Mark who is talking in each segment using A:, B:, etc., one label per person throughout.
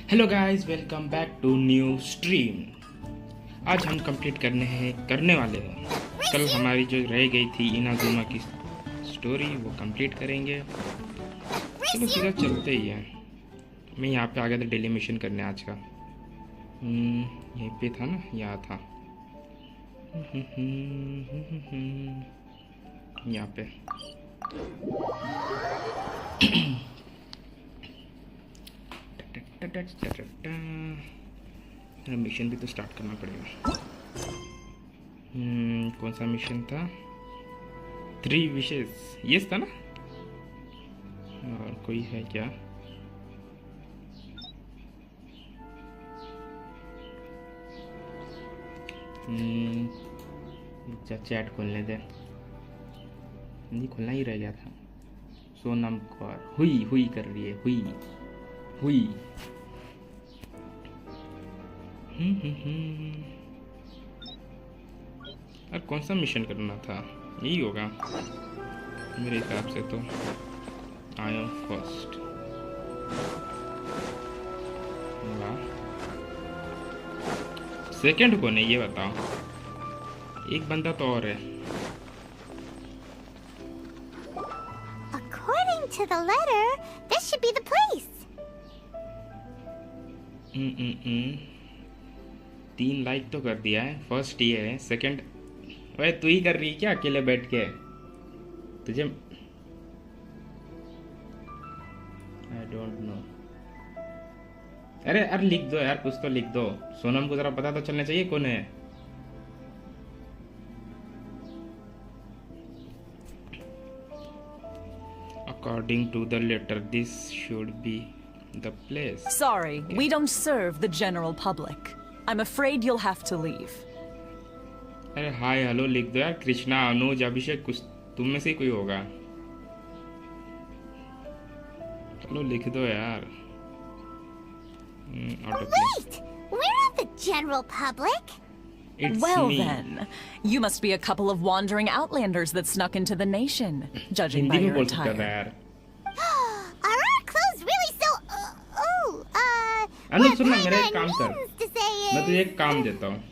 A: Hello guys, welcome back to new stream. आज हम complete करने वाले हैं। कल हमारी जो रह गई थी इनाजुमा की स्टोरी वो कंप्लीट करेंगे। चलो सीधा चलते ही हैं। मैं यहाँ पे आ गया था डेली मिशन करने आज का। यहीं पे था ना, यहाँ था यहाँ पे। मिशन भी तो स्टार्ट करना पड़ेगा। कौन सा मिशन था? 3 विशेस ये था ना, और कोई है क्या? चैट खोलने दे, नहीं खोलना ही रह गया था। सोनम कौर हुई हुई कर रही है, हुई हुई। और कौन सा मिशन करना था? यही होगा मेरे हिसाब से तो। I am first. सेकंड कौन है ये बताओ? एक बंदा तो और है।
B: According to the letter, this should be the place.
A: 3 like तो कर दिया है। फर्स्ट ये है, सेकंड वह तू ही कर रही है क्या अकेले बैठ के? तुझे आई डोंट नो। अरे लिख दो यार, कुछ तो लिख दो। सोनम को जरा पता तो चलना चाहिए कौन है। According to the letter, this should be the place.
C: Sorry, we don't serve the general public. I'm afraid you'll have to leave.
A: अरे हाय हेलो लिख दो यार। कृष्णा, अनुज, अभिषेक, कुछ तुम में से ही कोई होगा। चलो लिख दो यार।
B: Wait! We're not the general public.
A: It's
C: Well
A: me.
C: then, you must be a couple of wandering outlanders that snuck into the nation, judging by
A: Hindi में
C: your
A: बोल सकता था
C: attire.
A: यार।
B: Are our clothes really so?
A: Anuj
B: what
A: सुन ना, मेरा
B: Paimon
A: एक काम कर।
B: means to say
A: मैं तुझे
B: is-
A: एक काम देता हूँ।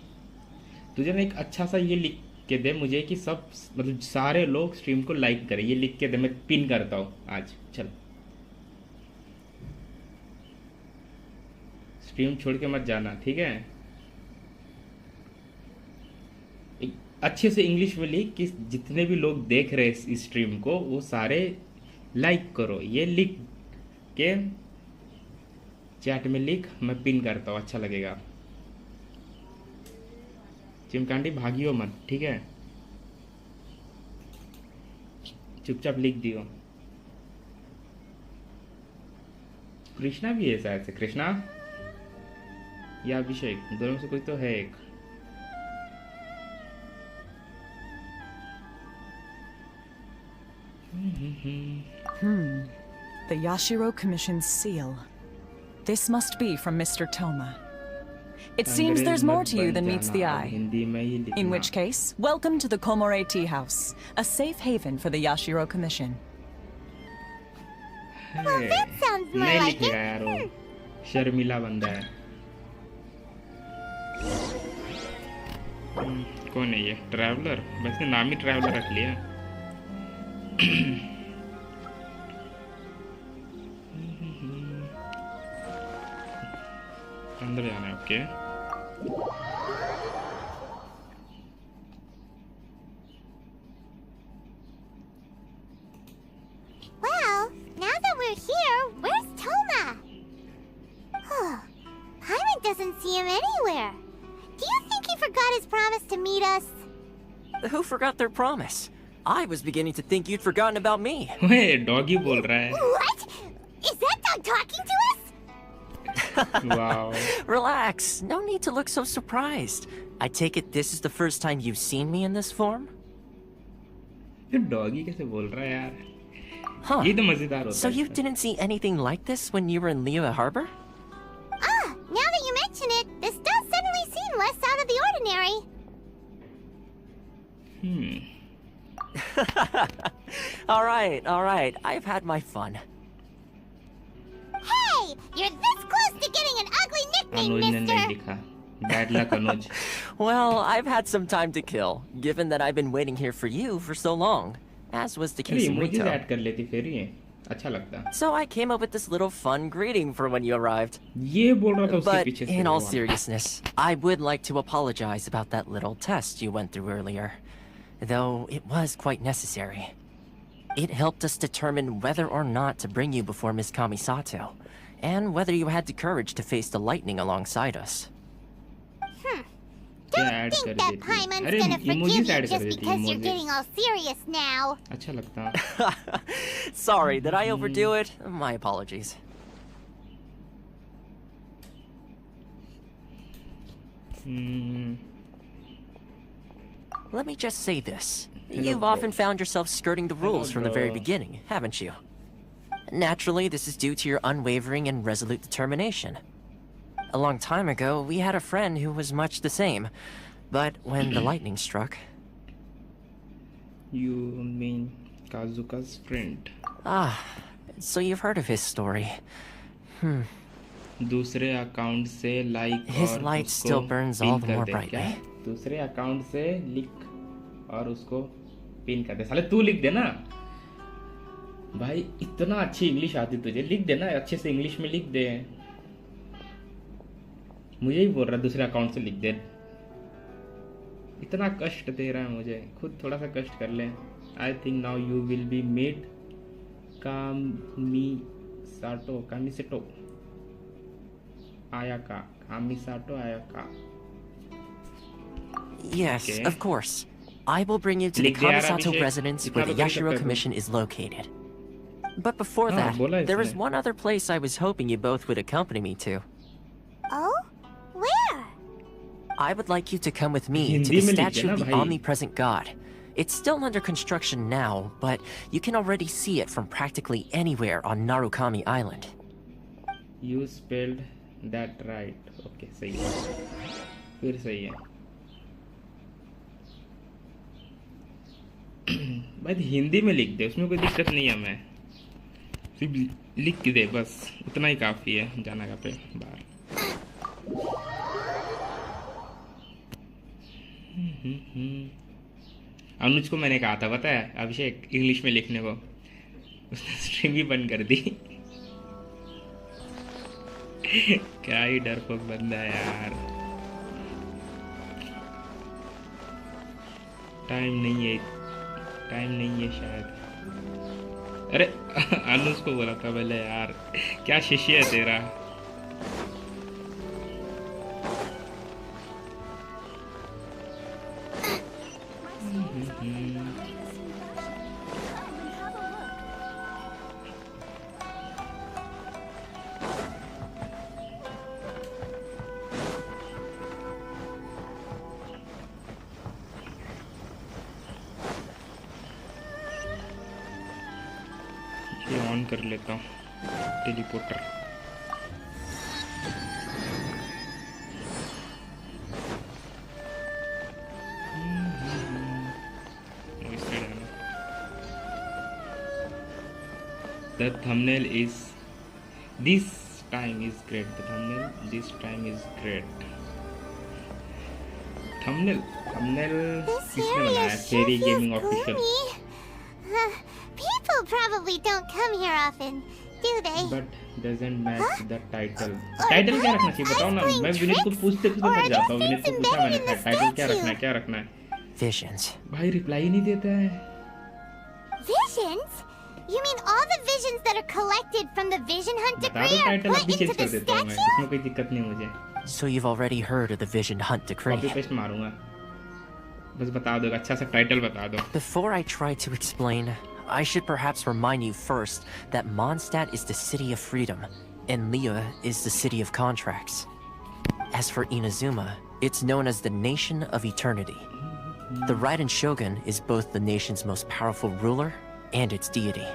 A: तुझे ना एक अच्छा सा ये लिख के दे मुझे कि सब मतलब सारे लोग स्ट्रीम को लाइक करें। ये लिख के दे, मैं पिन करता हूँ आज। चल स्ट्रीम छोड़ के मत जाना, ठीक है? एक अच्छे से इंग्लिश में लिख कि जितने भी लोग देख रहे हैं इस स्ट्रीम को वो सारे लाइक करो। ये लिख के चैट में लिख, मैं पिन करता हूँ, अच्छा लगेगा। चिमकांडी भागियो मत, ठीक है? चुपचाप लिख दियो। कृष्णा भी है शायद से। कृष्णा या अभिषेक, दोनों में से कोई तो है एक।
C: The Yashiro Commission's seal. This must be from Mr. Toma. It seems there's more to you than meets the eye.
A: Hindi में ही लिखना।
C: In which case, welcome to the Komore Tea House, a safe haven for the Yashiro Commission.
B: Well, that sounds more
A: नहीं
B: like
A: लिखेगा
B: it.
A: यार, वो शर्मिला बंदा है। कौन है ये? ट्रैवलर? वैसे नाम ही ट्रैवलर रख लिया। अंदर जाना है, okay.
B: Well, now that we're here, where's Toma? Paimon doesn't see him anywhere. Do you think he forgot his promise to meet us?
D: Who forgot their promise? I was beginning to think you'd forgotten about me.
A: ओए doggy बोल रहा है।
B: What? Is that dog talking to us?
A: Wow.
D: Relax, no need to look so surprised. I take it this is the first time you've seen me in this form?
A: ये doggy कैसे बोल रहा है यार?
D: Huh.
A: ये तो मजेदार होता
D: So
A: है।
D: you didn't see anything like this when you were in Liyue Harbor?
B: Now that you mention it, this does suddenly seem less out of the ordinary.
D: All right. I've had my fun.
B: Hey, you're this close to getting an me,
A: अनुज ने नहीं
B: mister.
A: लिखा। Bad luck Anuj.
D: Well, I've had some time to kill, given that I've been waiting here for you for so long, as was the
A: अरे
D: case in
A: emojis
D: Rito.
A: Add कर लेती फिर ये अच्छा लगता।
D: So I came up with this little fun greeting for when you arrived.
A: ये बोल रहा था उसके
D: But
A: पीछे से
D: in all
A: वो वाला।
D: seriousness, I would like to apologize about that little test you went through earlier, though it was quite necessary. It helped us determine whether or not to bring you before Miss Kamisato, and whether you had the courage to face the lightning alongside us.
A: क्या
B: Don't
A: add कर
B: think that
A: देती?
B: Paimon's
A: अरे
B: gonna forgive
A: emojis
B: you
A: add कर
B: just
A: देती
B: because you're
A: emojis.
B: getting all serious now.
A: अच्छा लगता।
D: Sorry, did I overdo it? My apologies.
A: Hmm,
D: Let me just say this.
A: Hello,
D: You've
A: bro.
D: often found yourself skirting the rules from the very
A: bro.
D: beginning, haven't you? Naturally, this is due to your unwavering and resolute determination. A long time ago, we had a friend who was much the same. But when the lightning struck...
A: You mean Kazuka's friend?
D: Ah, so you've heard of his story.
A: दूसरे account से like
D: His
A: और
D: light
A: उसको
D: still burns
A: pin
D: all the
A: कर
D: more
A: दे।
D: brightly.
A: क्या? दूसरे account से लिख और उसको पिन कर दे। साले तू लिख देना भाई, इतना अच्छी इंग्लिश आती तुझे, लिख देना अच्छे से इंग्लिश में लिख दे। मुझे ही बोल रहा दूसरे अकाउंट से लिख दे। इतना कष्ट दे रहा है मुझे, खुद थोड़ा सा कष्ट कर ले। I think now you will be made Kamisato Ayaka, Kamisato Ayaka.
D: Yes,
A: Okay.
D: of course. I will bring you to the
A: लिख दिया यार
D: Kamisato
A: अभिषेक,
D: residence
A: इतना
D: where the
A: तो कर सकता
D: Yashiro
A: है तू।
D: Commission is located. But before
A: हाँ,
D: that,
A: बोला
D: there is
A: इसने।
D: one other place I was hoping you both would accompany me to.
B: Oh? Where?
D: I would like you to come with me to
A: Hindi
D: the
A: में लिख
D: statue
A: देना
D: of the
A: भाई।
D: omnipresent god. It's still under construction now, but you can already see it from practically anywhere on Narukami Island.
A: You spelled that right. Okay, सही है, फिर सही है। भाई हिंदी में लिख दे, उसमें कोई दिक्कत नहीं है। मैं सिर्फ लिख के दे, बस उतना ही काफ़ी है जाना का पे बाहर। अनुज को मैंने कहा था पता है अभिषेक इंग्लिश में लिखने को, उसने स्ट्रीम ही बंद कर दी। क्या ही डरपोक बंदा है यार। टाइम नहीं है शायद। अरे अनुज को बोला था पहले यार, क्या शिष्य है तेरा। ये ऑन कर लेता हूँ teleporter. The thumbnail is this time is great. The thumbnail this time is great. thumbnail
B: This
A: किसने बनाया?
B: area sure
A: Pheri
B: feels
A: gaming official.
B: gloomy. People probably don't come here often, do they?
A: But doesn't match the title. Title क्या रखना चाहिए बताओ ना। मैं विनीत को पूछते थक जाता हूँ। विनीत को पूछा मैंने टाइटल क्या रखना है।
D: Visions.
A: भाई रिप्लाई ही नहीं देता है।
B: Visions? You mean all the visions that are collected from the Vision Hunt
A: बता
B: decree
A: दो
B: are
A: टाइटल
B: put
A: अभी
B: into
A: चेंज कर
B: the
A: देता हूँ मैं,
B: statue?
A: इसमें कोई दिक्कत नहीं मुझे।
D: So you've already heard of the Vision Hunt decree.
A: Copy paste मारूंगा, बस बता दो, अच्छा सा टाइटल बता दो।
D: Before I try to explain, I should perhaps remind you first that Mondstadt is the city of freedom, and Liyue is the city of contracts. As for Inazuma, it's known as the Nation of Eternity. The 𝓚𝓸𝓵 is both the nation's most powerful ruler and its deity.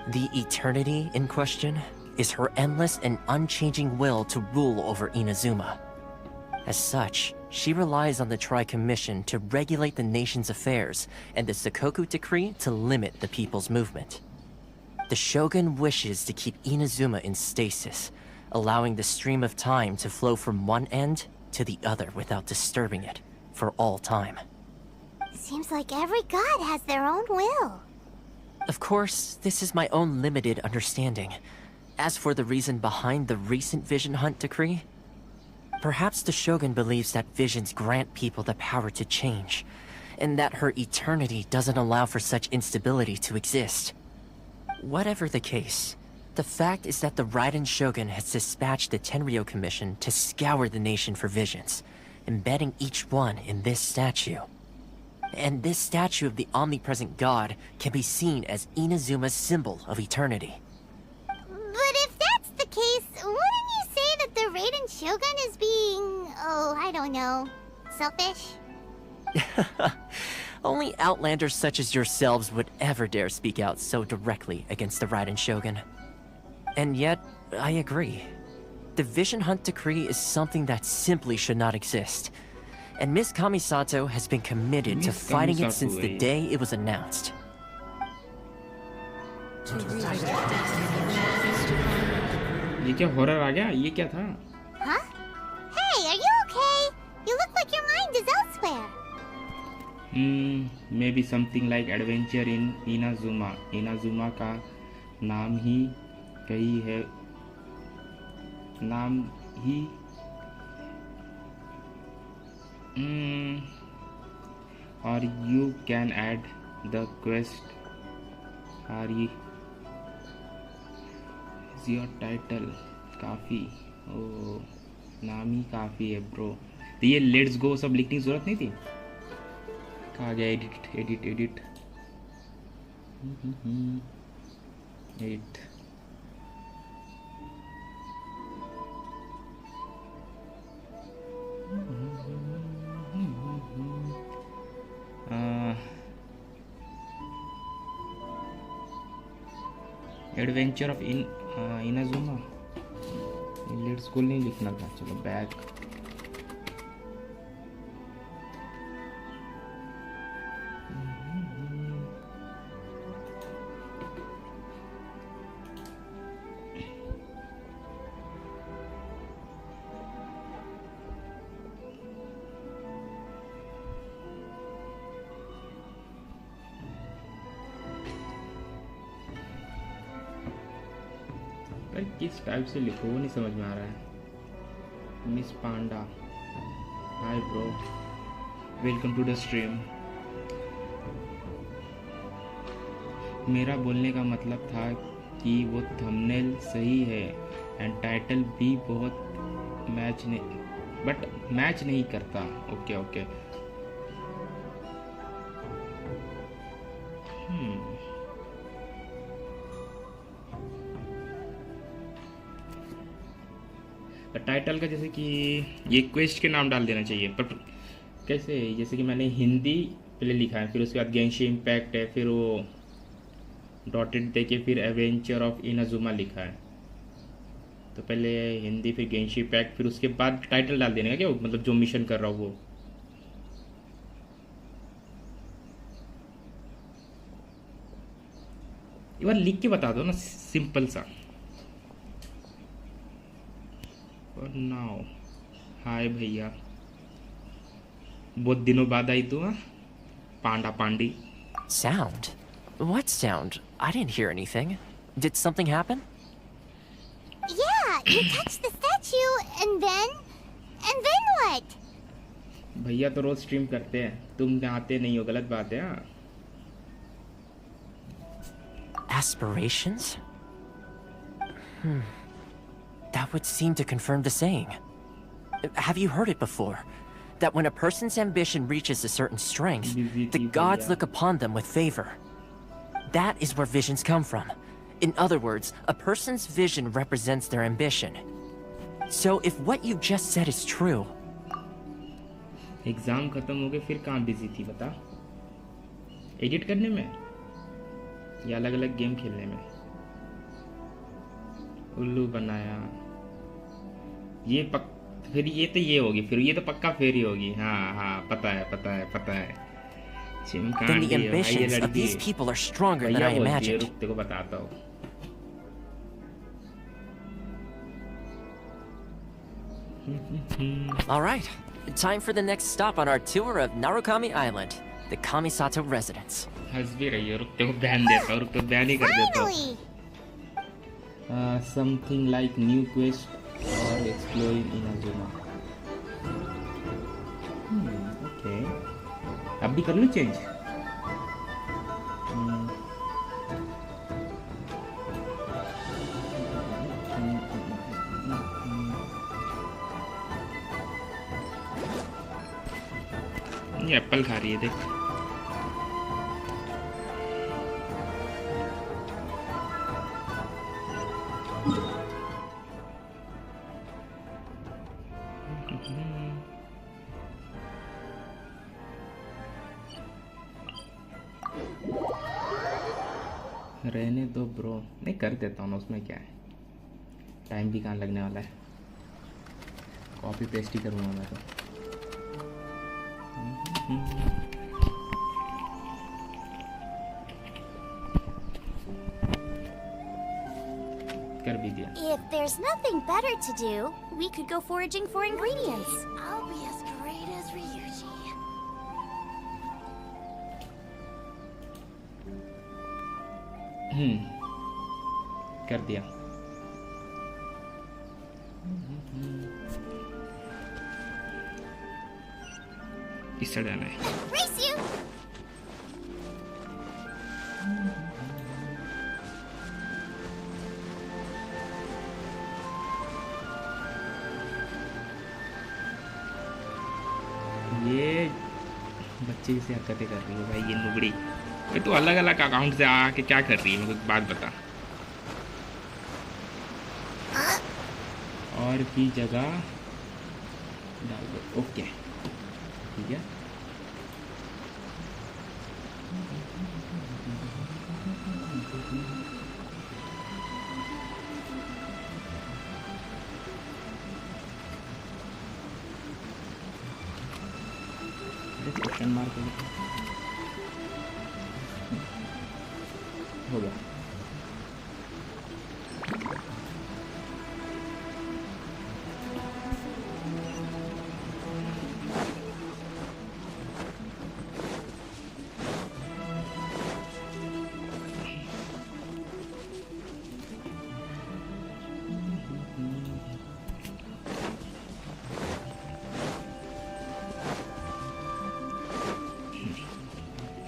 D: The eternity in question is her endless and unchanging will to rule over Inazuma. As such, she relies on the Tri-Commission to regulate the nation's affairs and the Sakoku Decree to limit the people's movement. The Shogun wishes to keep Inazuma in stasis, allowing the stream of time to flow from one end to the other without disturbing it for all time.
B: Seems like every god has their own will.
D: Of course, this is my own limited understanding. As for the reason behind the recent Vision Hunt decree, perhaps the Shogun believes that visions grant people the power to change, and that her eternity doesn't allow for such instability to exist. Whatever the case, the fact is that the 𝓚𝓸𝓵𝓮 has dispatched the 𝓛𝓲𝓵𝓵 Commission to scour the nation for visions, embedding each one in this statue. And this statue of the omnipresent god can be seen as Inazuma's symbol of eternity.
B: But if that's the case, wouldn't you say that the 𝓚𝓸𝓵𝓵 is being, I don't know, selfish?
D: Only outlanders such as yourselves would ever dare speak out so directly against the 𝓚𝓸𝓵. And yet, I agree. The Vision Hunt decree is something that simply should not exist. And Miss Kamisato has been committed to fighting it since the day it was announced.
A: ये क्या horror आ गया? ये क्या था?
B: Huh? Hey, are you okay? You look like your mind is elsewhere.
A: Maybe something like adventure in Inazuma. Inazuma का नाम ही कही है. नाम ही or you can add the quest. Are you is your title काफी? ओ नाम ही काफी है ब्रो. तो ये लेट्स गो सब लिखने की जरूरत नहीं थी. कहाँ गया? Edit edit edit edit. Adventure of Inazuma. Let's go नहीं लिखना था. चलो बैक. किस टाइप से लिखो वो नहीं समझ में आ रहा है. Miss Panda, hi bro, welcome to the stream. मेरा बोलने का मतलब था कि वो थंबनेल सही है एंड टाइटल भी बहुत मैच नहीं करता. Okay okay. टाइटल का जैसे कि ये क्वेस्ट के नाम डाल देना चाहिए. पर कैसे? जैसे कि मैंने हिंदी पहले लिखा है, फिर उसके बाद गेंशिन इम्पैक्ट है, फिर वो डॉटेड देके फिर एडवेंचर ऑफ इनाजुमा लिखा है. तो पहले हिंदी फिर गेंशिन इम्पैक्ट फिर उसके बाद टाइटल डाल देने का क्या? मतलब जो मिशन कर रहा हूँ वो. एक बार लिख के बता दो ना, सिंपल सा. और नाउ हाय भैया, बहुत दिनों बाद आई तू. पांडा पांडी.
D: Sound? What sound? I didn't hear anything. Did something happen?
B: Yeah, you touched the statue and then what?
A: भैया तो रोज स्ट्रीम करते हैं, तुम आते नहीं हो, गलत बात है.
D: Aspirations? That would seem to confirm the saying. Have you heard it before? That when a person's ambition reaches a certain strength, the gods look upon them with favor. That is where visions come from. In other words, a person's vision represents their ambition. So if what you just said is true...
A: exam खत्म हो गए फिर कहाँ busy थी बता? Edit करने में या अलग अलग गेम खेलने में? उल्लू बनाया. ये फिर ये तो ये होगी, फिर ये तो पक्का फेर ही होगी. हाँ हाँ पता है पता है पता है.
D: Then the ambitions of these people are stronger than I imagined.
A: रुक, तेरे को बताता हूँ.
D: All right, time for the next stop on our tour of Narukami Island, the Kamisato residence.
A: हंस भी रही हो, रुक तो बैन देता हूँ, रुक तो बैन ही कर देता हूँ।
B: Finally!
A: Something like new quest or exploring Inazuma. Okay. अब भी कर लूँ चेंज? ये एप्पल खा रही है देख। रहने दो ब्रो, नहीं कर देता हूँ, उसमें क्या है, टाइम भी कहाँ लगने वाला है, कॉपी पेस्ट ही करूँगा मैं तो। कर भी दिया।
B: If there's nothing better to do, we could go foraging for ingredients. I'll be as great as Ryuji.
A: कर दिया। इससे जाना है।
B: Race you!
A: ये बच्चे जैसे हरकतें कर रही है भाई, ये नुबड़ी। ये तो अलग अलग अकाउंट से आके क्या कर रही है, मुझे एक बात बता। और भी जगह डाल दो, ओके ठीक है। क्वेश्चन मार्क हो गया।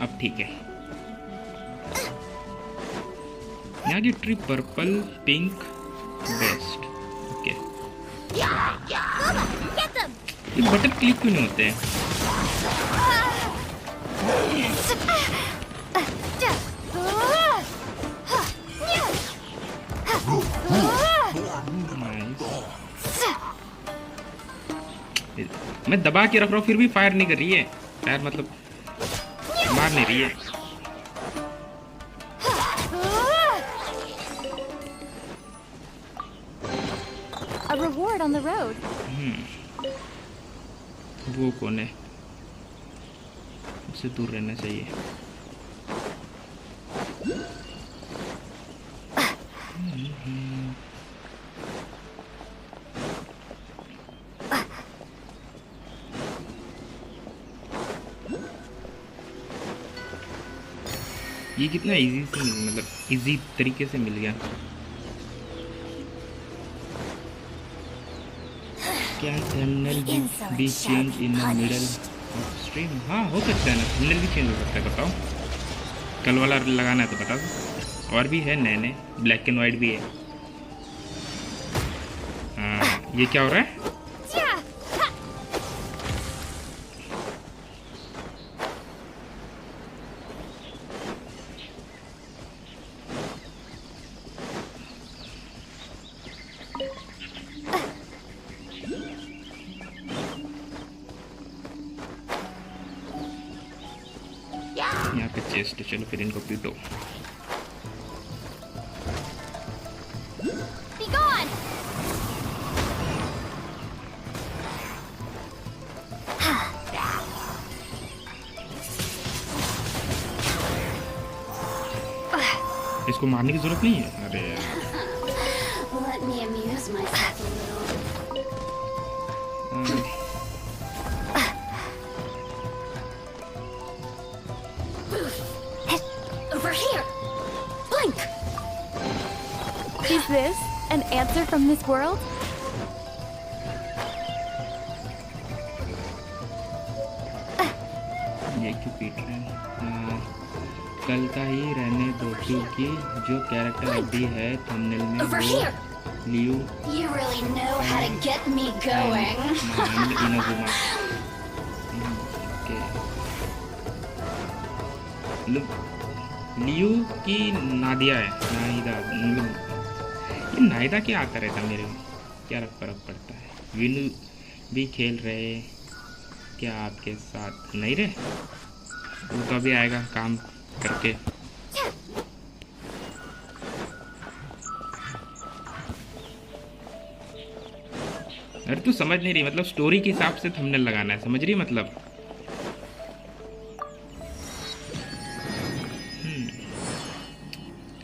A: अब ठीक है। यहाँ की tree purple pink best, okay. ये बटन क्लिक क्यों नहीं होते हैं? मैं दबा के रख रहा हूँ फिर भी फायर नहीं कर रही है। फायर मतलब मार नहीं रही है।
B: A reward on the road.
A: वो कौन है? उससे दूर रहना चाहिए। ये कितना इजी से मतलब इजी तरीके से मिल गया। क्या थंबनेल भी change in the middle of stream? हाँ हो सकता है ना, थंबनेल भी चेंज हो सकता है। बताओ, कल वाला लगाना है तो बता दो। और भी है नए नए, ब्लैक एंड वाइट भी है। हाँ ये क्या हो रहा है? यहाँ पे चेस्ट, चलो फिर इनको पीटो। इसको मारने की जरूरत नहीं है। अरे
E: this an answer from this world?
A: ये क्यों पीट रहे हैं? कल का ही रहने दो क्योंकि जो कैरेक्टर अभी है थंबनेल में
F: Over
A: वो
F: here.
A: Liu
F: You really know how to get me going.
A: महान इनाजुमा। ओके। लियू की नादिया है, नाहिदा। ये नाहिदा क्या आता रहता मेरे में, क्या फर्क पड़ता है? विनू भी खेल रहे क्या आपके साथ? नहीं रे, वो कभी आएगा काम करके। अरे तू समझ नहीं रही, मतलब स्टोरी के हिसाब से थंबनेल लगाना है, समझ रही मतलब?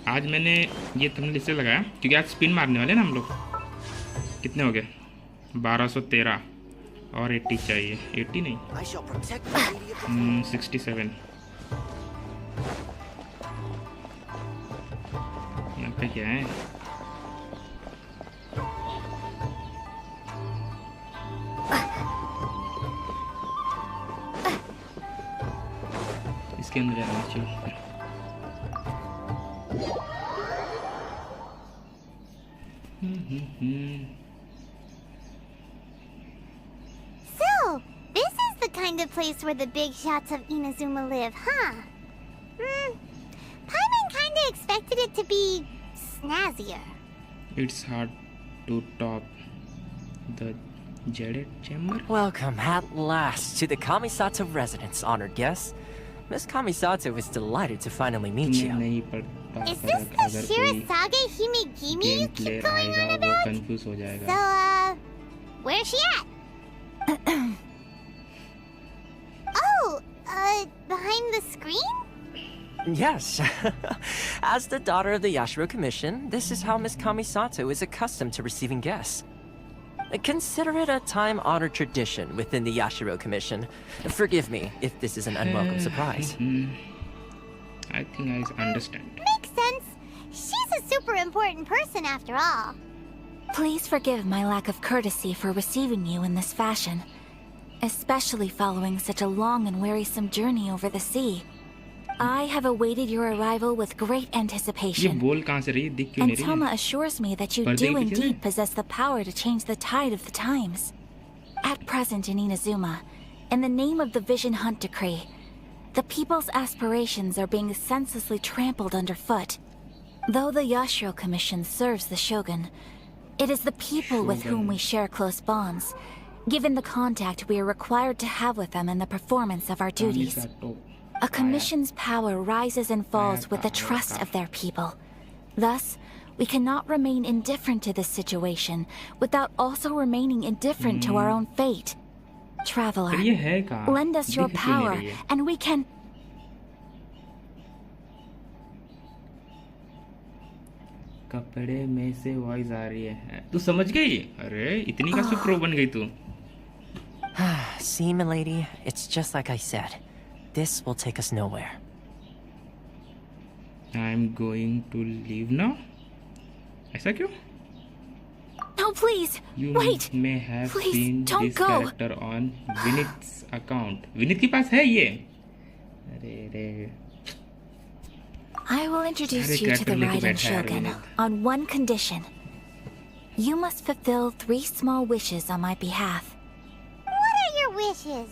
A: आज मैंने ये थंबनेल इससे लगाया क्योंकि आज स्पिन मारने वाले ना हम लोग। कितने हो गए? 1213 और 80 चाहिए। 80 नहीं, 67। यहाँ पे क्या है? इसके अंदर जाना चाहिए।
B: So, this is the kind of place where the big shots of Inazuma live, huh? Paimon kinda expected it to be snazzier.
A: It's hard to top the 𝓚𝓸𝓵𝓵𝓵𝓵.
D: Welcome at last to the Kamisato residence, honored guest. Miss Kamisato is delighted to finally meet you.
A: नहीं पढ़ता
B: Is this the 𝓚𝓱𝓪𝓻 Himegimi you
A: game play
B: keep going
A: आएगा
B: on
A: वो
B: about?
A: Confuse हो जाएगा।
B: So, where's she at? Oh, behind the screen?
D: Yes. As the daughter of the Yashiro Commission, this is how Miss Kamisato is accustomed to receiving guests. Consider it a time-honored tradition within the Yashiro Commission. Forgive me if this is an unwelcome surprise.
A: I think I understand.
B: Makes sense. She's a super important person after all.
E: Please forgive my lack of courtesy for receiving you in this fashion, especially following such a long and wearisome journey over the sea. I have awaited your arrival with great
A: ये
E: anticipation,
A: बोल कहाँ से रही? दिख क्यों
E: and
A: नहीं रही?
E: Toma assures me that you
A: पर्दे
E: do
A: के पीछे
E: indeed
A: से?
E: possess the power to change the tide of the times. At present in Inazuma, in the name of the Vision Hunt Decree, the people's aspirations are being senselessly trampled underfoot. Though the Yashiro Commission serves the Shogun, it is the people with whom we share close bonds, given the contact we are required to have with them in the performance of our duties.
A: Kamisato.
E: A commission's power rises and falls with the trust of their people. Thus, we cannot remain indifferent to this situation without also remaining indifferent to our own fate. Traveler,
A: फिर ये है कहाँ?
E: lend us your
A: दिख क्यों नहीं
E: power,
A: रही है?
E: and we can...
A: कपड़े में से वॉइस आ रही है। तू समझ गई? अरे इतनी का प्रो बन गई तू।
D: See, milady, it's just like I said. This will take us nowhere.
A: I'm going to leave now. ऐसा क्यों?
E: No, please,
A: You
E: wait!
A: may have
E: Please,
A: seen
E: don't
A: this
E: go.
A: character on Vinit's account. Vineet के पास है ये? अरे रे।
E: I will introduce
A: सारे
E: you to the
A: character लेके
E: Raiden
A: बैठा है
E: Shogun
A: Vinit।
E: on one condition. You must fulfill 3 small wishes on my behalf.
B: What are your wishes?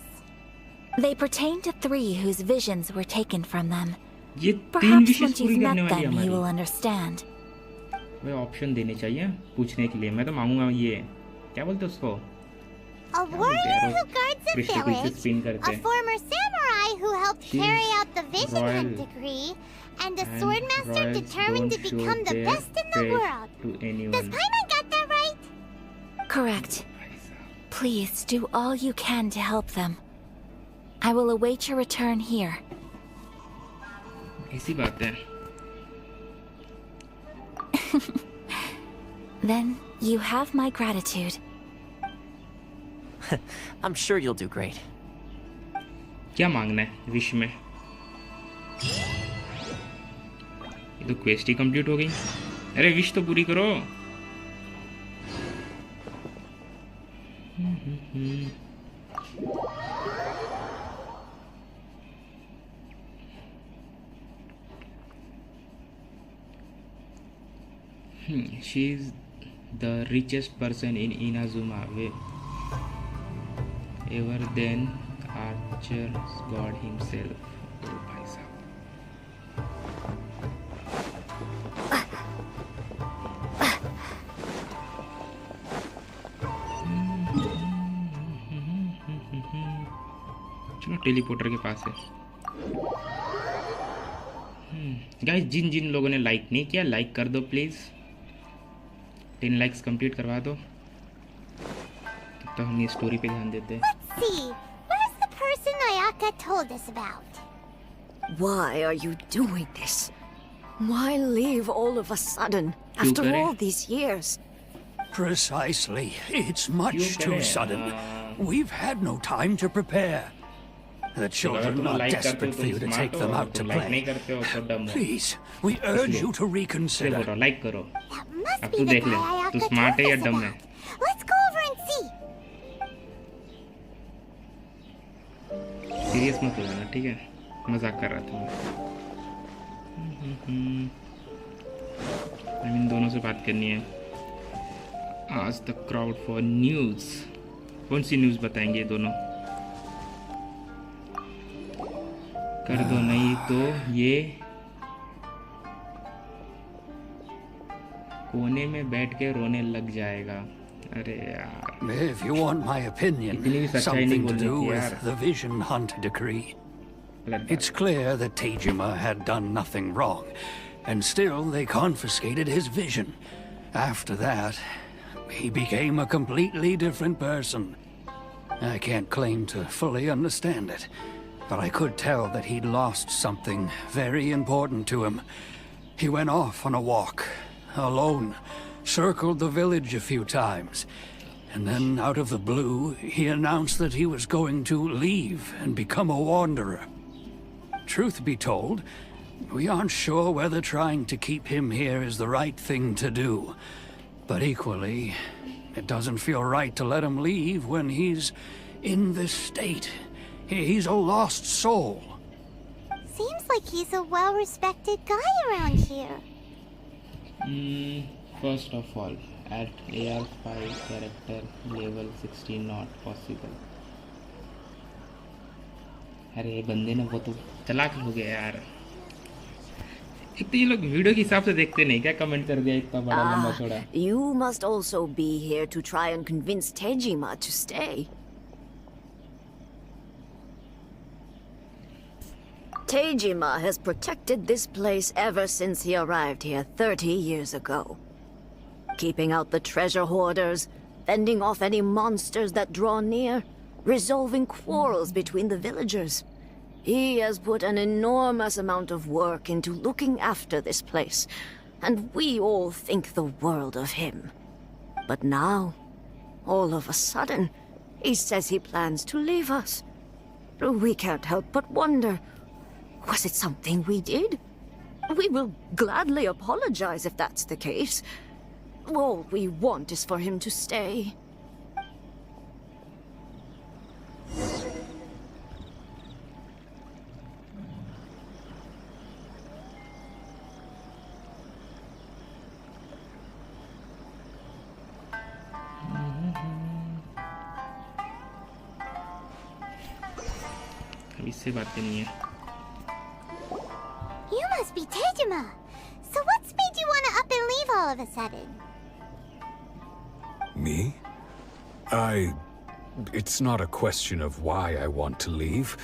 E: They pertain to 3 whose visions were taken from them.
A: ये 3
E: Perhaps
A: विशेष
E: once
A: पूरी
E: you've
A: करने
E: met
A: वाली है
E: them, you will
A: हमारी।
E: understand.
A: वे option देने चाहिए पूछने के लिए। मैं तो मांगूंगा ये, क्या बोलते हैं उसको?
B: A warrior who guards a
A: Krishna पीछे
B: village,
A: स्पिन करते
B: a
A: हैं।
B: former samurai who helped
A: She's
B: carry out the Vision
A: royal.
B: Hunt Decree, and a
A: And
B: swordmaster
A: royals
B: determined to
A: don't show
B: become the
A: their
B: best in the
A: faith
B: world.
A: to
B: Does
A: anyone.
B: Paimon got that right?
E: Correct. Please do all you can to help them. I will await your return here.
A: ऐसी बात है।
E: Then you have my gratitude.
D: I'm sure you'll do great.
A: क्या मांगना है wish में? ये तो quest ही complete हो गई। अरे विश तो पूरी करो। She is the richest person in Inazuma ever than Archer's god himself. Oh, भाई साहब। चलो टेलीपोर्टर के पास है। गाइस, जिन जिन लोगों ने लाइक नहीं किया, लाइक कर दो प्लीज़। 10 लाइक्स कंप्लीट करवा दो, तब तो हम ये स्टोरी पे ध्यान देते हैं।
B: Let's see. Where's the person Ayaka told us about?
G: Why are you doing this? Why leave all of a sudden, after
A: kare?
G: all these years?
H: Precisely. It's much
A: Kyun
H: too
A: kare?
H: sudden. We've had no time to prepare. The children
A: तुम
H: are
A: like करते हो
H: desperate for
A: तो
H: you to
A: smart
H: take
A: हो,
H: them
A: और
H: out to
A: तुम like नहीं
H: play.
A: करते हो तो डम हो।
H: Please, we urge you to
A: इसलिए
H: reconsider.
A: बोलो लाइक करो।
B: That must
A: अब
B: be
A: तू
B: the
A: देख ले,
B: guy
A: तू
B: Ayaka
A: स्मार्ट है
B: told
A: या
B: us
A: डम है।
B: about. Let's go over and see.
A: Serious मत हो जाना, ठीक है? मजाक कर रहा था मैं। अब इन दोनों से बात करनी है। आज तक क्राउड फॉर न्यूज़। कौन सी न्यूज़ बताएंगे ये दोनों? कर दो, नहीं तो ये कोने में बैठ के रोने लग जाएगा। अरे यार,
H: If you want my opinion,
A: इतनी भी सच्चाई नहीं
H: something to
A: बोलनी
H: do
A: थी
H: with
A: यार।
H: the Vision Hunt decree.
A: गलत
H: It's clear that 𝓚𝓲𝓵 had done nothing wrong, and still they confiscated his vision. After that, he became a completely different person. I can't claim to fully understand it, but I could tell that he'd lost something very important to him. He went off on a walk, alone, circled the village a few times, and then out of the blue, he announced that he was going to leave and become a wanderer. Truth be told, we aren't sure whether trying to keep him here is the right thing to do. But equally, it doesn't feel right to let him leave when he's in this state. He's a lost soul.
B: Seems like he's a well-respected guy around here.
A: First of all, at AR5 character level 60 not possible. अरे बंदे ने वो तो चलाक हो गया यार। एक तो ये लोग वीडियो के हिसाब से देखते नहीं क्या? कमेंट कर दिया इतना बड़ा लंबा छोड़ा।
G: You must also be here to try and convince 𝓚𝓲𝓵 to stay. 𝓚𝓲𝓵 has protected this place ever since he arrived here 30 years ago. Keeping out the treasure hoarders, fending off any monsters that draw near, resolving quarrels between the villagers. He has put an enormous amount of work into looking after this place, and we all think the world of him. But now, all of a sudden, he says he plans to leave us. We can't help but wonder, was it something we did? We will gladly apologize if that's the case. All we want is for him to stay.
A: अब इससे बात करनी है।
B: You must be 𝓚𝓲𝓵. So what's made you want to up and leave all of a sudden?
I: Me? It's not a question of why I want to leave,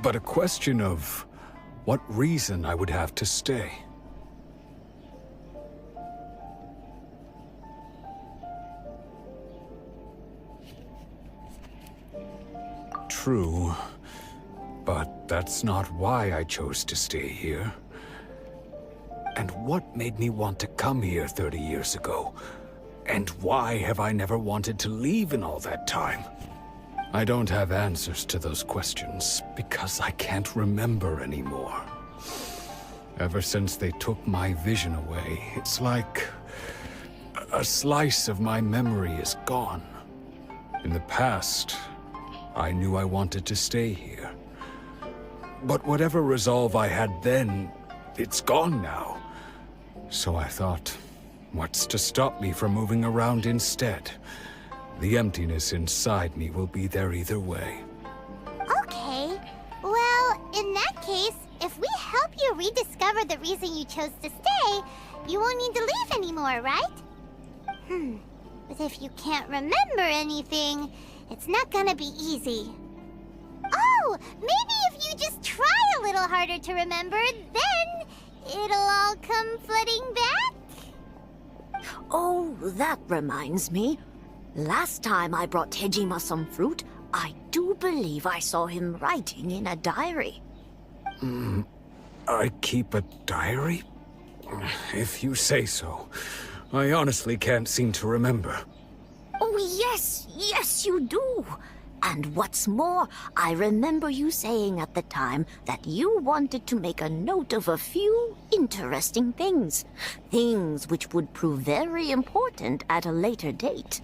I: but a question of what reason I would have to stay. True, but that's not why I chose to stay here. And what made me want to come here 30 years ago? And why have I never wanted to leave in all that time? I don't have answers to those questions because I can't remember anymore. Ever since they took my vision away, it's like a slice of my memory is gone. In the past, I knew I wanted to stay here. But whatever resolve I had then, it's gone now. So I thought, what's to stop me from moving around instead? The emptiness inside me will be there either way.
B: Okay. Well, in that case, if we help you rediscover the reason you chose to stay, you won't need to leave anymore, right? But if you can't remember anything, it's not gonna be easy. Oh, maybe if you just try a little harder to remember, then it'll all come flooding back?
G: Oh, that reminds me. Last time I brought 𝓚𝓲𝓵 some fruit, I do believe I saw him writing in a diary.
I: I keep a diary? If you say so. I honestly can't seem to remember.
G: Oh, yes, you do. And what's more, I remember you saying at the time that you wanted to make a note of a few interesting things. Things which would prove very important at a later date.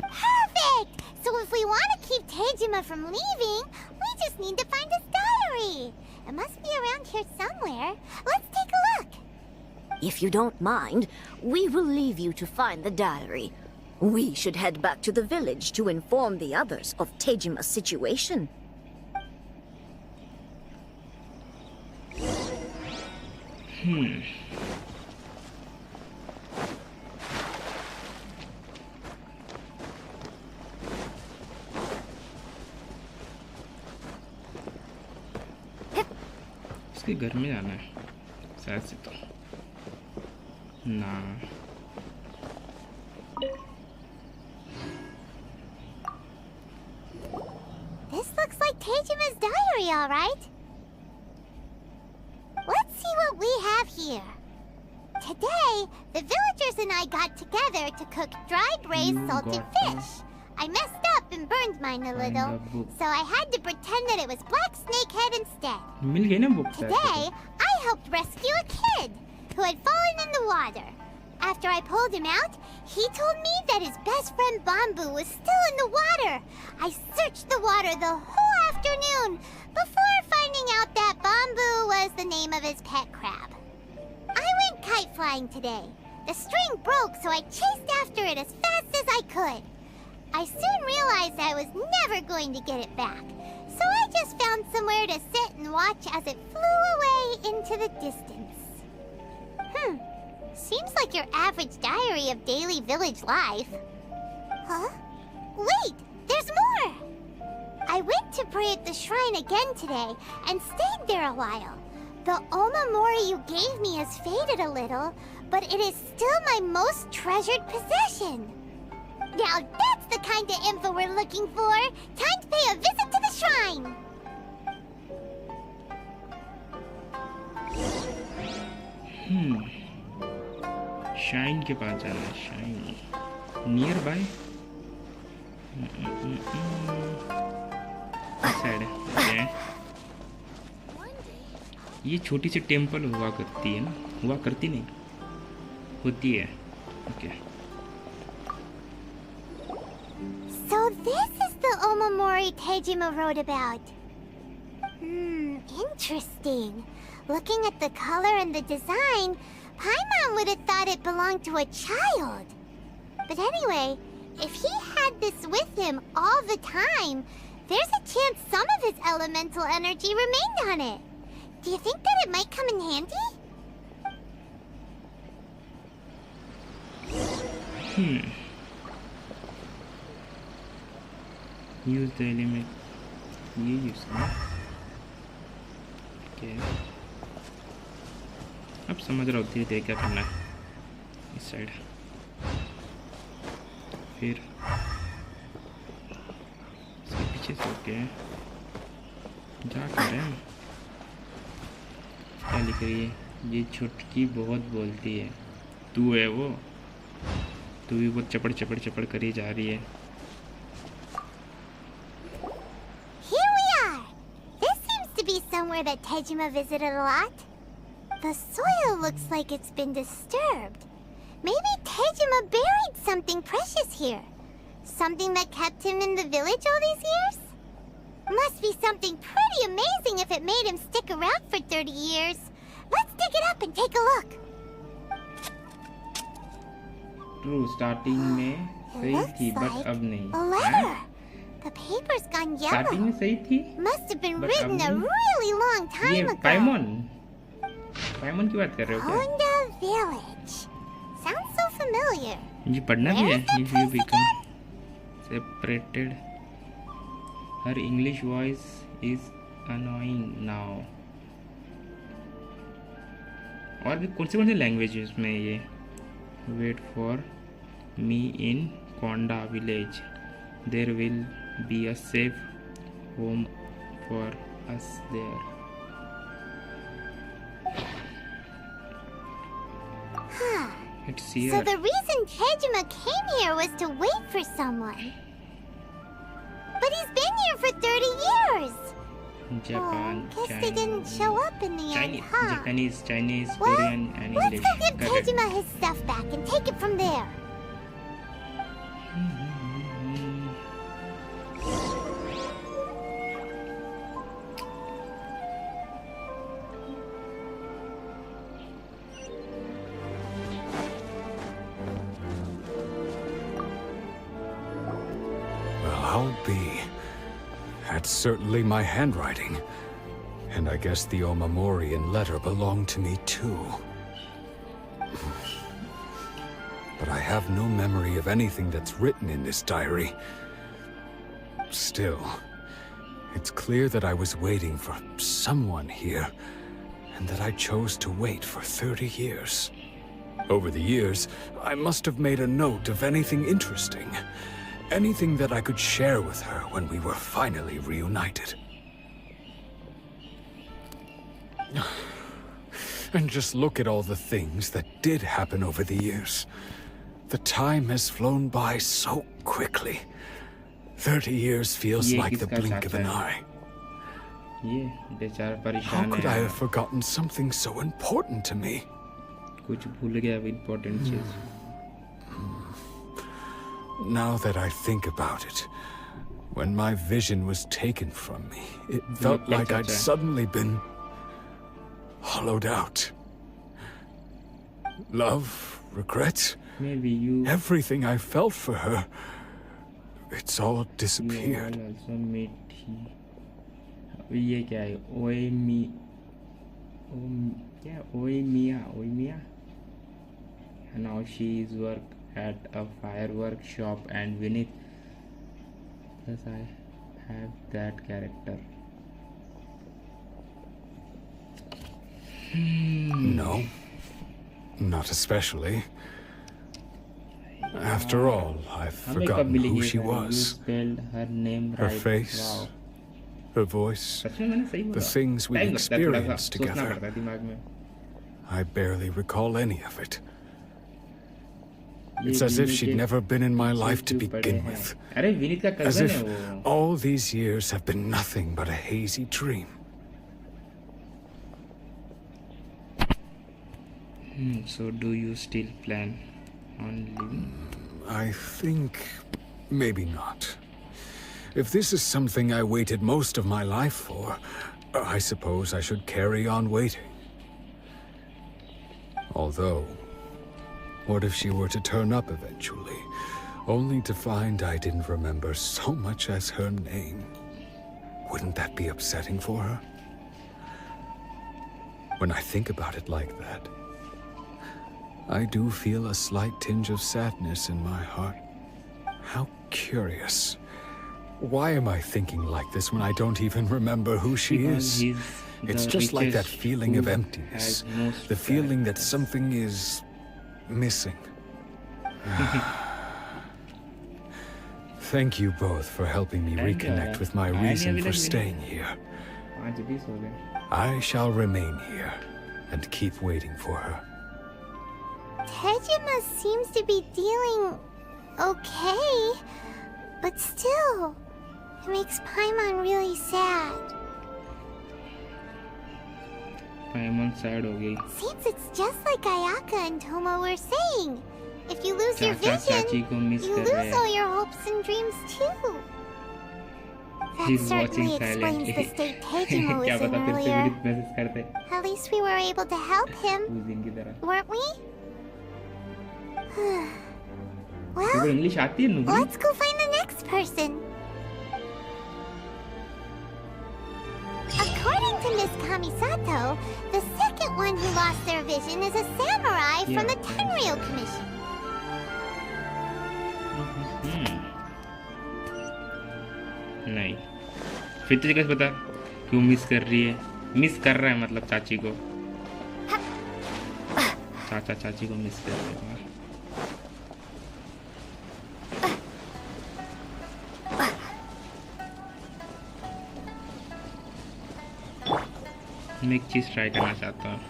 B: Perfect! So if we want to keep 𝓚𝓲𝓵 from leaving, we just need to find his diary. It must be around here somewhere. Let's take a look.
G: If you don't mind, we will leave you to find the diary. We should head back to the village to inform the others of 𝓚𝓲𝓵's situation.
A: इसके घर में जाना है शायद से तो ना
B: This looks like 𝓚𝓲𝓵's diary, all right. Let's see what we have here. Today, the villagers and I got together to cook dried braised salted fish. I messed up and burned mine a little, so I had to pretend that it was black snakehead instead.
A: मिल गई ना book
B: Today, I helped rescue a kid who had fallen in the water. After I pulled him out, he told me that his best friend Bamboo was still in the water. I searched the water the whole afternoon before finding out that Bamboo was the name of his pet crab. I went kite flying today. The string broke, so I chased after it as fast as I could. I soon realized I was never going to get it back, so I just found somewhere to sit and watch as it flew away into the distance. Seems like your average diary of daily village life. Huh? Wait, there's more! I went to pray at the shrine again today and stayed there a while. The 𝓚𝓵 you gave me has faded a little, but it is still my most treasured possession. Now that's the kind of info we're looking for. Time to pay a visit to the shrine.
A: Shine के पास जाना है shine near by side है ये छोटी सी temple हुआ करती है ना हुआ करती नहीं होती है okay
B: So this is the 𝓚𝓵 𝓚𝓲𝓵 wrote about. Interesting. Looking at the color and the design, Paimon would have thought it belonged to a child. But anyway, if he had this with him all the time, there's a chance some of his elemental energy remained on it. Do you think that it might come in handy?
A: Use the element. ये use करना okay. अब समझ रहा हूँ धीरे धीरे क्या करना है इस साइड फिर इसके पीछे से ओके जा कर रहे हैं क्या लिख रही है ये छुटकी बहुत बोलती है तू है वो तू भी बहुत चपड़ चपड़ चपड़ करी जा रही है
B: Here we are! This seems to be somewhere that 𝓚𝓲𝓵 visited a lot. The soil looks like it's been disturbed. Maybe 𝓚𝓗𝓵 buried something precious here. Something that kept him in the village all these years? Must be something pretty amazing if it made him stick around for 30 years. Let's dig it up and take a look.
A: True, starting में सही थी, but अब नहीं.
B: A letter. The paper's gone yellow.
A: Starting में सही थी.
B: Must have been
A: but
B: written a
A: अब नहीं.
B: really long time
A: ये
B: ago.
A: पाइमोन की बात कर रहे हो क्या?
B: 𝓚𝓮 village. Sounds so familiar.
A: ये पढ़ना भी है.
B: Where's that
A: If you
B: place
A: become
B: again?
A: separated, her English voice is annoying now. और भी कौन सी लैंग्वेजेस में ये? Wait for me in 𝓚𝓮 village. There will be a safe home for us there. It's here.
B: So the reason 𝓚𝓗𝓵 came here was to wait for someone. But he's been here for 30 years.
A: Japan,
B: Guess
A: China,
B: they didn't show up in the end,
A: Chinese,
B: huh?
A: Japanese, Chinese,
B: Well,
A: Korean, and
B: let's
A: English.
B: go give
A: Correct.
B: 𝓚𝓗𝓵 his stuff back and take it from there.
I: Well, I'll be. That's certainly my handwriting. And I guess the Omamorian letter belonged to me too. But I have no memory of anything that's written in this diary. Still, it's clear that I was waiting for someone here, and that I chose to wait for 30 years. Over the years, I must have made a note of anything interesting. Anything that I could share with her when we were finally reunited. And just look at all the things that did happen over the years. The time has flown by so quickly. 30 years feels like the blink of an eye.
A: ये बेचारा
I: How
A: परेशान
I: could I
A: है.
I: have forgotten something so important to me?
A: कुछ भूल गया important चीज.
I: Now that I think about it, when my vision was taken from me, it felt like I'd suddenly been hollowed out. Love, regret,
A: Maybe you
I: everything I felt for her, it's all disappeared.
A: will also meet he. ये क्या है? ओएमी क्या ओएमिया. Now she is work at a firework shop and Vinith. Thus I have that character.
I: No, not especially. After all, I've
A: हमें कब
I: forgotten
A: मिलेगी
I: who
A: ये
I: she
A: सारी? You
I: was,
A: spelled her name
I: her
A: right.
I: face,
A: Wow.
I: her voice,
A: सच में मैंने सही
I: the
A: बोला.
I: things we
A: Time लगता है थोड़ा सा,
I: experienced
A: सोचना
I: together.
A: पड़ता है दिमाग में.
I: I barely recall any of it.
A: ये
I: It's as if
A: Vineet
I: she'd
A: के
I: never been in my life to
A: पीछे पड़े
I: begin
A: हैं.
I: with.
A: अरे विनीत का
I: As
A: cousin
I: if
A: है वो.
I: all these years have been nothing but a hazy dream.
A: So do you still plan on living?
I: I think maybe not. If this is something I waited most of my life for, I suppose I should carry on waiting. Although, what if she were to turn up eventually, only to find I didn't remember so much as her name? Wouldn't that be upsetting for her? When I think about it like that, I do feel a slight tinge of sadness in my heart. How curious. Why am I thinking like this when I don't even remember who she
A: Because
I: is?
A: he's
I: It's
A: the
I: just like that
A: richest
I: feeling of
A: who
I: emptiness.
A: has most
I: The feeling that
A: characters.
I: something is missing. Thank you both for helping me
A: And,
I: reconnect with my
A: and
I: reason for
A: Vinith.
I: staying here.
A: 5 20 हो गए.
I: I shall remain here and keep waiting for her.
B: 𝓚𝓗𝓵 seems to be dealing okay, but still, it makes Paimon really sad.
A: Paimon sad हो गई।
B: Seems it's just like Ayaka and Toma were saying. If you lose your
A: चाचा चाची
B: vision,
A: को miss
B: you
A: कर रहे
B: lose all
A: हैं।
B: your hopes and dreams too. That
A: He's
B: certainly
A: watching
B: explains
A: silently.
B: the state 𝓚𝓲𝓵 was
A: क्या
B: in
A: पता फिर से
B: earlier.
A: विदित मैसेज करते
B: At least we were able to help him,
A: उस दिन की तरह।
B: weren't we?
A: तेरे
B: Well,
A: को इंग्लिश आती है नुबरी?
B: let's go find the next person. According to Miss Kamisato, the second one who lost their vision is a samurai from the 𝓚𝓲𝓵𝓵 Commission.
A: नहीं, फिर तुझे कैसे पता क्यों मिस कर रही है? मिस कर रहा है मतलब चाची को। चाचा चाची को मिस कर रहे हैं। मैं एक चीज ट्राई करना चाहता हूँ।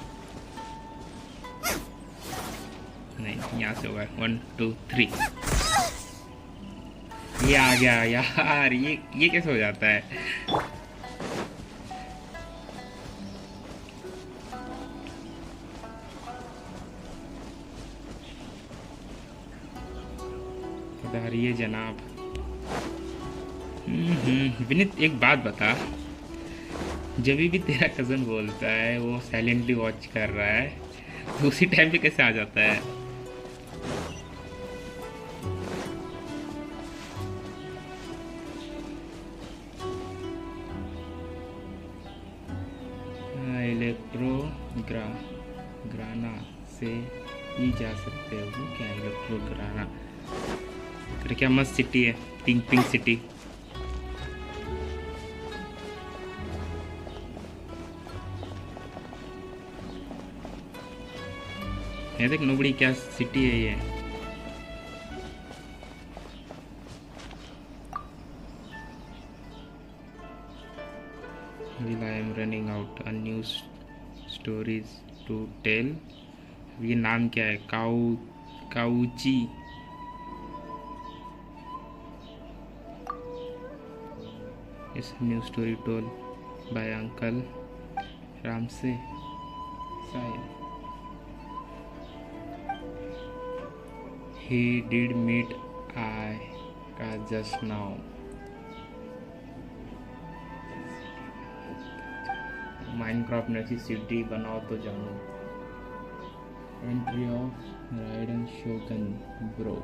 A: नहीं, यहाँ से होगा। 1 2 3। ये आ गया यार। ये कैसे हो जाता है? सुधारिए जनाब। विनीत एक बात बता, जब भी तेरा कजन बोलता है वो साइलेंटली वॉच कर रहा है, तो उसी टाइम पे कैसे आ जाता है? 𝓚𝓸𝓵𝓵 से ही जा सकते हो क्या? 𝓚𝓸𝓵𝓵, अरे क्या मस्त सिटी है, पिंक सिटी। ये देख नुबड़ी, क्या सिटी है ये। Will I am running out a new stories to tell. ये नाम क्या है? काउची। इस new story told by uncle 𝓚𝓸𝓵𝓵 साइन। He did meet Ayaka just now. Minecraft में ऐसी सिटी बनाओ तो जानो। Entry of 𝓚𝓸𝓵𝓵 bro.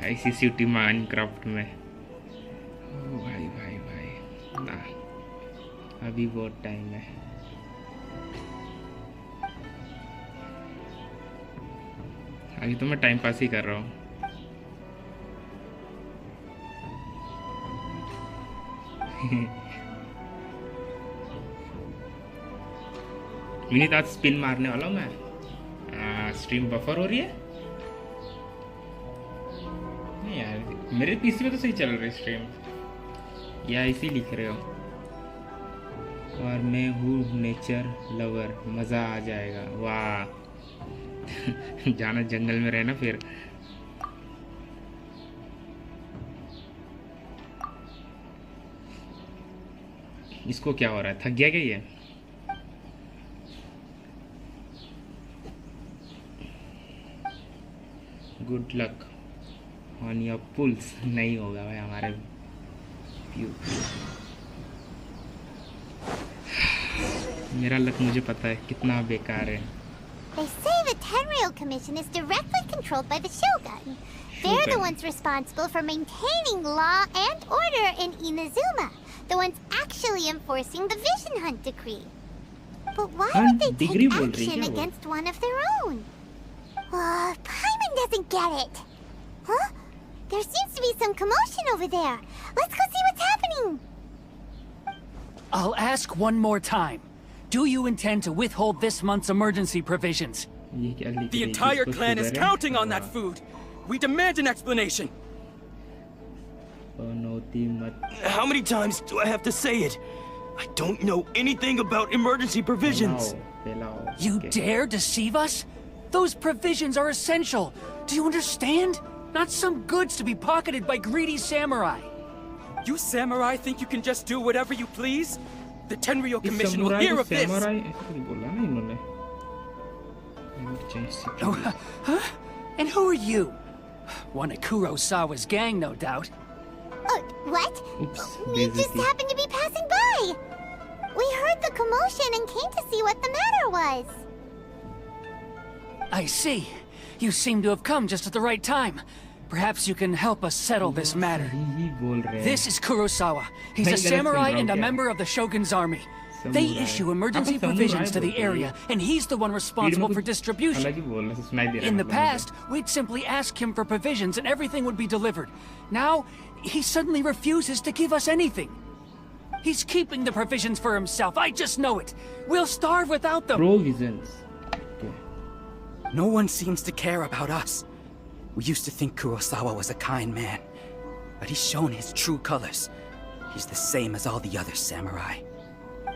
A: ऐसी सिटी माइनक्राफ्ट में। ओ भाई भाई भाई ना, अभी बहुत टाइम है। अभी तो मैं टाइम पास ही कर रहा हूँ। विनीत आज स्पिन मारने वाला हूँ मैं। स्ट्रीम बफर हो रही है? नहीं यार, मेरे पीसी में तो सही चल रही है स्ट्रीम। या इसी लिख रहे हो? और मैं हूँ नेचर लवर, मज़ा आ जाएगा। वाह। जाना जंगल में रहना फिर। इसको क्या हो रहा है? थक गया क्या ये? Good luck on your pulls. नहीं होगा भाई हमारे। मेरा लक मुझे पता है कितना बेकार है।
B: They say the 𝓚𝓲𝓵𝓵 Commission is directly controlled by the 𝓚𝓲𝓵. They're the ones responsible for maintaining law and order in Inazuma. The ones actually enforcing the Vision Hunt Decree. But why would they take action against one of their own? Paimon doesn't get it. Huh? There seems to be some commotion over there. Let's go see what's happening.
J: I'll ask one more time. Do you intend to withhold this month's emergency provisions?
K: The entire clan is counting on that food. We demand an explanation. How many times do I have to say it? I don't know anything about emergency provisions.
J: You dare deceive us? Those provisions are essential. Do you understand? Not some goods to be pocketed by greedy samurai.
K: You samurai think you can just do whatever you please? The 𝓚 Commission will hear of this.
A: बोला ना इन्होंने।
J: Oh, huh? And who are you? One of Kurosawa's gang, no doubt.
B: What?
A: Oops,
B: We just happened to be passing by. We heard the commotion and came to see what the matter was.
J: I see. You seem to have come just at the right time. Perhaps you can help us settle this matter. This is Kurosawa. He's a samurai and a member of the Shogun's army. They issue emergency provisions to the area, and he's the one responsible for distribution. In the past, we'd simply ask him for provisions and everything would be delivered. Now, he suddenly refuses to give us anything. He's keeping the provisions for himself, I just know it. We'll starve without them.
A: Provisions. Okay.
L: No one seems to care about us. We used to think Kurosawa was a kind man, but he's shown his true colors. He's the same as all the other samurai.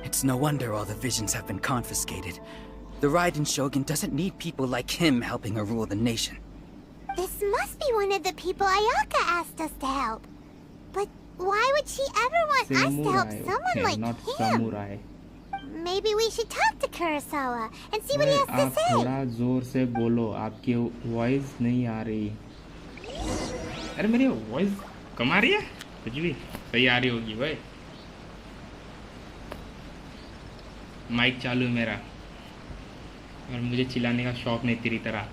L: It's no wonder all the visions have been confiscated. The 𝓚 doesn't need people like him helping her rule the nation.
B: This must be one of the people Ayaka asked us to help. But why would she ever want us to help someone like
A: not
B: him?
A: samurai.
B: Maybe we should talk to Kurosawa and see what he has to
A: आप
B: say.
A: थोड़ा जोर से बोलो, आपकी voice नहीं आ रही। अरे मेरी वॉइस कम आ रही है? कुछ भी सही आ रही होगी भाई। माइक चालू है मेरा और मुझे चिल्लाने का शौक नहीं तेरी तरह,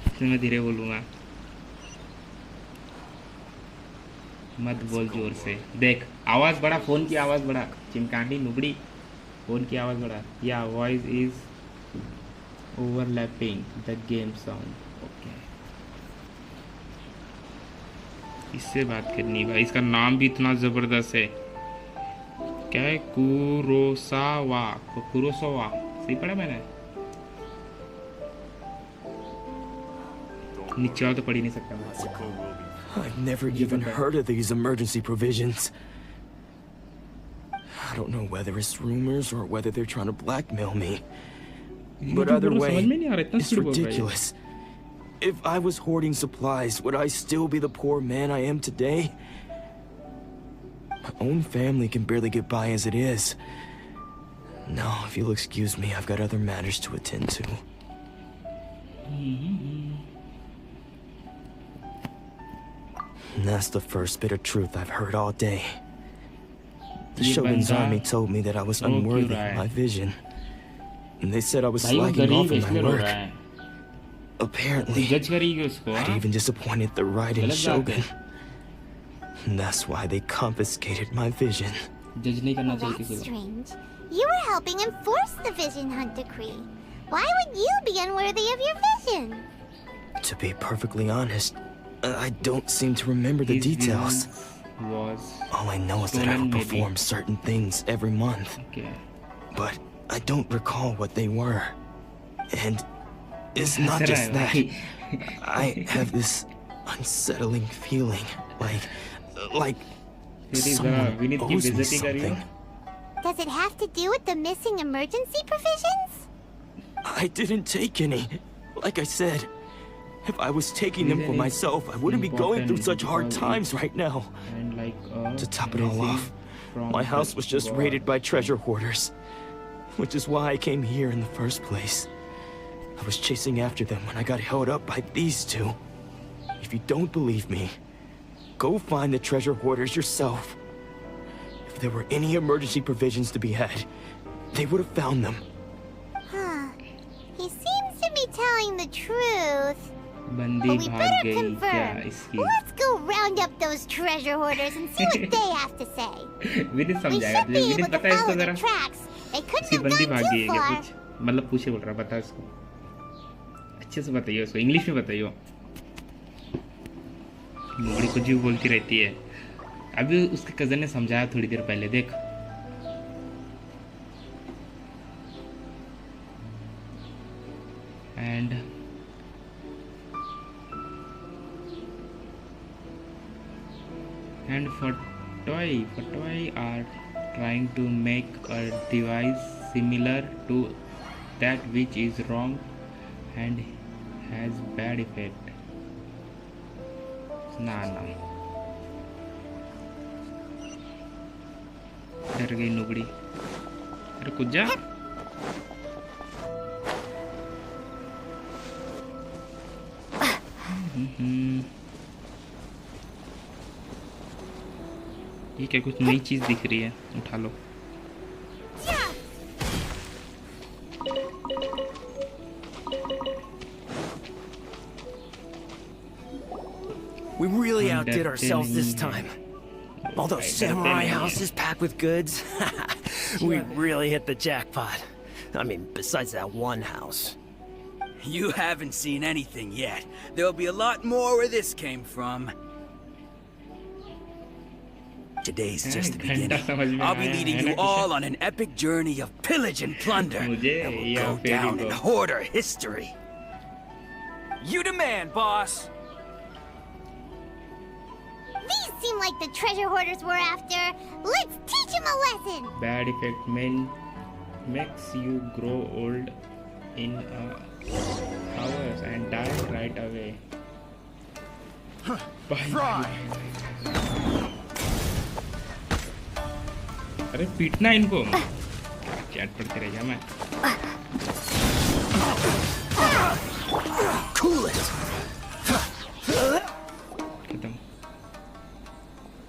A: इसलिए मैं धीरे बोलूँगा। मत बोल जोर से। देख आवाज़ बढ़ा, फ़ोन की आवाज़ बढ़ा, चिमकांडी नुबड़ी, फ़ोन की आवाज़ बढ़ा। या voice is overlapping the game sound. Okay, इससे बात करनी भाई। इसका नाम भी इतना ज़बरदस्त है। क्या है? कुरोसावा। कुरोसावा सही पढ़ा मैंने? नीचे वाला तो पढ़ ही नहीं सकता मैं।
K: I've never even heard of these emergency provisions. I don't know whether it's rumors or whether they're trying to blackmail me. But either way, it's ridiculous. If I was hoarding supplies, would I still be the poor man I am today? My own family can barely get by as it is. Now, if you'll excuse me, I've got other matters to attend to. And that's the first bit of truth I've heard all day. The Shogun's army told me that I was unworthy of my vision. And they said I was slacking off in my work. Apparently, I'd even disappointed the 𝓚 And that's why they confiscated my vision.
B: That's strange. You were helping enforce the Vision Hunt Decree. Why would you be unworthy of your vision?
K: To be perfectly honest, I don't seem to remember the details. All I know is that I would perform certain things every month. But I don't recall what they were. And it's not just that. I have this unsettling feeling, like someone owes me something.
B: Does it have to do with the missing emergency provisions?
K: I didn't take any. Like I said, if I was taking them for myself, I wouldn't be going through such hard times right now. To top it all off, my house was just raided by treasure hoarders, which is why I came here in the first place. I was chasing after them when I got held up by these two. If you don't believe me, go find the treasure hoarders yourself. If there were any emergency provisions to be had, they would have found them.
B: Huh. He seems to be telling the truth.
A: बंदी
B: But we
A: भाग
B: better
A: गई क्या
B: confirm.
A: इसकी?
B: Let's go round up those treasure hoarders and see what they have to say.
A: Vineet
B: We
A: समझाएगा
B: should
A: तुझे।
B: be
A: Vineet
B: able to
A: पता है इसको
B: follow the
A: जरा?
B: tracks. They couldn't
A: इसकी
B: have
A: बंदी
B: gone
A: भाग गई
B: too
A: है क्या
B: far.
A: कुछ? मतलब पूछे बोल रहा, बता इसको। अच्छे से बताइए उसको, इंग्लिश में बताइए। मुगड़ी कुछ भी बोलती रहती है। अभी उसके कजन ने समझाया थोड़ी देर पहले, देख। And Fatoi are trying to make a device similar to that which is wrong and has bad effect. ना डर गई नुगड़ी। अरे कूद जा। ये क्या कुछ नई चीज दिख रही है, उठा लो।
K: We really outdid ourselves this time. All those samurai houses packed with goods. We really hit the jackpot. I mean, besides that one house.
L: You haven't seen anything yet. There'll be a lot more where this came from. Today's just the beginning. I'll be leading you all on an epic journey of pillage and plunder that will go down in hoarder history. You demand, boss.
B: These seem like the treasure hoarders we're after. Let's teach them a lesson.
A: Bad effect makes you grow old in hours and die right away. अरे पीटना इनको। Chat पढ़ते रह जा मैं।
K: Cool it.
A: खत्म।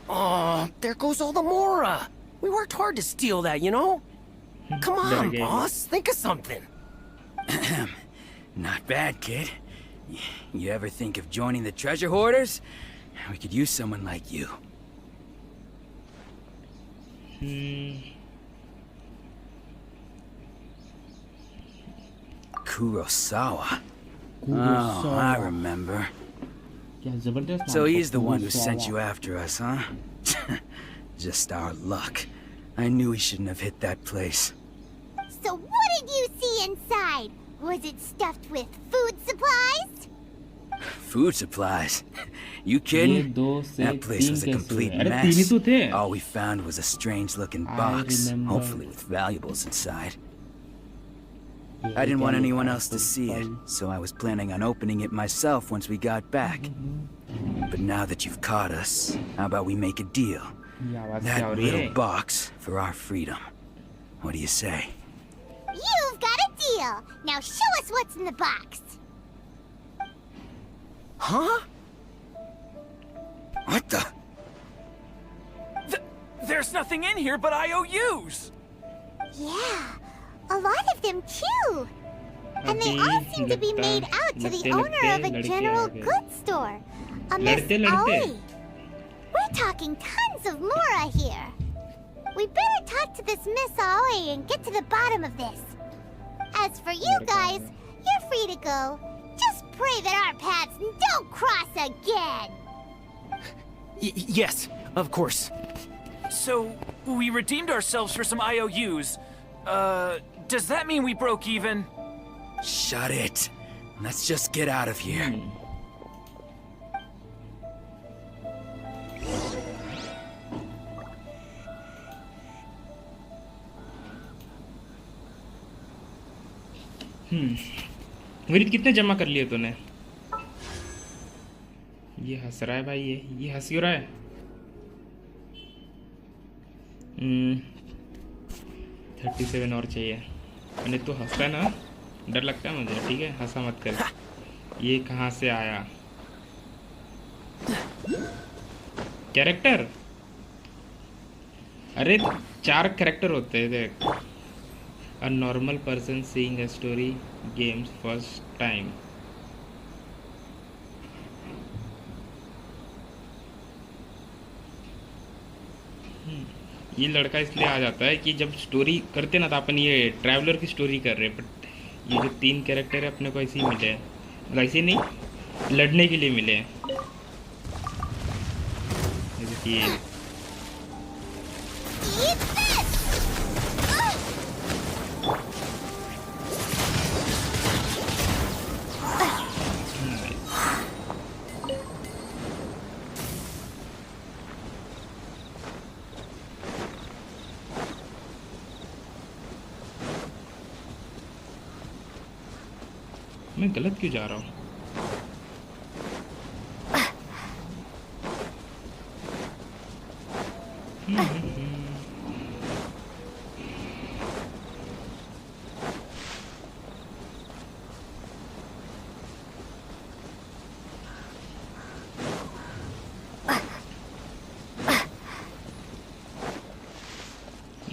K: Oh, there goes all the Mora. We worked hard to steal that, you know? Come on, boss. Think of something.
L: Not bad, kid. You ever think of joining the treasure hoarders? We could use someone like you. Kurosawa. Oh, I remember. So he's the one who sent you after us, huh? Just our luck. I knew he shouldn't have hit that place.
B: So what did you see inside? Was it stuffed with food supplies?
L: Food supplies? You kidding? That place was a complete mess. All we found was a strange-looking box, hopefully with valuables inside. I didn't want anyone else to see it, so I was planning on opening it myself once we got back. But now that you've caught us, how about we make a deal? That little box for our freedom. What do you say?
B: You've got a deal. Now show us what's in the box.
K: Huh?
L: What the?
J: There's nothing in here but IOUs!
B: Yeah, a lot of them too. And they all seem to be made out to the owner of a general goods store, a Miss Aoi. We're talking tons of Mora here. We better talk to this Miss Aoi and get to the bottom of this. As for you guys, you're free to go. Just pray that our paths don't cross again.
J: Yes, of course. So, we redeemed ourselves for some IOUs. Does that mean we broke even?
L: Shut it. Let's just get out of here.
A: Merit कितने जमा कर लिए तूने? ये हंस रहा है भाई, ये हंस क्यों रहा है? 37 और चाहिए। मैंने तो हंसता है ना, डर लगता है मुझे। ठीक है, हंसा मत कर। ये कहाँ से आया? कैरेक्टर? अरे 4 कैरेक्टर होते हैं देख। A normal person seeing a story games first time. ये लड़का इसलिए आ जाता है कि जब स्टोरी करते ना तो अपन ये ट्रैवलर की स्टोरी कर रहे हैं, बट ये जो 3 कैरेक्टर है अपने को ऐसे ही मिले हैं, मतलब ऐसे नहीं, लड़ने के लिए मिले हैं। जैसे कि मैं गलत क्यों जा रहा हूँ?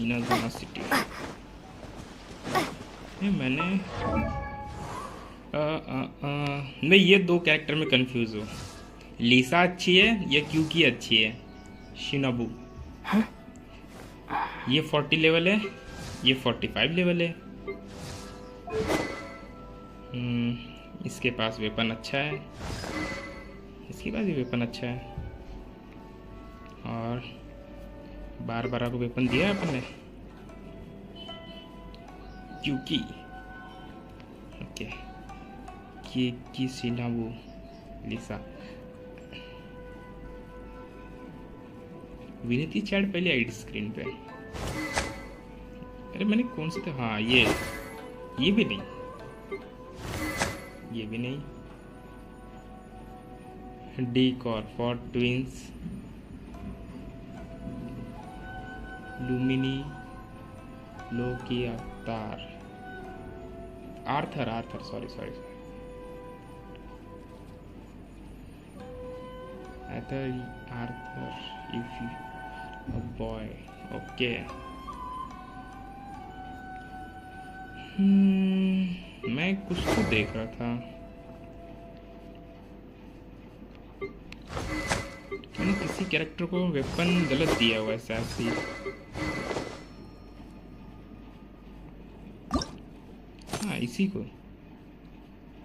A: Inazuma city. मैंने मैं ये दो कैरेक्टर में कंफ्यूज हूँ। लीसा अच्छी है या क्यूकी अच्छी है? शिनोबू ये 40 लेवल है, ये 45 लेवल है। इसके पास वेपन अच्छा है, इसके पास भी वेपन अच्छा है, और बार को वेपन दिया है अपन ने। क्योंकि ओके की शिनोबू लिसा विनीति चैट पहले आईडी स्क्रीन पे। अरे मैंने कौन सा था? हाँ ये भी नहीं, ये भी नहीं। डेकोर फॉर ट्विंस लुमिनी लोकी अवतार Arthur sorry Arthur if you a boy. Okay मैं कुछ तो देख रहा था, मैंने किसी कैरेक्टर को वेपन गलत दिया हुआ है ऐसी। हाँ इसी को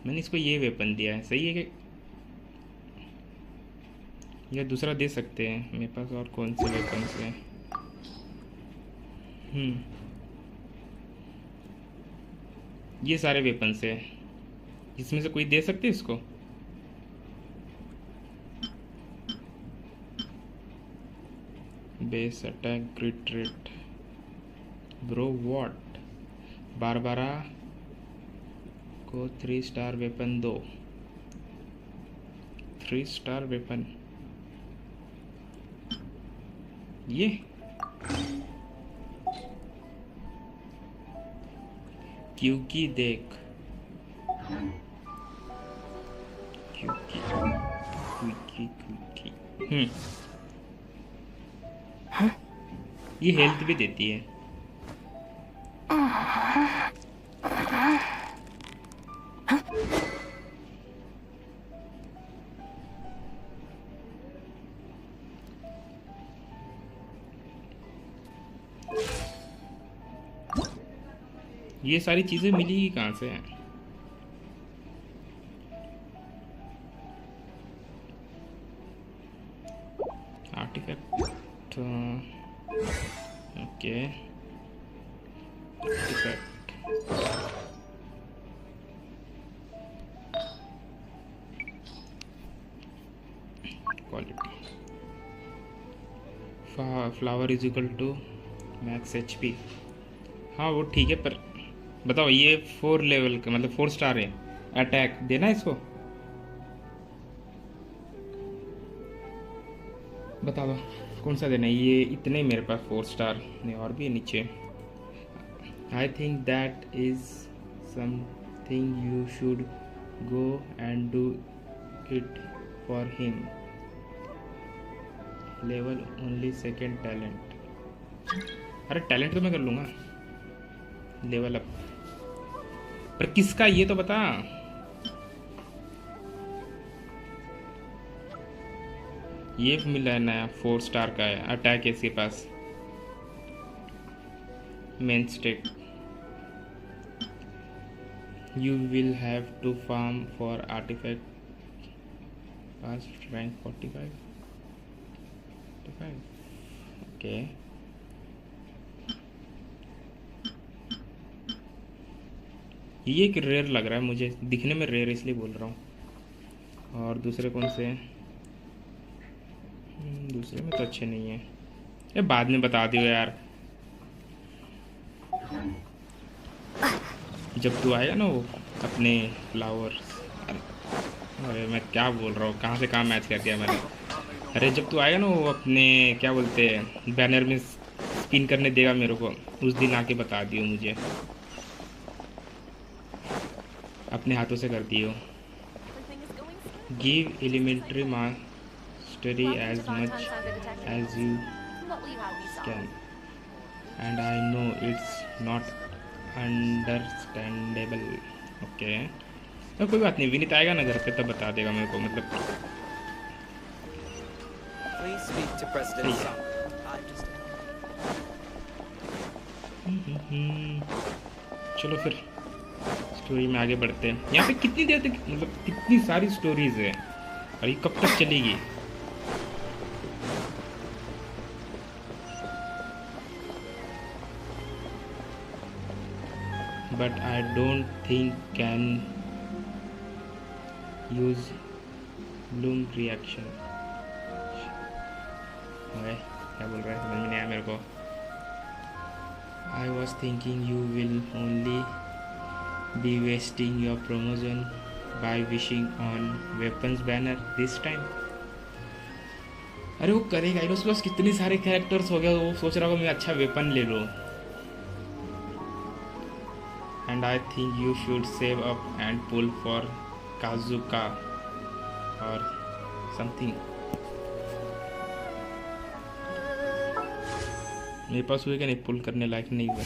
A: मैंने इसको ये वेपन दिया है, सही है कि या दूसरा दे सकते हैं? मेरे पास और कौन से वेपन हैं? ये सारे वेपन्स है, इसमें से कोई दे सकते हैं इसको? Base attack crit rate bro what. Barbara को 3 स्टार वेपन दो, 3 स्टार वेपन। ये क्योंकि देख क्योंकि ये हेल्थ भी देती है। ये सारी चीजें मिली कहाँ से हैं? Artifact okay artifact quality flower is equal to max HP। हाँ वो ठीक है, पर बताओ ये 4 लेवल का मतलब 4 स्टार है, अटैक देना है इसको? बताओ कौन सा देना है? ये इतने मेरे पास 4 स्टार नहीं, और भी नीचे। I think that is something you should go and do it for him. Level only second talent. अरे टैलेंट तो मैं कर लूँगा, लेवल अप। पर किसका ये तो बता। ये मिला है नया, 4 स्टार का है, अटैक है इसके पास, main stat. You will have to farm for artifact fast rank 45। Okay ये एक रेयर लग रहा है मुझे, दिखने में रेयर इसलिए बोल रहा हूँ। और दूसरे कौन से हैं? दूसरे में तो अच्छे नहीं है, ये बाद में बता दियो यार। जब तू आएगा ना वो अपने फ्लावर्स, अरे मैं क्या बोल रहा हूँ, कहाँ से कहाँ मैच कर दिया मैंने। अरे जब तू आएगा ना वो अपने क्या बोलते हैं बैनर में स्पिन करने देगा मेरे को, उस दिन आके बता दियो मुझे, अपने हाथों से कर दियो। Give elementary mastery as much as you can. and I know it's not understandable. Okay, तो कोई बात नहीं, विनीत आएगा ना घर पे तब बता देगा मेरे को, मतलब
D: Please speak to President Sun.
A: चलो फिर स्टोरी में आगे बढ़ते हैं। यहाँ पे कितनी देर तक, मतलब कितनी सारी स्टोरीज है और ये कब तक चलेगी? But I don't think can use bloom reaction. Okay, क्या बोल रहा है समझ में नहीं आया मेरे को। I was thinking you will only be wasting your promotion by wishing on weapons banner this time. अरे वो करेगा, उसके पास कितने सारे कैरेक्टर्स हो गए, वो सोच रहा होगा मैं अच्छा वेपन ले लूँ। And I think you should save up and pull for Kazuka or something. मेरे पास हुए क्या नहीं, पुल करने लायक नहीं हुआ।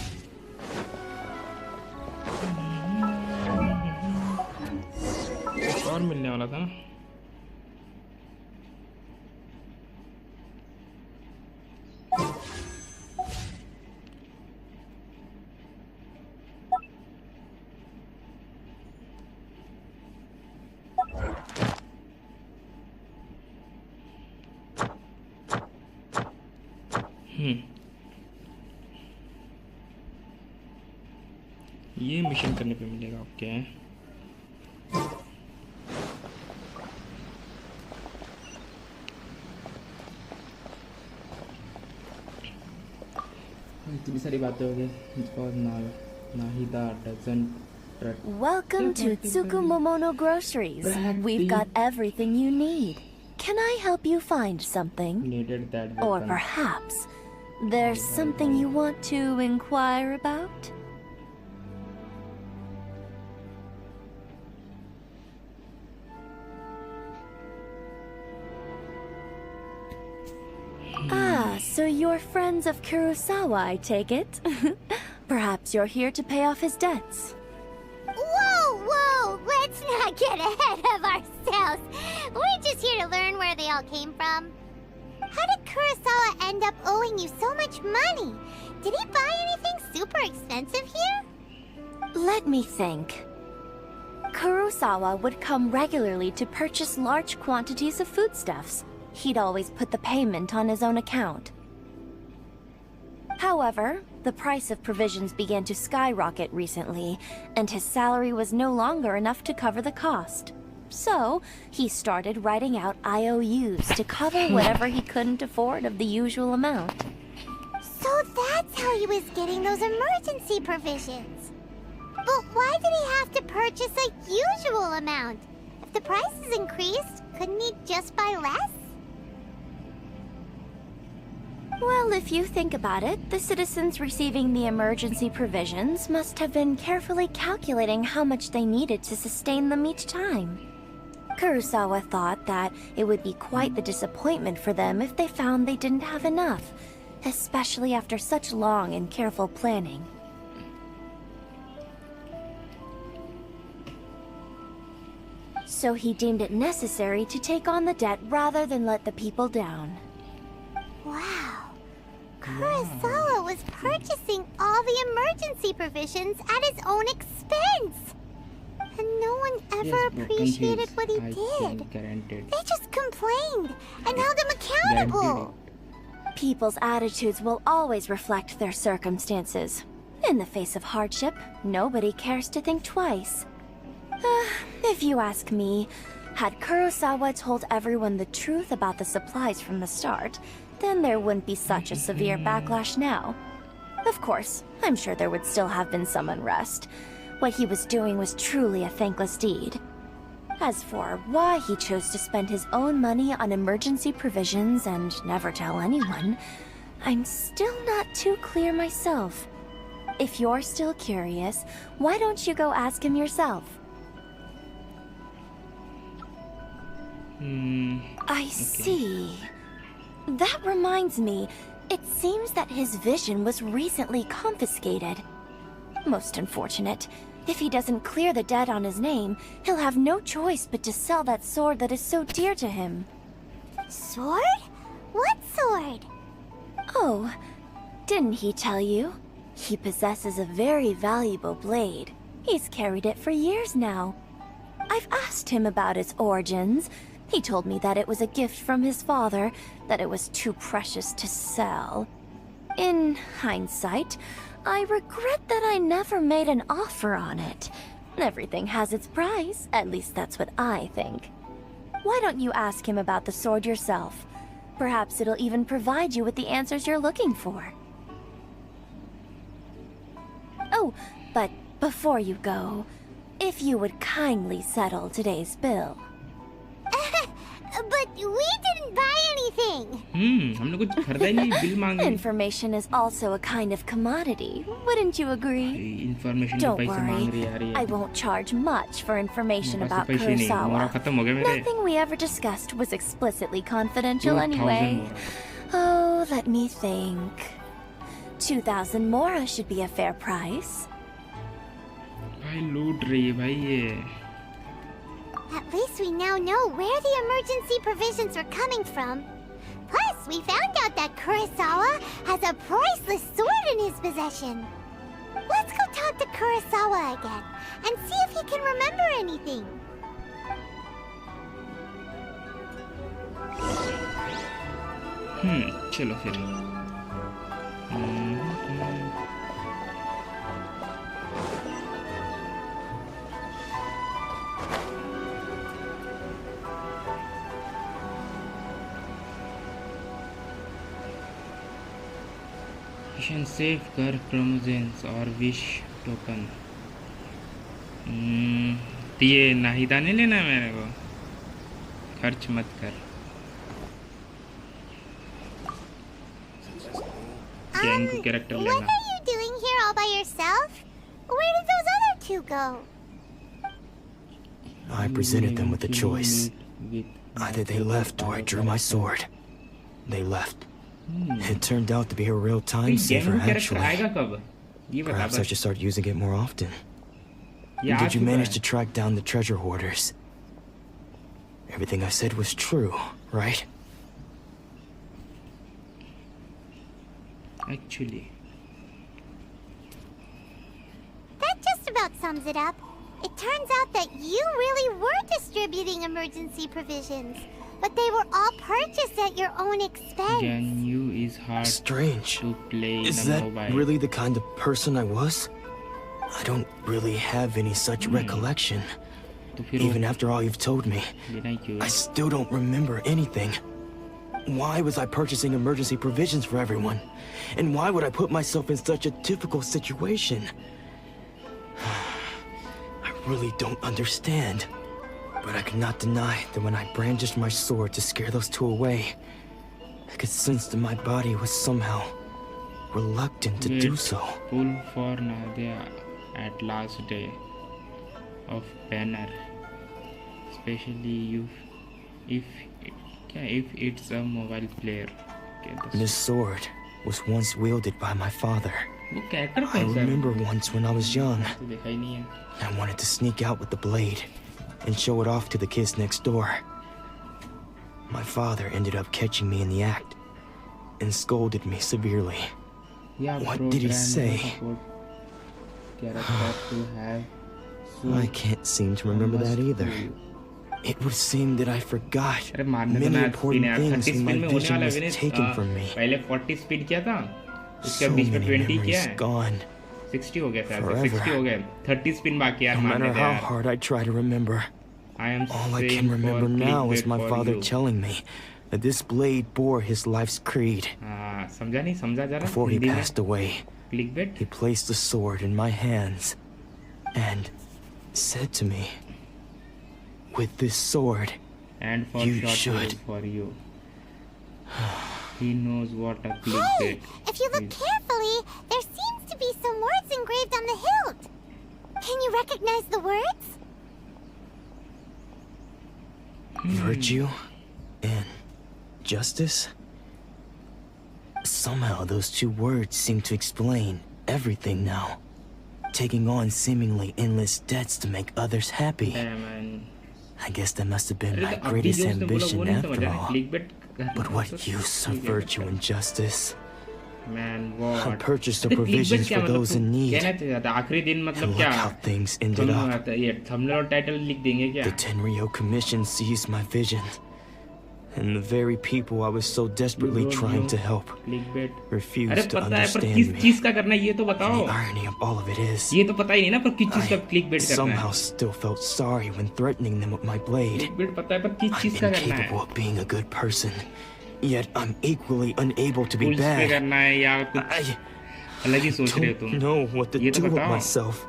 A: और मिलने वाला था ना। ये मिशन करने पे मिलेगा। ओके, इतनी सारी बातें हो गई।
M: Welcome to Tsukumomono Groceries. We've got everything you need. Can I help you find something?
A: Needed that
M: Or
A: weapon.
M: perhaps there's something you want to inquire about? Ah, so you're friends of Kurosawa, I take it? Perhaps you're here to pay off his debts.
B: Whoa! Let's not get ahead of ourselves. We're just here to learn where they all came from. How did Kurosawa end up owing you so much money? Did he buy anything super expensive here?
M: Let me think. Kurosawa would come regularly to purchase large quantities of foodstuffs. He'd always put the payment on his own account. However, the price of provisions began to skyrocket recently, and his salary was no longer enough to cover the cost. So, he started writing out IOUs to cover whatever he couldn't afford of the usual amount.
B: So that's how he was getting those emergency provisions. But why did he have to purchase a usual amount? If the prices increased, couldn't he just buy less?
M: Well, if you think about it, the citizens receiving the emergency provisions must have been carefully calculating how much they needed to sustain them each time. Kurosawa thought that it would be quite the disappointment for them if they found they didn't have enough, especially after such long and careful planning. So he deemed it necessary to take on the debt rather than let the people down.
B: Wow. Kurosawa was purchasing all the emergency provisions at his own expense. And no one ever appreciated what he did. They just complained and held him accountable.
M: People's attitudes will always reflect their circumstances. In the face of hardship, nobody cares to think twice. If you ask me, had Kurosawa told everyone the truth about the supplies from the start, then there wouldn't be such a severe backlash now. Of course, I'm sure there would still have been some unrest. What he was doing was truly a thankless deed. As for why he chose to spend his own money on emergency provisions and never tell anyone, I'm still not too clear myself. If you're still curious, why don't you go ask him yourself?
A: Okay.
M: I see. That reminds me, It seems that his vision was recently confiscated. Most unfortunate. If he doesn't clear the debt on his name, he'll have no choice but to sell that sword that is so dear to him.
B: Sword? What sword?
M: Oh, didn't he tell you? He possesses a very valuable blade. He's carried it for years now. I've asked him about its origins. He told me that it was a gift from his father, that it was too precious to sell. In hindsight, I regret that I never made an offer on it. Everything has its price, at least that's what I think. Why don't you ask him about the sword yourself? Perhaps it'll even provide you with the answers you're looking for. Oh, but before you go, if you would kindly settle today's bill.
B: But we didn't buy anything.
A: हमने कुछ खरीदा ही नहीं, bill मांगे.
M: Information is also a kind of commodity, wouldn't you agree?
A: Information
M: Don't
A: के पैसे मांग रही है यार
M: worry,
A: ये.
M: I won't charge much for information
A: मेरे पास
M: about
A: तो पैसे नहीं, मोरा
M: Kurosawa.
A: खत्म हो गए मेरे.
M: Nothing we ever discussed was explicitly confidential
A: 2000
M: anyway.
A: मोरा.
M: Oh, let me think. 2,000 mora should be a fair price.
A: भाई लूट रही है भाई ये.
B: At least we now know where the emergency provisions are coming from. Plus, we found out that Kurosawa has a priceless sword in his possession. Let's go talk to Kurosawa again and see if he can remember anything.
A: चलो फिर. Mission save कर क्रोमोजेंस और wish token. तो ये नाहिदा नहीं लेना मेरे को. खर्च मत कर. गैंग कैरेक्टर
B: What
A: लेना.
B: are you doing here all by yourself? Where did those other two go?
K: I presented them with a choice. Either they left or I drew my sword. They left. It turned out to be a real time saver,
A: gang character
K: actually.
A: आएगा कब? ये बता
K: Perhaps I
A: बस.
K: should start using it more often.
A: ये आ
K: Did you
A: चुका
K: manage
A: है.
K: to track down the treasure hoarders? Everything I said was true, right?
A: Actually.
B: That just about sums it up. It turns out that you really were distributing emergency provisions, but they were all purchased at your own expense.
A: Ganyu is hard
K: Strange.
A: to play
K: Is
A: the
K: that
A: mobile.
K: really the kind of person I was? I don't really have any such recollection.
A: तो फिर
K: Even after all you've told me,
A: लेना ही क्यों
K: I
A: है?
K: still don't remember anything. Why was I purchasing emergency provisions for everyone? And why would I put myself in such a difficult situation? I really don't understand. But I cannot deny that when I brandished my sword to scare those two away, I could sense that my body was somehow reluctant to do so.
A: Pull for Nadia at last day of banner, especially if it's a mobile player.
K: This sword was once wielded by my father.
A: वो character
K: I
A: कौन सा है?
K: remember once when I was young,
A: तो देखा ही नहीं है.
K: I wanted to sneak out with the blade and show it off to the kids next door. My father ended up catching me in the act and scolded me severely.
A: Yeah,
K: What did he say?
A: Character to have.
K: I can't seem to remember that either. It would seem that I forgot
A: अरे मारने तो
K: many
A: मैं
K: important
A: यार
K: things
A: 30
K: when my
A: speed में होने
K: vision
A: वाला
K: was
A: है Vineet.
K: taken from me.
A: पहले 40 स्पीड किया था, उसके
K: So
A: बीच में
K: many
A: 20 किया
K: memories
A: है.
K: gone.
A: 60 हो गया था.
K: Forever.
A: 60 हो गया. 30 स्पिन बाकी यार
K: No
A: मारने
K: matter
A: थे
K: how
A: यार.
K: hard I try to remember,
A: I am
K: all I
A: saying
K: can remember
A: for
K: now is
A: clickbait
K: my
A: for
K: father
A: you.
K: telling me that this blade bore his life's creed.
A: हाँ, समझा नहीं, समझा जरा
K: Before he
A: Hindi में.
K: passed away,
A: Clickbait.
K: he placed the sword in my hands and said to me, "With this sword,
A: And for
K: you
A: short
K: should."
A: news for you. He knows what a
B: Hey,
A: clickbait
B: if you look
A: is.
B: carefully, there seems to be some words engraved on the hilt. Can you recognize the words?
K: Virtue and justice? Somehow those two words seem to explain everything now. Taking on seemingly endless debts to make others happy. I guess that must have been my greatest ambition after all. But what use of virtue and justice? I purchased the provisions for those in need. And look how things ended up. The 𝓚𝓲𝓵𝓵 Commission seized my vision. And the very people I was so desperately trying to help refused to understand me. And the irony of all of it is, I somehow still felt sorry when threatening them with my blade. I'm incapable of being a good person, yet I'm equally unable to be bad. I don't know what to do with myself.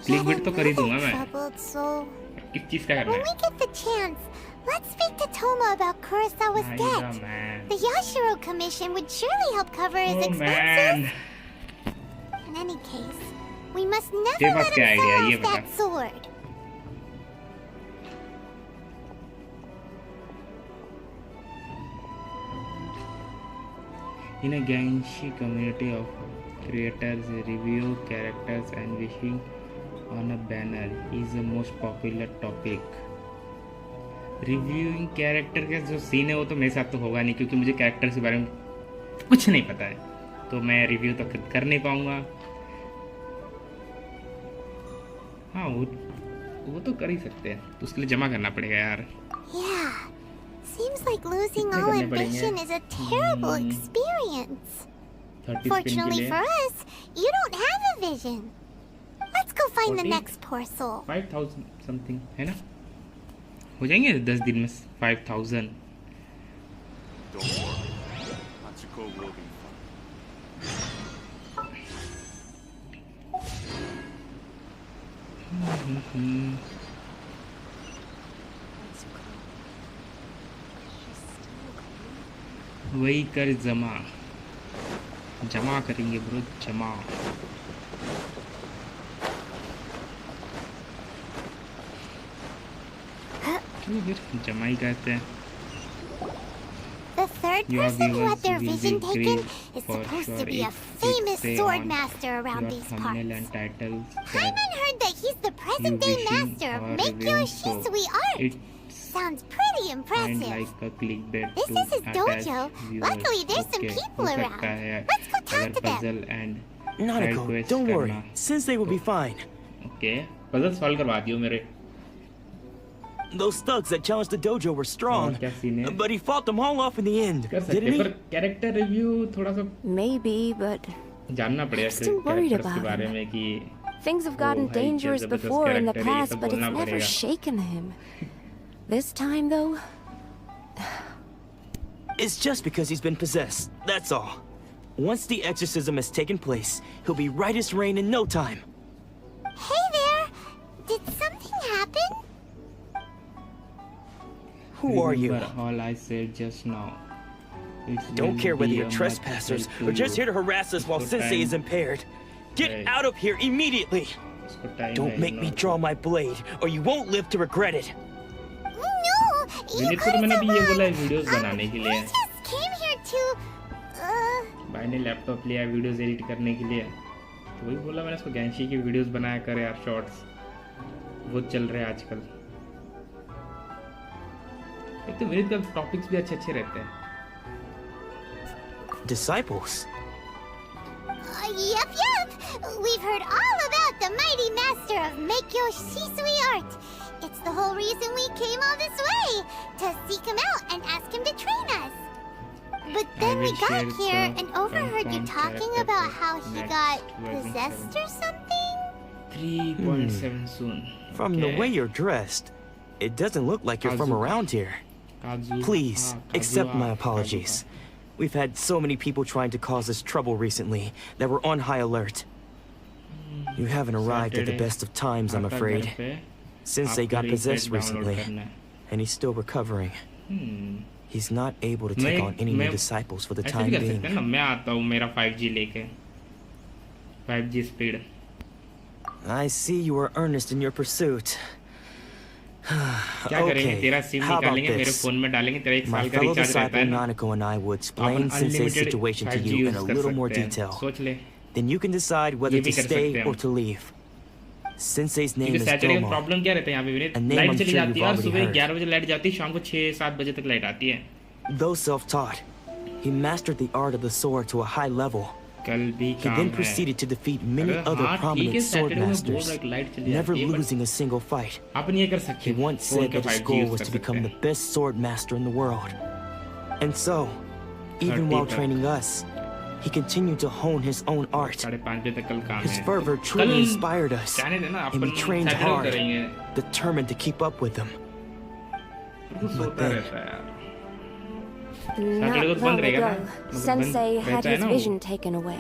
B: Troubled soul. When we get the chance, let's speak to Thoma about Kurosawa's debt. The 𝓚𝓱𝓪𝓻 Commission would surely help cover his expenses. In any case, we must never let him sell off that sword.
A: In a Genshin community of creators review characters and wishing on a banner is the most popular topic. Reviewing character का जो scene है वो तो मेरे साथ तो होगा नहीं, क्योंकि मुझे कैरेक्टर के बारे में कुछ नहीं पता है, तो मैं रिव्यू तो कर नहीं पाऊंगा। हाँ वो तो कर ही सकते हैं, तो उसके लिए जमा करना पड़ेगा यार।
B: Yeah, seems like losing all ambition is a terrible experience. Fortunately for us, you don't have a vision. Let's go find the next poor soul.
A: 5000 something है ना, हो जाएंगे 10 दिन में 5000। वही कर जमा करेंगे ब्रो, जमा। जमा ही कहते हैं।
B: The third person who had their vision taken is supposed to be a famous sword master around these parts. Paimon heard that he's the present-day master of Meikyo Shisui art. Sounds pretty impressive. This is his dojo. Luckily, there's some people around. Let's go talk to them.
K: Nanako, don't worry. Sensei will be fine.
A: Okay, puzzle solve करवा दियो मेरे।
K: Those thugs that challenged the dojo were strong, but he fought them all off in the end, didn't he?
A: Character review थोड़ा सा
M: Maybe, but
A: जानना पड़ेगा
M: still worried about
A: के बारे में कि
M: things have gotten dangerous before in the past, but it's never shaken him. This time, though,
K: it's just because he's been possessed, that's all. Once the exorcism has taken place, he'll be right as rain in no time.
B: Hey there! Did something happen?
K: Who are you?
A: All I said just now.
K: Don't care whether you're trespassers or just here to harass us while Sensei is impaired. Get out of here immediately! Don't make me draw my blade, or you won't live to regret it.
B: No! You
A: को तो मैंने भी ये बोला है videos बनाने के लिए।
B: We just came here to...
A: भाई ने लैपटॉप लिया वीडियोस एडिट करने के लिए, तो वही बोला मैंने उसको गेंशी की वीडियोस बनाया कर यार, शॉर्ट्स बहुत चल रहे हैं आजकल। एक तो विनीत का टॉपिक्स भी अच्छे रहते हैं।
K: Disciples?
B: Yep. We've heard all about the mighty master of Meikyo Shisui art. It's the whole reason we came all this way, to seek him out and ask him to train us. But then we got here and overheard you talking about how he got possessed or something?
A: 3.7 soon.
K: From the way you're dressed, it doesn't look like you're from around here. Please, accept my apologies. We've had so many people trying to cause us trouble recently that we're on high alert. You haven't arrived at the best of times, I'm afraid. Sensei got possessed recently, and he's still recovering. He's not able to take on any new disciples for the time being.
A: मैं आता हूँ मेरा 5G लेके, 5G speed.
K: I see you are earnest in your pursuit.
A: क्या करेंगे? तेरा SIM
K: how about
A: निकालेंगे, मेरे
K: this?
A: फोन में डालेंगे, तेरा 1
K: My
A: साल का
K: fellow
A: रिचार्ज रहता
K: disciple
A: है ना,
K: 𝓛𝓲𝓶 and I would explain
A: upon
K: Sensei's
A: unlimited
K: situation to
A: 5G
K: you in
A: use
K: a
A: कर
K: little more
A: सकते हैं,
K: detail.
A: सोच ले।
K: Then you can decide whether
A: ये भी
K: to
A: कर सकते
K: stay
A: हैं
K: or
A: हम।
K: to leave. Sensei's name
A: क्योंकि
K: is
A: सैटरडे का
K: 𝓚𝓮,
A: प्रॉब्लम क्या रहता है यहाँ पे
K: a
A: Vineet?
K: name
A: light
K: I'm
A: चली
K: sure
A: जाती
K: you've
A: है और
K: already
A: सुबह
K: heard.
A: 11 बजे लाइट जाती है, शाम को 6-7 बजे तक लाइट आती है।
K: Though self-taught, he mastered the art of the sword to a high level.
A: कल भी
K: He
A: काम
K: then
A: है।
K: proceeded to defeat many
A: अगर
K: other
A: हाँ ठीक है,
K: prominent sword
A: सैटरडे में बोल
K: masters,
A: रहा है कि लाइट चली
K: never
A: जाती है,
K: losing a single fight.
A: अपन ये कर सकते
K: He
A: हैं,
K: once
A: फोन
K: said
A: का
K: that his
A: 5G
K: goal
A: use
K: was
A: कर
K: to
A: सकते
K: become the
A: हैं।
K: best sword master in the world. And so, even
A: 30
K: while
A: तक।
K: training us, he continued to hone his own art.
A: 5:30 बजे तक कल काम
K: His
A: है।
K: fervor
A: कल
K: truly inspired us,
A: जाने देना,
K: and we
A: upon
K: trained
A: Saturday को
K: hard,
A: करेंगे।
K: determined to keep up with him.
A: तू सोता रहता है यार।
M: Not
A: सैटरडे को तो बंद
M: long
A: रहेगा ना?
M: ago,
A: मतलब बंद
M: Sensei had
A: रहता है
M: his
A: ना वो?
M: vision taken away.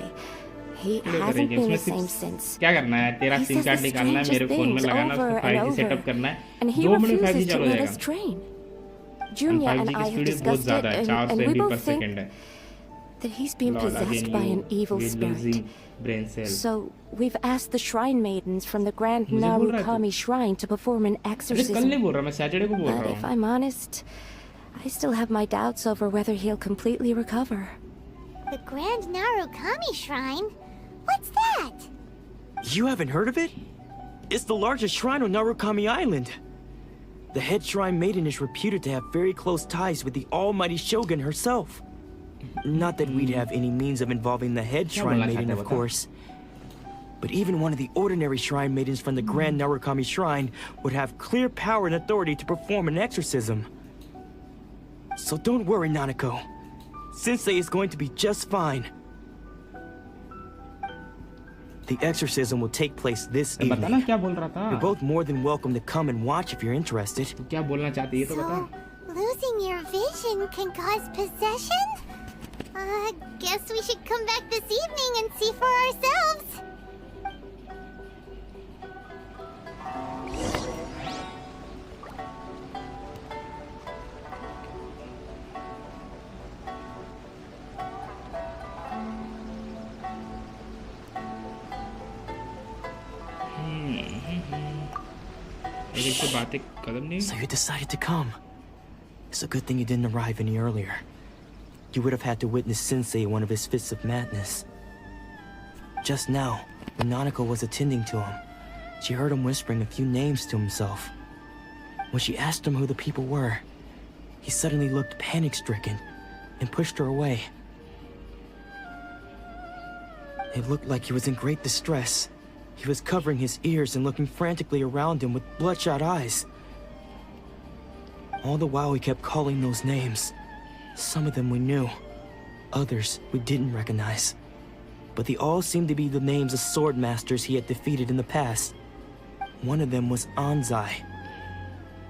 M: He
A: पूरे
M: hasn't
A: करेंगे।
M: been
A: उसमें
M: the same
A: सिर्फ
M: since.
A: क्या करना है? तेरा
M: He
A: SIM
M: says
A: card
M: the
A: निकालना है, मेरे
M: strangest
A: फोन में
M: things
A: लगाना,
M: over
A: उसको
M: and
A: 5G
M: over,
A: सेटअप करना है,
M: and he
A: 2 मिनट में 5G
M: refuses to
A: चालू हो
M: let
A: जाएगा।
M: us train.
A: और
M: Junior
A: 5G
M: and
A: की
M: I have
A: स्पीड बहुत
M: discussed it,
A: ज़्यादा है, 400
M: and we
A: MB
M: both
A: पर
M: think
A: सेकंड है।
M: that he's been
A: Lol,
M: possessed
A: again
M: by
A: you-
M: an evil
A: we're
M: spirit.
A: losing brain cells.
M: So we've asked the shrine maidens from the Grand
A: मुझे बोल रहा है
M: 𝓚𝓲𝓶 Shrine to perform an
A: अरे कल
M: exorcism.
A: नहीं बोल रहा, मैं सैटरडे को बोल
M: But
A: रहा
M: if
A: हूँ।
M: I'm honest, I still have my doubts over whether he'll completely recover.
B: The Grand 𝓚𝓲𝓶 Shrine? What's that?
K: You haven't heard of it? It's the largest shrine on 𝓚𝓲𝓶 Island. The head shrine maiden is reputed to have very close ties with the almighty shogun herself. Not that we'd have any means of involving the head
A: क्या
K: shrine
A: बोलना
K: maiden,
A: चाहते
K: of
A: हो बता?
K: course. But even one of the ordinary shrine maidens from the Grand 𝓚𝓶 Shrine would have clear power and authority to perform an exorcism. So don't worry, Nanako. Sensei is going to be just fine. The exorcism will take place this
A: बताना
K: evening.
A: क्या बोल रहा था?
K: You're both more than welcome to come and watch if you're interested.
A: तू क्या बोलना चाहती है तो बता।
B: So, losing your vision can cause possession? Guess we should come back this evening and see for ourselves.
A: एक से बातें कदम नहीं।
K: So you decided to come. It's a good thing you didn't arrive any earlier. You would have had to witness Sensei in one of his fits of madness. Just now, when Nanako was attending to him, she heard him whispering a few names to himself. When she asked him who the people were, he suddenly looked panic-stricken and pushed her away. It looked like he was in great distress. He was covering his ears and looking frantically around him with bloodshot eyes. All the while he kept calling those names. Some of them we knew, others we didn't recognize. But they all seemed to be the names of sword masters he had defeated in the past. One of them was Anzai.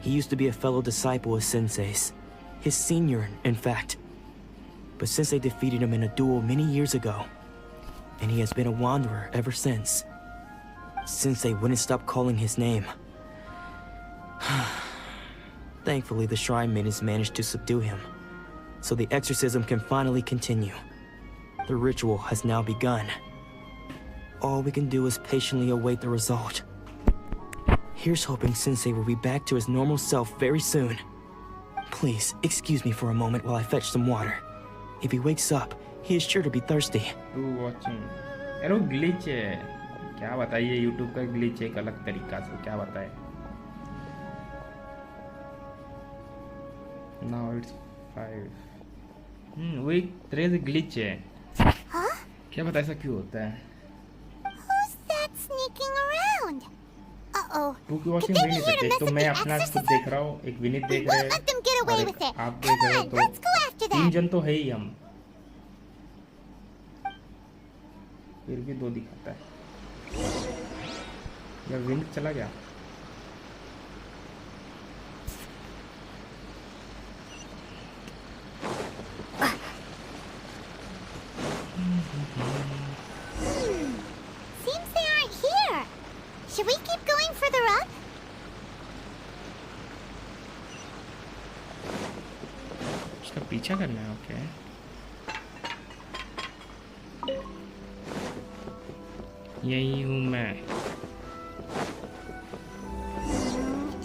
K: He used to be a fellow disciple of Sensei's. His senior, in fact. But Sensei defeated him in a duel many years ago. And he has been a wanderer ever since. Sensei wouldn't stop calling his name. Thankfully, the shrine maidens managed to subdue him, so the exorcism can finally continue. The ritual has now begun. All we can do is patiently await the result. Here's hoping Sensei will be back to his normal self very soon. Please, excuse me for a moment while I fetch some water. If he wakes up, he is sure to be thirsty.
A: watching. यार वो glitch है, क्या बताइए, YouTube का glitch एक अलग तरीका से, क्या बताए। Now it's 5. वो एक तरह से ग्लिच है।
B: Huh?
A: क्या पता ऐसा क्यों होता है?
B: Who's that sneaking around? Uh-oh.
A: तू क्यों
B: Could
A: वॉचिंग
B: they
A: देख
B: be
A: नहीं
B: here to
A: सकते?
B: mess
A: तो
B: with
A: मैं
B: the
A: अपना खुद
B: exorcism?
A: देख रहा हूँ, एक विनीत देख रहे
B: We'll let them get away
A: और
B: with it.
A: आप
B: Come
A: देख रहे हो
B: on,
A: तो
B: let's go after
A: 3
B: them.
A: जन तो है ही हम। फिर भी 2 दिखाता है। यार विनीत चला गया।
B: Seems they aren't here. Should we keep going further up?
A: उसका पीछा करना है, ओके। यही हूँ मैं।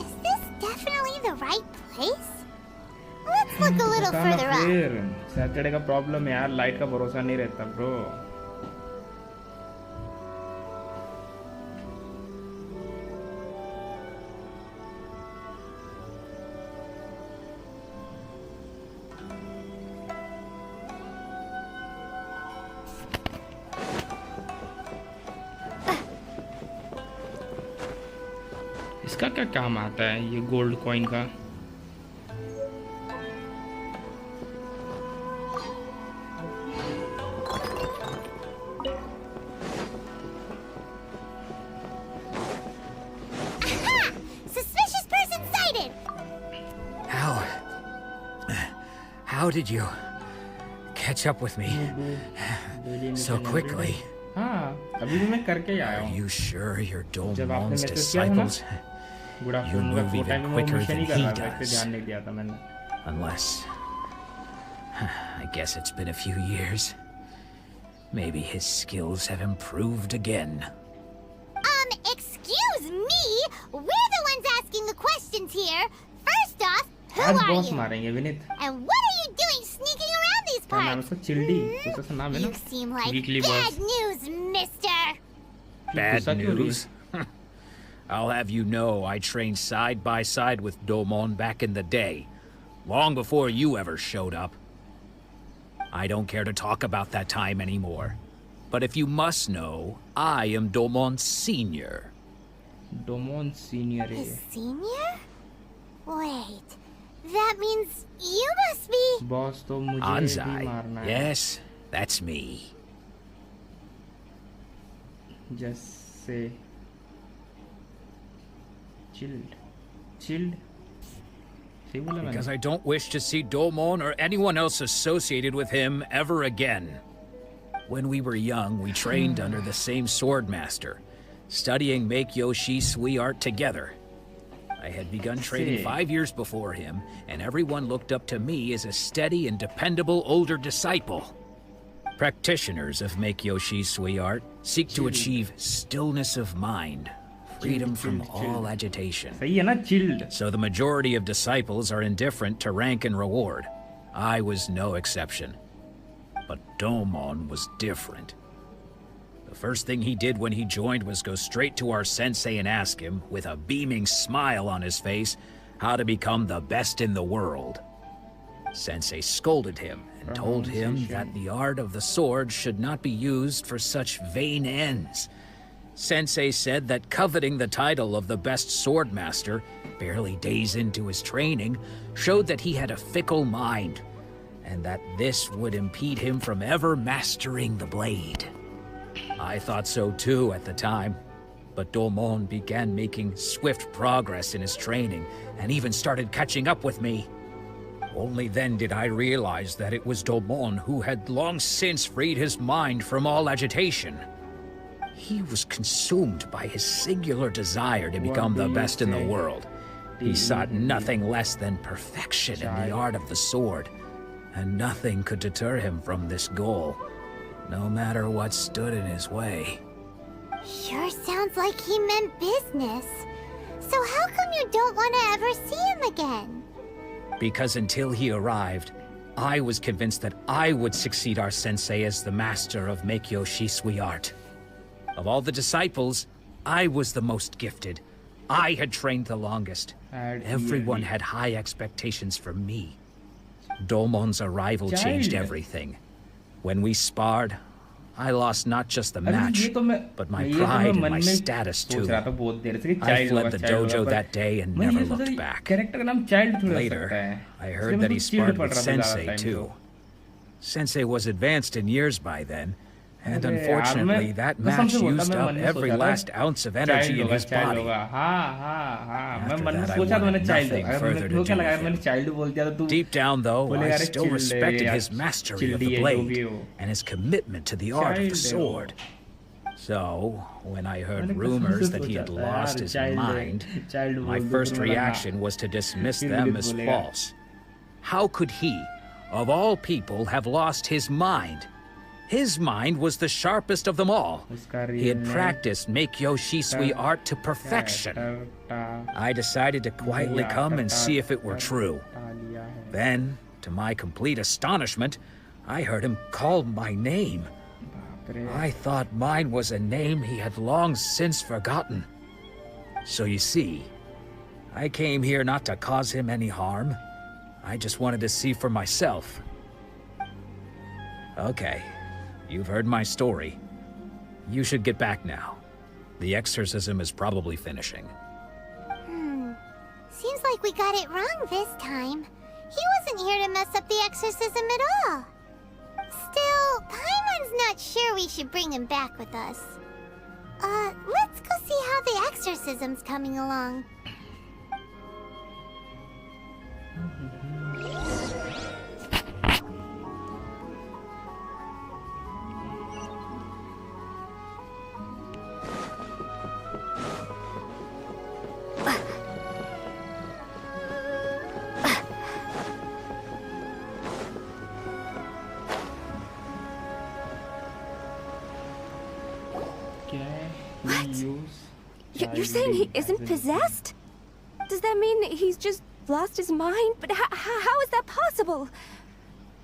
B: Is this
A: फिर सैटरडे का प्रॉब्लम है यार, लाइट का भरोसा नहीं रहता ब्रो। इसका क्या काम आता है ये गोल्ड कॉइन का?
I: How did you catch up with me so quickly?
A: हाँ, अभी भी मैं करके ही आया हूँ।
I: Are you sure you're
A: जब आपने
I: 𝓚𝓮's
A: मैसेज किया था ना,
I: disciples?
A: गुड
I: You
A: आफ्टरनून का
I: move
A: वो टाइम
I: even
A: में वो
I: quicker
A: मिशन
I: than
A: ही कर
I: he
A: रहा था, इससे
I: does.
A: ध्यान नहीं दिया था मैंने।
I: Unless, I guess it's been a few years. Maybe his skills have improved again.
B: Excuse me? We're the ones asking the questions here. First off, who
A: आज
B: are
A: बॉस
B: you?
A: मारेंगे Vineet.
B: And what are you doing sneaking around these
A: क्या नाम है
B: parts?
A: उसका? चिल्डी, कुछ ऐसा नाम है ना?
B: You seem like
A: Weekly
B: bad
A: boss।
B: news, mister.
I: Bad
A: गुस्सा क्यों हो रही है?
I: news? I'll have you know I trained side by side with 𝓚𝓮 back in the day, long before you ever showed up. I don't care to talk about that time anymore. But if you must know, I am 𝓚𝓮 Senior.
A: 𝓚𝓮 Senior है।
B: His senior? Wait, that means you must be...
A: boss तो मुझे भी
I: Anzai.
A: मारना है।
I: Yes, that's me.
A: Just say chilled, chilled. सही बोला मैंने?
I: Because I don't wish to see 𝓚𝓮 or anyone else associated with him ever again. When we were young, we trained under the same sword master, studying 𝓚𝓲𝓴𝓮 art together. I had begun training 5 years before him, and everyone looked up to me as a steady and dependable older disciple. Practitioners of 𝓚𝓲𝓴𝓮 art seek to achieve stillness of mind, freedom from all agitation.
A: सही है ना? Chilled.
I: So the majority of disciples are indifferent to rank and reward. I was no exception. But 𝓚𝓮 was different. The first thing he did when he joined was go straight to our sensei and ask him, with a beaming smile on his face, how to become the best in the world. Sensei scolded him and told him that the art of the sword should not be used for such vain ends. Sensei said that coveting the title of the best sword master, barely days into his training, showed that he had a fickle mind, and that this would impede him from ever mastering the blade. I thought so too at the time, but 𝓚𝓮 began making swift progress in his training, and even started catching up with me. Only then did I realize that it was 𝓚𝓮 who had long since freed his mind from all agitation. He was consumed by his singular desire to become the best in the world. He sought nothing less than perfection in the art of the sword, and nothing could deter him from this goal, no matter what stood in his way.
B: Sure sounds like he meant business. So how come you don't want to ever see him again?
I: Because until he arrived, I was convinced that I would succeed our sensei as the master of 𝓚𝓲𝓴𝓮 art. Of all the disciples, I was the most gifted. I had trained the longest. Everyone had high expectations from me. 𝓚𝓮's arrival changed everything. When we sparred, I lost not just the match, but my pride and my status too. I fled the dojo that day and never looked back. Later, I heard that he sparred with Sensei too. Sensei was advanced in years by then, and unfortunately that match used up every last ounce of energy in his body. After that, I wanted nothing further to do with him. Deep down though, I still respected his mastery of the blade and his commitment to the art of the sword. So, when I heard rumors that he had lost his mind, my first reaction was to dismiss them as false. How could he, of all people, have lost his mind? His mind was the sharpest of them all. He had practiced 𝓚𝓲𝓴𝓮 art to perfection. I decided to quietly come and see if it were true. Then, To my complete astonishment, I heard him call my name. I thought mine was a name he had long since forgotten. So you see, I came here not to cause him any harm. I just wanted to see for myself. Okay, you've heard my story. You should get back now. The exorcism is probably finishing.
B: Seems like we got it wrong this time. He wasn't here to mess up the exorcism at all. Still, Paimon's not sure we should bring him back with us. Let's go see how the exorcism's coming along.
N: You're saying he isn't possessed? Does that mean he's just lost his mind? But how is that possible?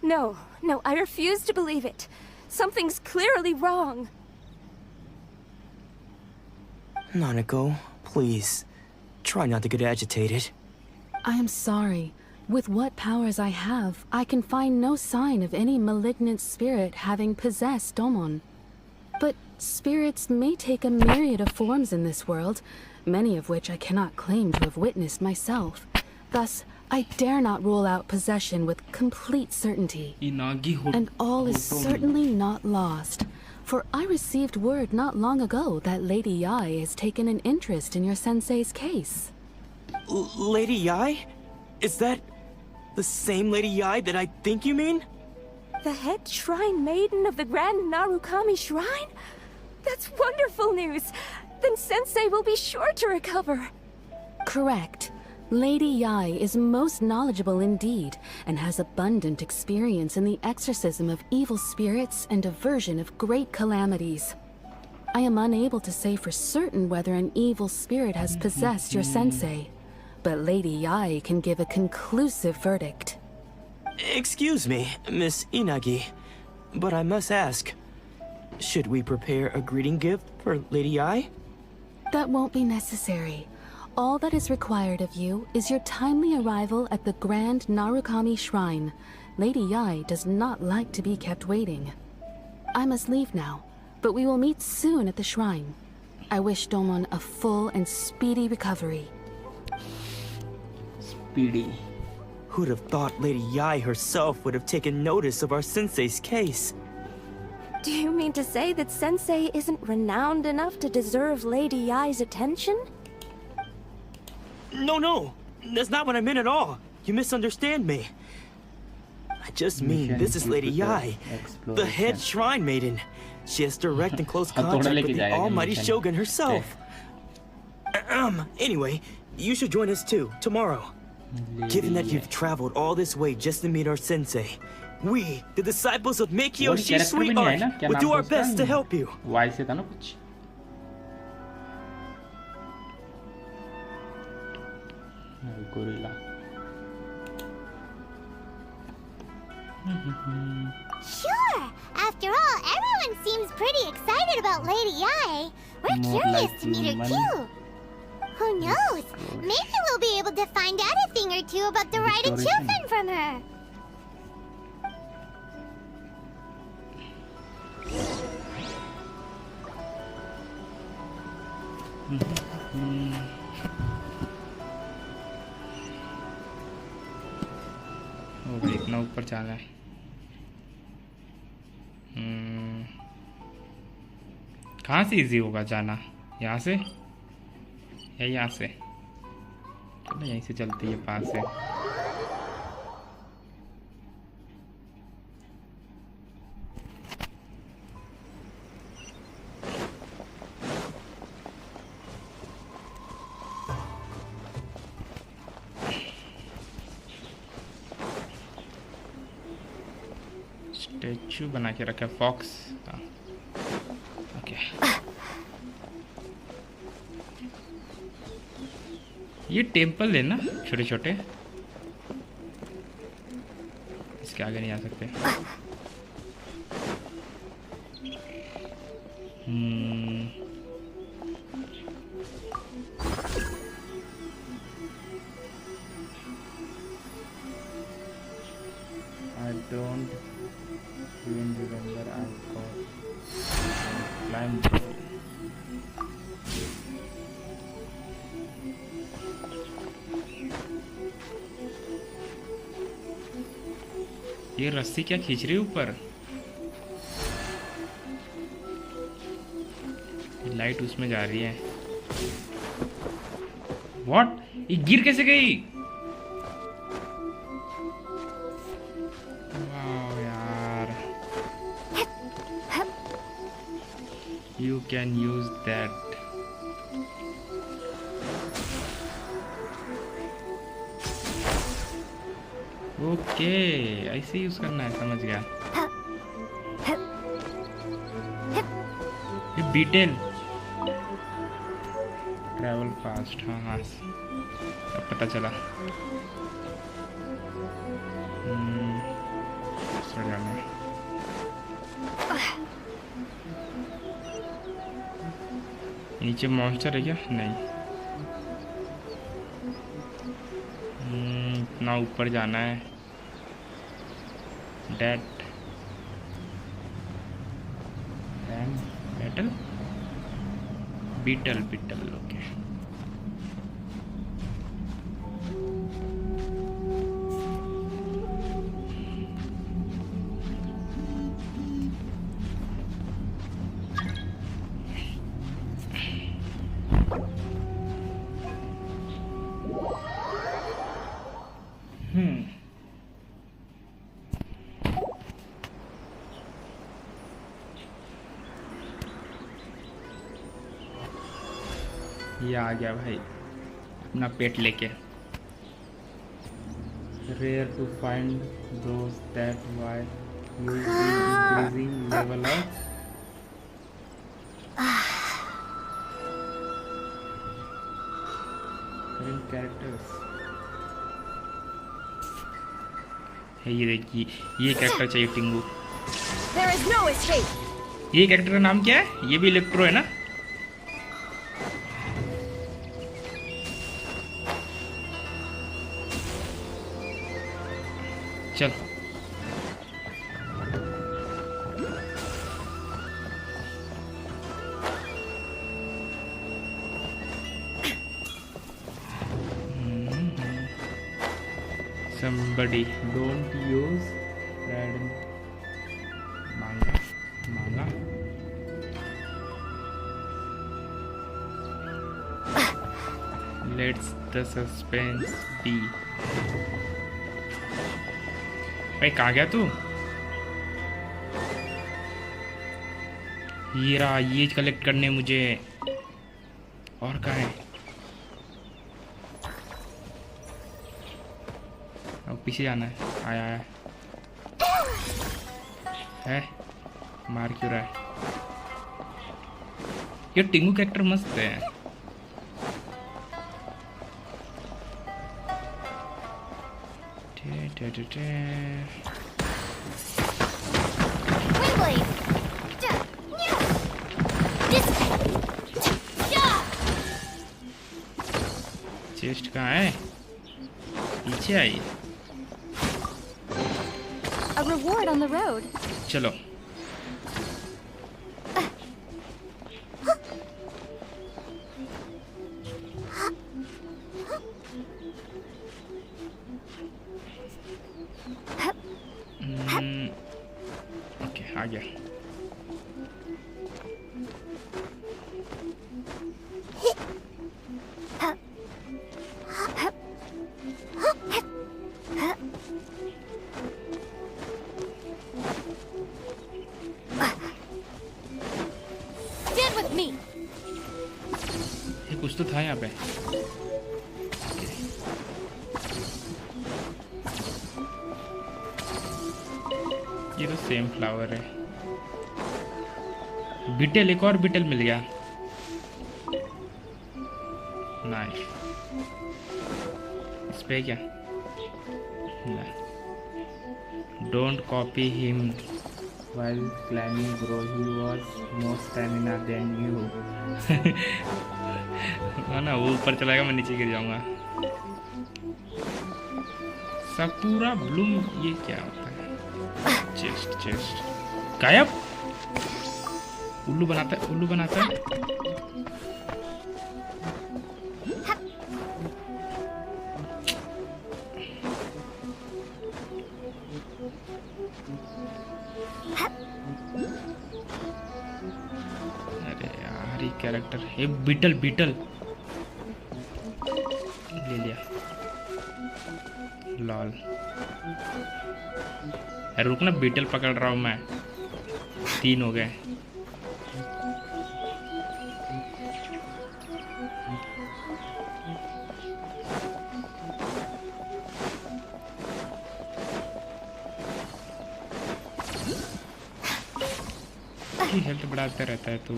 N: No, I refuse to believe it. Something's clearly wrong.
K: Nanako, please, try not to get agitated.
O: I am sorry. With what powers I have, I can find no sign of any malignant spirit having possessed Domon. But spirits may take a myriad of forms in this world, many of which I cannot claim to have witnessed myself. Thus, I dare not rule out possession with complete certainty. And all is certainly not lost, for I received word not long ago that Lady Yae has taken an interest in your sensei's case.
K: Lady Yae? Is that the same Lady Yae that I think you mean?
N: The head shrine maiden of the Grand Narukami Shrine? That's wonderful news! Then Sensei will be sure to recover.
O: Correct. Lady Yae is most knowledgeable indeed, and has abundant experience in the exorcism of evil spirits and aversion of great calamities. I am unable to say for certain whether an evil spirit has possessed your sensei, but Lady Yae can give a conclusive verdict.
K: Excuse me, Miss Inagi, but I must ask, should we prepare a greeting gift for Lady Yae?
O: That won't be necessary. All that is required of you is your timely arrival at the Grand Narukami Shrine. Lady Yae does not like to be kept waiting. I must leave now, but we will meet soon at the shrine. I wish Domon a full and speedy recovery.
K: Speedy. Who'd have thought Lady Yae herself would have taken notice of our sensei's case?
N: Do you mean to say that Sensei isn't renowned enough to deserve Lady Yae's attention?
K: No, that's not what I meant at all. You misunderstand me. I just mean this is Lady Yae, the head shrine maiden. She has direct and close contact with the almighty Shogun herself. Anyway, you should join us too, tomorrow. Given that you've traveled all this way just to meet our sensei, we, the disciples of Mekiyoshi Sweetheart, will do our best to help you.
B: Sure! After all, everyone seems pretty excited about Lady Yae. We're curious to meet her too. Who knows? Maybe we'll be able to find out a thing or two about the writing children from her.
A: इतना ऊपर जाना है। कहाँ से easy होगा जाना? यहाँ से या यहाँ से? चलो यहीं से चलते हैं पास से। स्टैचू बना के रखा है फॉक्स का। ओके, ये टेम्पल है ना छोटे छोटे? आगे नहीं जा सकते। I don't even remember I got climb wall. ये रस्सी क्या खींच रही है ऊपर? लाइट उसमें जा रही है। What? ये गिर कैसे गई? वाह यार। You can use that. Okay, ऐसे यूज करना है, समझ गया। ये बीटेल ट्रैवल फास्ट, हाँ हाँ अब पता चला। नीचे मॉन्स्टर है क्या? नहीं, इतना ऊपर जाना है। Date and battle beetle beetle. Okay, ये आ गया भाई अपना पेट लेके। Rare to find those that why increasing level of characters. ये देखिए, ये कैरेक्टर चाहिए टिंगू। ये कैरेक्टर का नाम क्या है? ये भी इलेक्ट्रो है ना? चल somebody don't use random manga let's the suspense be। भाई कहाँ गया तू? ये रहा, ये कलेक्ट करने मुझे। और कहाँ है? अब पीछे जाना है। आया आया है, मार क्यों रहा है? ये टिंगू कैरेक्टर मस्त है। चेस्ट कहाँ है? पीछे आई।
E: A reward on the road.
A: चलो ओके, आ गया। ये कुछ तो था यहाँ पे। ये तो सेम फ्लावर है। बीटल, एक और बीटल मिल गया। नाइस। इस पे क्या? Don't copy him while climbing, bro. He was more stamina than you. ना वो ऊपर चलाएगा, मैं नीचे गिर जाऊंगा. साकुरा ब्लूम, ये क्या होता है? चेस्ट गायब. उल्लू बनाता है. अरे यार ये कैरेक्टर, ये बीटल ले लिया. लॉल. रुकना, बीटल पकड़ रहा हूँ मैं. 3 हो गए. हेल्थ बढ़ाता रहता है तू.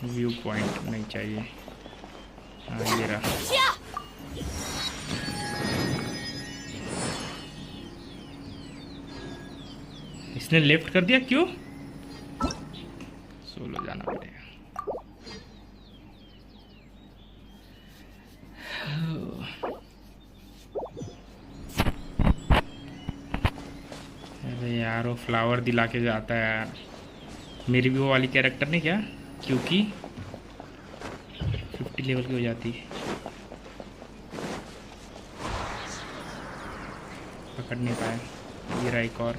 A: व्यू पॉइंट नहीं चाहिए. हाँ ये रहा. इसने लेफ्ट कर दिया, क्यों? सोलो जाना पड़ेगा. अरे यार वो फ्लावर दिला के जाता है यार. मेरी भी वो वाली कैरेक्टर ने क्या, क्योंकि 50 लेवल की हो जाती है. पकड़ नहीं पाया. ये रहा एक और.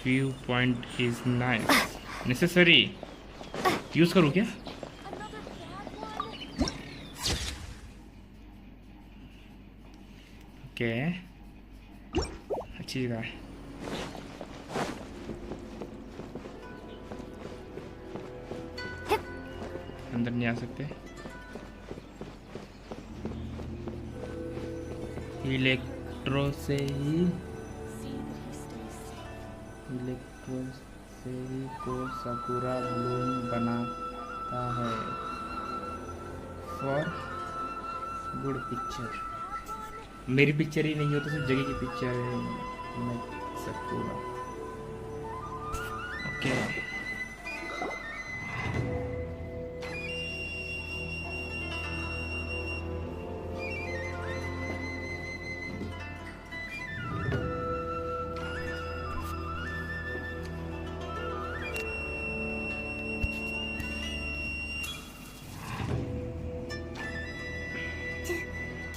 A: View point is nice. Necessary use करूँ क्या? ओके, अच्छी जगह है. अंदर नहीं आ सकते. इलेक्ट्रो से ही को साकुरा ब्लूम बनाता है फॉर गुड पिक्चर. मेरी पिक्चर ही नहीं हो तो सिर्फ जगह की पिक्चर है. मैं साकुरा. Okay.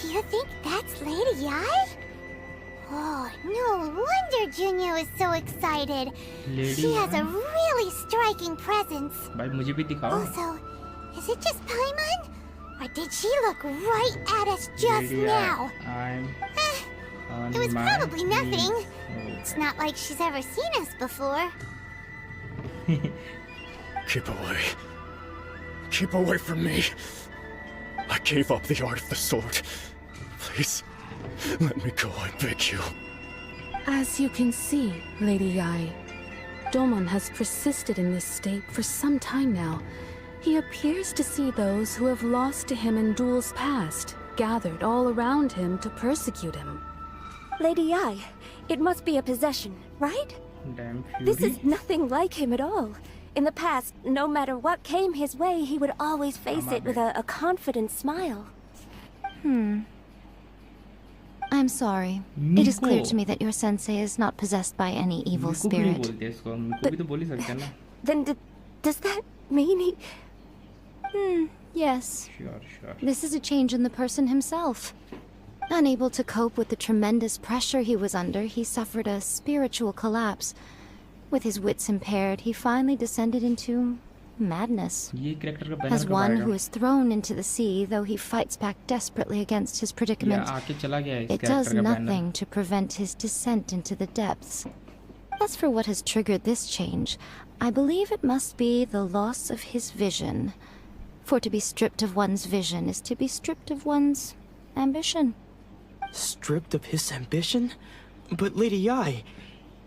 B: Do you think that's Lady Ai? Oh, no wonder Junyo is so excited. She has a really striking presence.
A: भाई मुझे भी दिखाओ.
B: Also, is it just Paimon? Or did she look right at us just now? It was probably nothing. It's not like she's ever seen us before.
I: Keep away. Keep away from me. I gave up the art of the sword. Please, let me go, I beg you.
O: As you can see, Lady Ai, Domon has persisted in this state for some time now. He appears to see those who have lost to him in duels past, gathered all around him to persecute him.
N: Lady Ai, it must be a possession, right?
A: Damn
N: This is nothing like him at all. In the past, no matter what came his way, he would always face it with a confident smile.
P: I'm sorry. It is clear to me that your sensei is not possessed by any evil spirit.
N: Then does that mean he...
P: Yes.
A: Sure.
P: This is a change in the person himself. Unable to cope with the tremendous pressure he was under, he suffered a spiritual collapse. With his wits impaired, he finally descended into madness. As one who is thrown into the sea, though he fights back desperately against his predicament, it does nothing to prevent his descent into the depths. As for what has triggered this change, I believe it must be the loss of his vision. For to be stripped of one's vision is to be stripped of one's ambition.
K: Stripped of his ambition? But Lady Ai,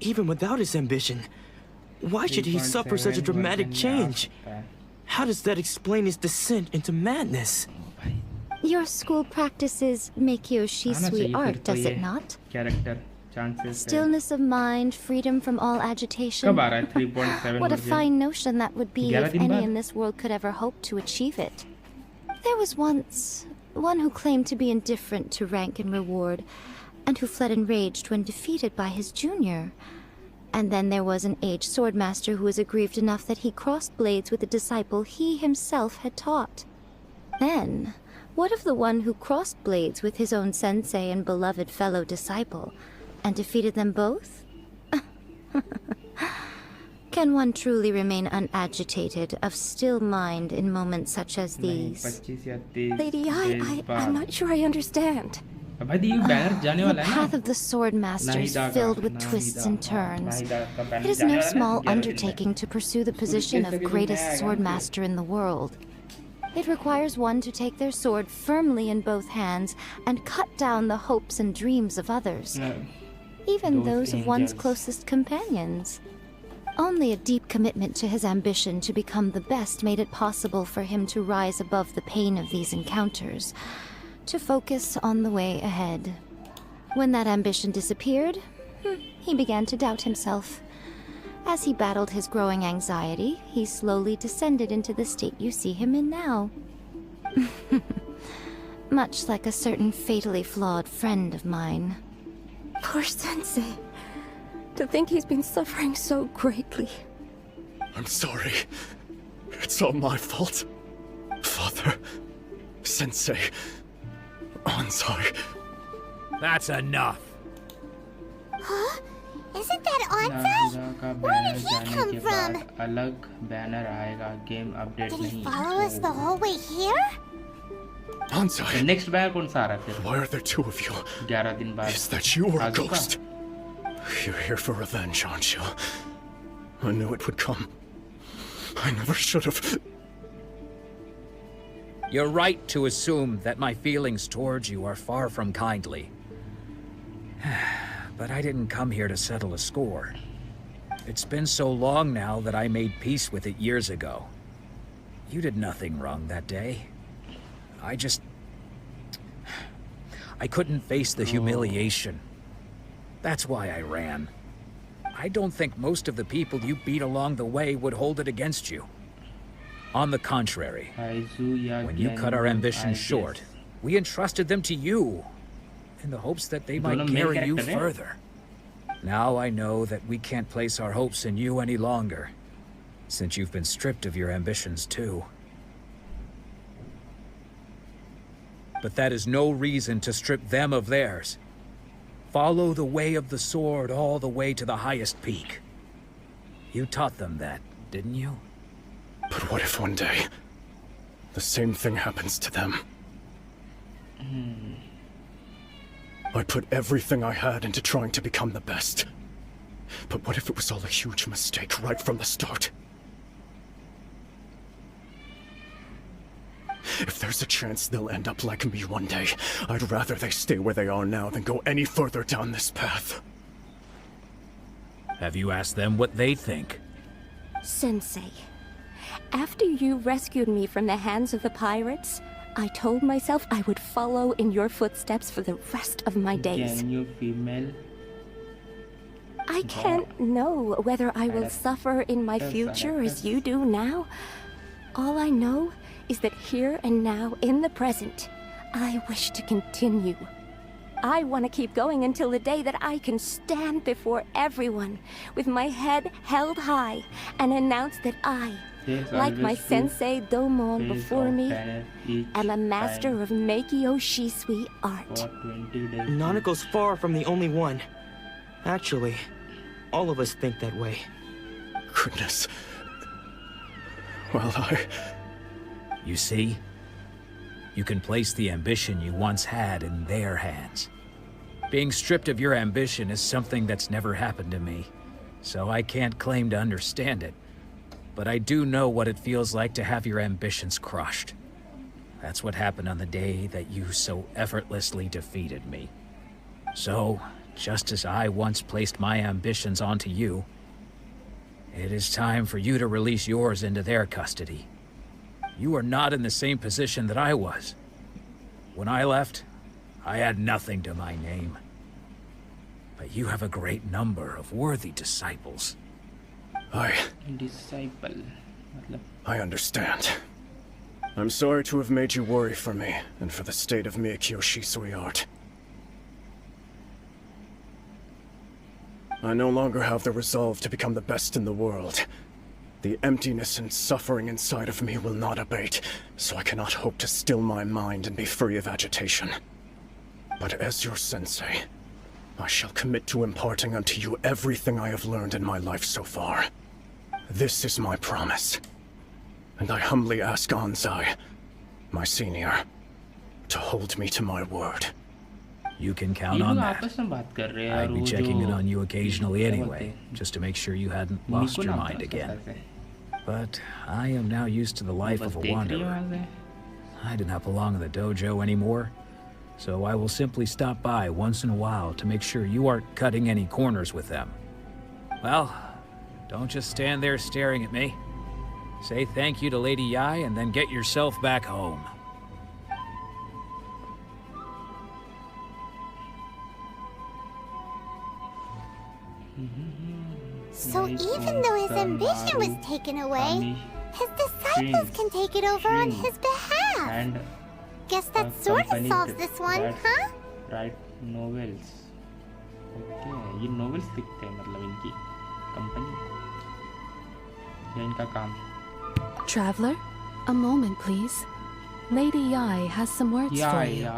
K: even without his ambition. Why should he suffer such a dramatic change? How does that explain his descent into madness?
P: Your school practices Meikyo Shisui art, does it not? Stillness of mind, freedom from all agitation. What a fine notion that would be if any in this world could ever hope to achieve it. There was once one who claimed to be indifferent to rank and reward, and who fled enraged when defeated by his junior. And then there was an aged swordmaster who was aggrieved enough that he crossed blades with a disciple he himself had taught. Then, what of the one who crossed blades with his own sensei and beloved fellow disciple, and defeated them both? Can one truly remain unagitated, of still mind in moments such as these?
N: Lady, I'm not sure I understand.
P: The path of the sword master is filled with twists and turns. It is no small undertaking to pursue the position of greatest sword master in the world. It requires one to take their sword firmly in both hands and cut down the hopes and dreams of others, even those of one's closest companions. Only a deep commitment to his ambition to become the best made it possible for him to rise above the pain of these encounters, to focus on the way ahead. When that ambition disappeared, he began to doubt himself. As he battled his growing anxiety, he slowly descended into the state you see him in now. Much like a certain fatally flawed friend of mine.
N: Poor Sensei. To think he's been suffering so greatly.
Q: I'm sorry. It's all my fault. Father, Sensei, Ansai.
I: That's enough.
B: Huh? Isn't that Ansai? Where did he come from? Did he follow us the whole way here?
Q: Ansai.
A: Next banner कौन सा आ रहा है?
Q: Why are there two of you?
A: 11 दिन बाद.
Q: Is that you or a ghost? You're here for revenge, aren't you? I knew it would come. I never should have.
I: You're right to assume that my feelings towards you are far from kindly. But I didn't come here to settle a score. It's been so long now that I made peace with it years ago. You did nothing wrong that day. I couldn't face the humiliation. That's why I ran. I don't think most of the people you beat along the way would hold it against you. On the contrary, when you cut our ambitions short, we entrusted them to you, in the hopes that they might carry you further. Now I know that we can't place our hopes in you any longer, since you've been stripped of your ambitions too. But that is no reason to strip them of theirs. Follow the way of the sword all the way to the highest peak. You taught them that, didn't you?
Q: But what if one day, the same thing happens to them? I put everything I had into trying to become the best. But what if it was all a huge mistake right from the start? If there's a chance they'll end up like me one day, I'd rather they stay where they are now than go any further down this path.
I: Have you asked them what they think?
N: Sensei, after you rescued me from the hands of the pirates, I told myself I would follow in your footsteps for the rest of my days. I can't know whether I will suffer in my future as you do now. All I know is that here and now, in the present, I wish to continue. I want to keep going until the day that I can stand before everyone with my head held high and announce that I, like my sensei Domon before me, am a master of Meikyo Shisui art.
K: Nanako's far from the only one. Actually, all of us think that way.
Q: Goodness. Well,
I: You see? You can place the ambition you once had in their hands. Being stripped of your ambition is something that's never happened to me, so I can't claim to understand it. But I do know what it feels like to have your ambitions crushed. That's what happened on the day that you so effortlessly defeated me. So,
R: just as I once placed my ambitions onto you. It is time for you to release yours into their custody. You are not in the same position that I was. When I left, I had nothing to my name. But you have a great number of worthy disciples.
Q: I understand. I'm sorry to have made you worry for me, and for the state of Miyakyoshi, sweetheart. I no longer have the resolve to become the best in the world. The emptiness and suffering inside of me will not abate, so I cannot hope to still my mind and be free of agitation. But as your sensei, I shall commit to imparting unto you everything I have learned in my life so far. This is my promise. And I humbly ask Gonzai, my senior, to hold me to my word.
R: You can count on that. I'd be checking in on you occasionally anyway, just to make sure you hadn't lost your mind again. But I am now used to the life of a wanderer. I do not belong in the dojo anymore, so I will simply stop by once in a while to make sure you aren't cutting any corners with them. Well, don't just stand there staring at me. Say thank you to Lady Yai and then get yourself back home.
B: So even though his ambition was taken away, his disciples can take it over on his behalf. Guess that sort of solves this one, huh?
A: Write novels. Okay, ये novels लिखते हैं मतलब इनकी company या इनका काम.
O: Traveler, a moment please. Lady Yai has some words for you.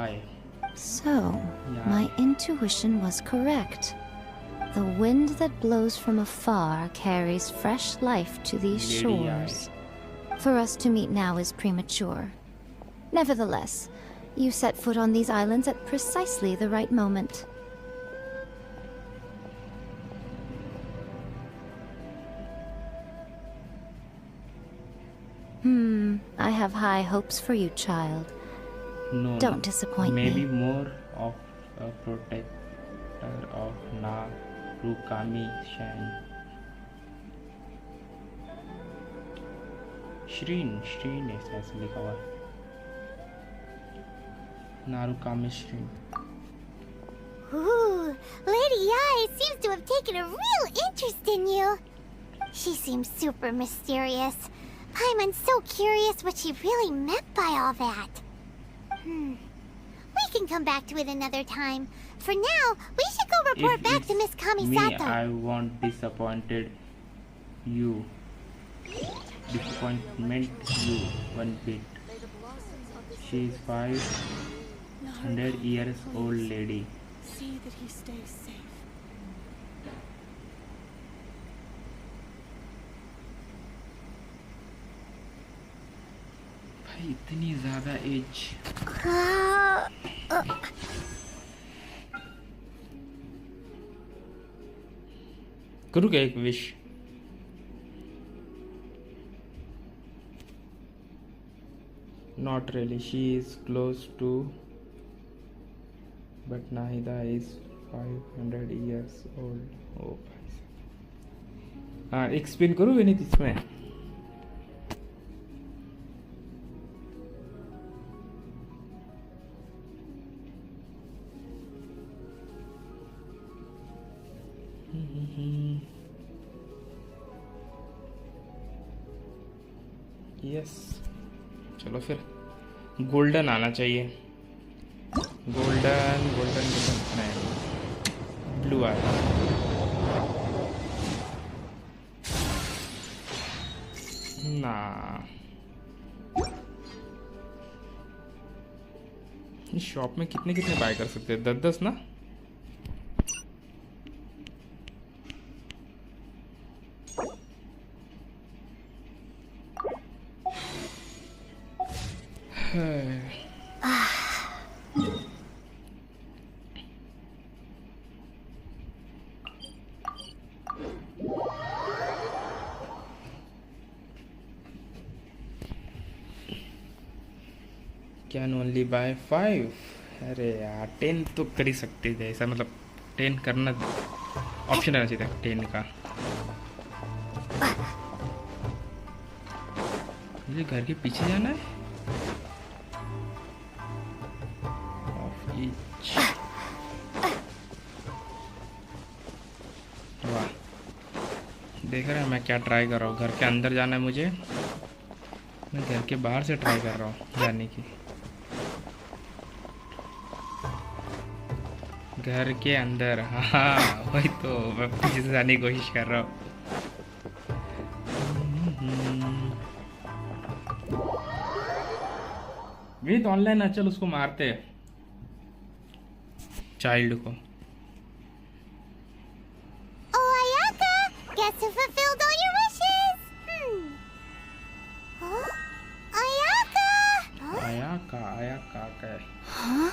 P: So, my intuition was correct. The wind that blows from afar carries fresh life to these shores. For us to meet now is premature. Nevertheless, you set foot on these islands at precisely the right moment. I have high hopes for you, child.
A: No,
P: Don't disappoint me.
A: Maybe more of a protector of 𝓚𝓸𝓵𝓵𝓸𝓵. श्रीन ऐसे लिखा हुआ 𝓚𝓸𝓵𝓵𝓸𝓵.
B: Ooh, Lady Yai seems to have taken a real interest in you. She seems super mysterious. I'm so curious what she really meant by all that. We can come back to it another time. For now, we should go report back to Miss Kamisato.
A: Me, I won't disappointed you. Disappointment you one bit. She is 500 years old lady.
S: See that he stays safe.
A: भाई इतनी ज़्यादा as. करूँ क्या एक wish? Not really. She is close to, but Nahida is 500 years old. Oh, हाँ एक spin करूँ विनीत इसमें. यस चलो फिर गोल्डन आना चाहिए. गोल्डन नहीं ब्लू आया. ना इस शॉप में कितने बाय कर सकते हैं? 10 ना. Can only buy 5. अरे यार 10 तो कर ही सकते थे ऐसा, मतलब 10 करना ऑप्शन रहना चाहिए था 10 का। मुझे घर के पीछे जाना है। वाह, देख रहे हैं मैं क्या ट्राई कर रहा हूँ। घर के अंदर जाना है मुझे, मैं घर के बाहर से ट्राई कर रहा हूँ जाने की। घर के अंदर, हाँ वही तो मैं पीछे से जाने की कोशिश कर रहा हूँ। विनीत ऑनलाइन है, चल उसको मारते हैं, चाइल्ड को।
B: Oh, Ayaka! Guess who fulfilled all your wishes? Huh? Ayaka! Huh?
A: Ayaka क्या है?
B: Huh?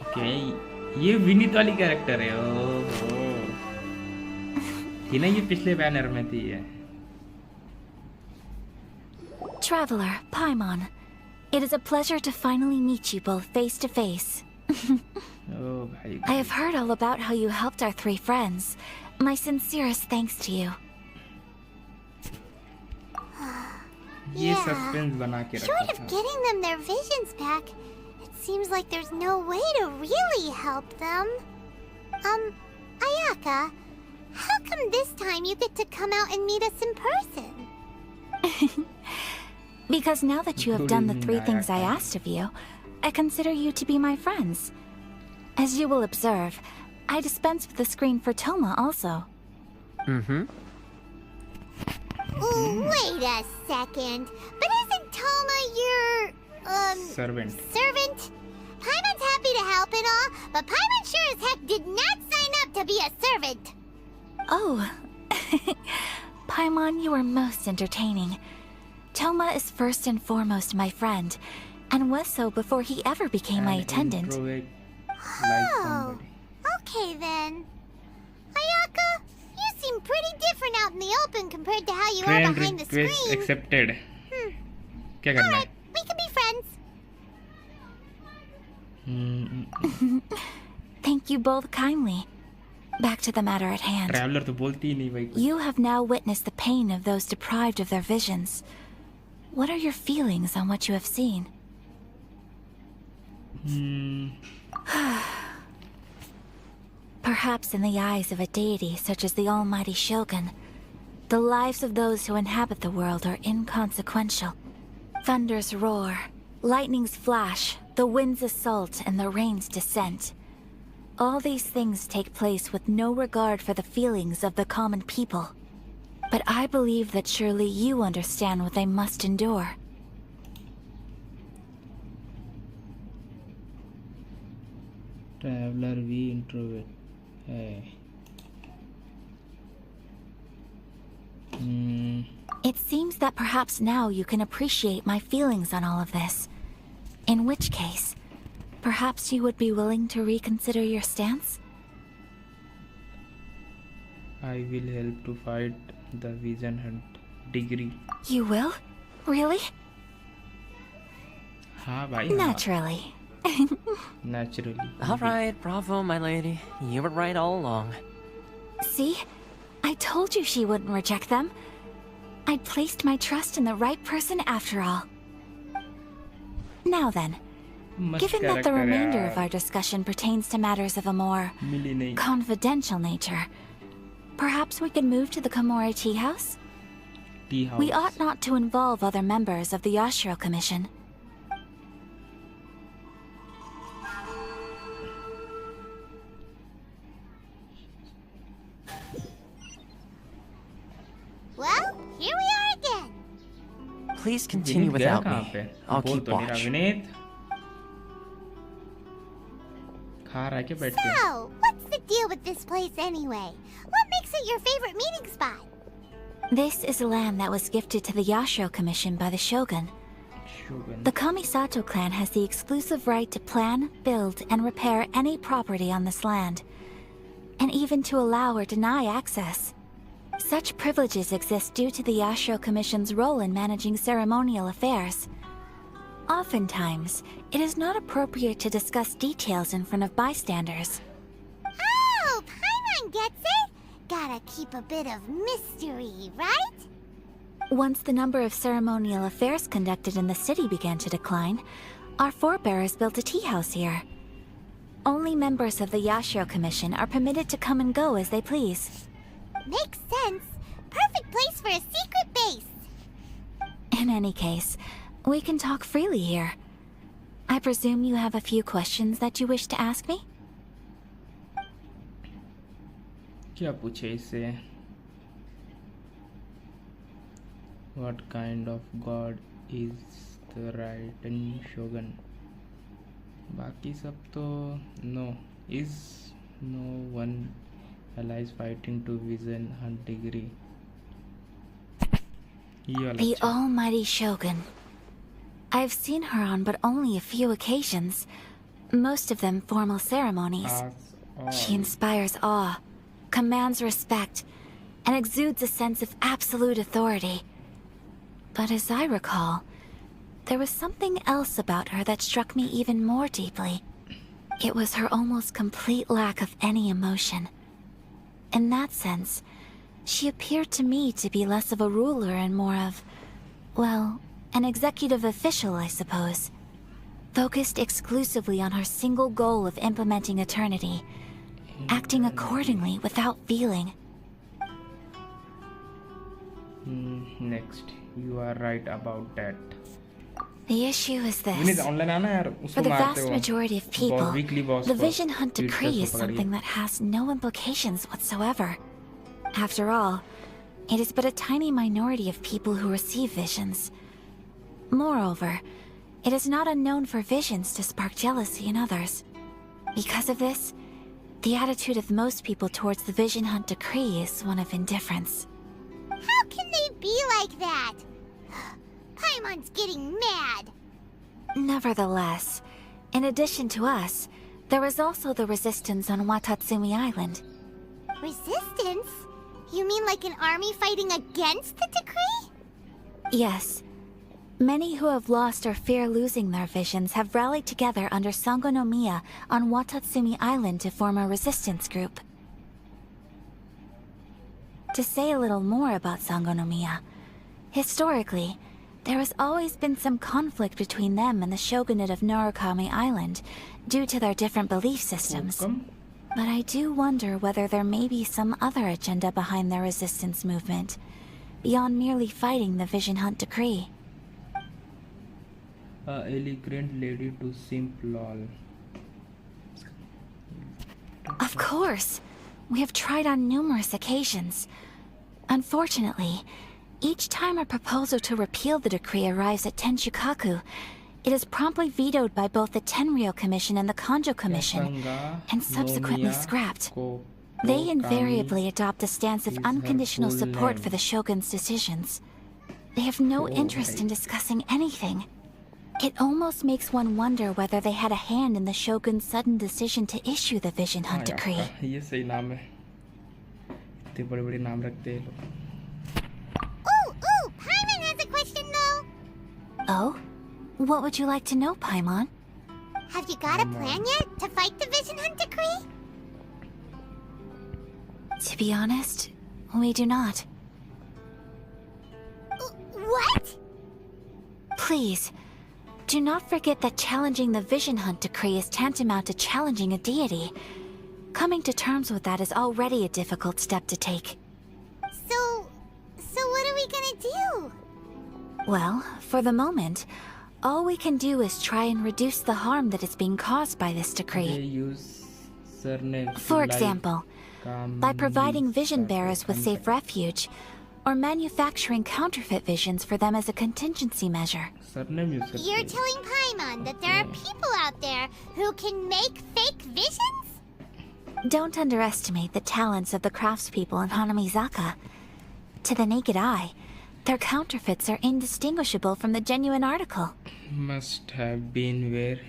A: ओके, ये विनीत वाली कैरेक्टर है। ये ना, ये पिछले बैनर में थी ये।
E: Traveler, Paimon, it is a pleasure to finally meet you both face to face. I have heard all about how you helped our 3 friends. My sincerest thanks to you.
A: ये suspense बना के रखा
B: Short of
A: था।
B: getting them their visions back, it seems like there's no way to really help them. Ayaka, how come this time you get to come out and meet us in person?
E: Because now that you have done the 3 things I asked of you, I consider you to be my friends. As you will observe, I dispense with the screen for Thoma also.
B: Wait a second. But isn't Thoma your,
A: servant?
B: Paimon's happy to help and all, but Paimon sure as heck did not sign up to be a servant.
E: Oh. Paimon, you are most entertaining. Thoma is first and foremost my friend, and was so before he ever became my attendant.
B: Oh, okay then. Ayaka, you seem pretty different out in the open compared to how you are behind the
A: request
B: screen.
A: accepted. क्या करना है?
B: Alright, we can be friends.
E: Thank you both kindly. Back to the matter at hand.
A: Traveller तो बोलती ही नहीं भाई।
E: You have now witnessed the pain of those deprived of their visions. What are your feelings on what you have seen? Perhaps in the eyes of a deity such as the almighty Shogun, the lives of those who inhabit the world are inconsequential. Thunders roar, lightnings flash, the winds assault, and the rains descent. All these things take place with no regard for the feelings of the common people. But I believe that surely you understand what they must endure.
A: Traveller भी introvert है।
E: It seems that perhaps now you can appreciate my feelings on all of this. In which case, perhaps you would be willing to reconsider your stance?
A: I will help to fight the vision hunt degree.
E: You will? Really?
A: हाँ भाई।
E: Naturally.
A: Naturally.
D: All right, bravo, my lady. You were right all along.
E: See? I told you she wouldn't reject them. I'd placed my trust in the right person after all. Now then, given that the remainder of our discussion pertains to matters of a more confidential nature, perhaps we could move to the Komori Tea House? We ought not to involve other members of the Yashiro Commission.
B: Well, here we are again.
D: Please continue without me. I'll keep watch.
B: So, what's the deal with this place anyway? What makes it your favorite meeting spot?
E: This is land that was gifted to the Yashiro Commission by the Shogun. The Kamisato clan has the exclusive right to plan, build, and repair any property on this land, and even to allow or deny access. Such privileges exist due to the Yrshro Commission's role in managing ceremonial affairs. Oftentimes, it is not appropriate to discuss details in front of bystanders.
B: Oh, Paimon gets it! Gotta keep a bit of mystery, right?
E: Once the number of ceremonial affairs conducted in the city began to decline, our forebears built a tea house here. Only members of the Yrshro Commission are permitted to come and go as they please.
B: Makes sense. Perfect place for a secret base.
E: In any case, we can talk freely here. I presume you have a few questions that you wish to ask me?
A: क्या पूछे इससे? What kind of god is 𝓚𝓸𝓵𝓵? बाकी सब तो no. Is no one allies fighting to vision hunt degree?
E: The almighty Shogun. I've seen her on but only a few occasions, most of them formal ceremonies. She inspires awe, commands respect, and exudes a sense of absolute authority. But as I recall, there was something else about her that struck me even more deeply. It was her almost complete lack of any emotion. In that sense, she appeared to me to be less of a ruler and more of, well, an executive official, I suppose. Focused exclusively on her single goal of implementing eternity, acting accordingly without feeling.
A: Next, you are right about that.
E: The issue is this. For the vast majority of people, the Vision Hunt Decree is something that has no implications whatsoever. After all, it is but a tiny minority of people who receive visions. Moreover, it is not unknown for visions to spark jealousy in others. Because of this, the attitude of most people towards the Vision Hunt Decree is one of indifference.
B: How can they be like that? Paimon's getting mad.
E: Nevertheless, in addition to us, there is also the resistance on Watatsumi Island.
B: Resistance? You mean like an army fighting against the decree?
E: Yes. Many who have lost or fear losing their visions have rallied together under 𝓮 on Watatsumi Island to form a resistance group. To say a little more about 𝓮, historically, there has always been some conflict between them and the shogunate of Narukami Island due to their different belief systems. But I do wonder whether there may be some other agenda behind their resistance movement, beyond merely fighting the Vision Hunt Decree.
A: Elegant lady to simp lol.
E: Of course! We have tried on numerous occasions. Unfortunately, each time a proposal to repeal the decree arrives at Tenshukaku, it is promptly vetoed by both the Tenryou Commission and the Kanjo Commission, and subsequently scrapped. They invariably adopt a stance of unconditional support for the Shogun's decisions. They have no interest in discussing anything. It almost makes one wonder whether they had a hand in the Shogun's sudden decision to issue the Vision Hunt Decree.
A: ये सही नाम है. इतने बड़े-बड़े नाम रखते हैं लोग.
B: Ooh, Paimon has a question though.
E: Oh? What would you like to know, Paimon?
B: Have you got a plan yet to fight the Vision Hunt Decree?
E: To be honest, we do not.
B: What?
E: Please, do not forget that challenging the Vision Hunt Decree is tantamount to challenging a deity. Coming to terms with that is already a difficult step to take.
B: So what are we gonna do?
E: Well, for the moment, all we can do is try and reduce the harm that is being caused by this decree.
A: They use surnames.
E: For example, by providing vision bearers with safe refuge, or manufacturing counterfeit visions for them as a contingency measure.
B: You're telling Paimon that there are people out there who can make fake visions?
E: Don't underestimate the talents of the craftspeople in Hanamizaka. To the naked eye, their counterfeits are indistinguishable from the genuine article.
A: Must have been where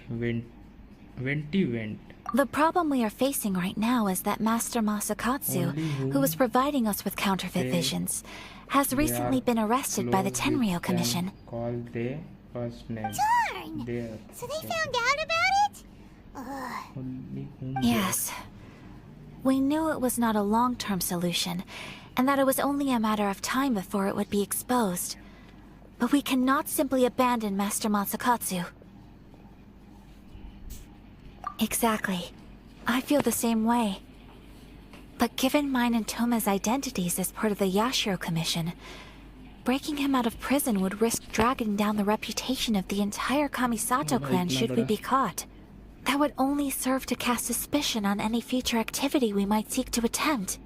A: Venti went.
E: The problem we are facing right now is that Master Masakatsu, who was providing us with counterfeit visions, has recently been arrested by the 𝓛𝓲𝓵𝓵𝓸𝓀 Commission.
A: Call their first name.
B: Darn!
A: There.
B: So they found out about it? Ugh.
E: Yes. We knew it was not a long-term solution, and that it was only a matter of time before it would be exposed. But we cannot simply abandon Master Masakatsu. Exactly. I feel the same way. But given mine and Toma's identities as part of the 𝓚𝓱𝓪𝓻 Commission, breaking him out of prison would risk dragging down the reputation of the entire Kamisato clan should we be caught. That would only serve to cast suspicion on any future activity we might seek to attempt.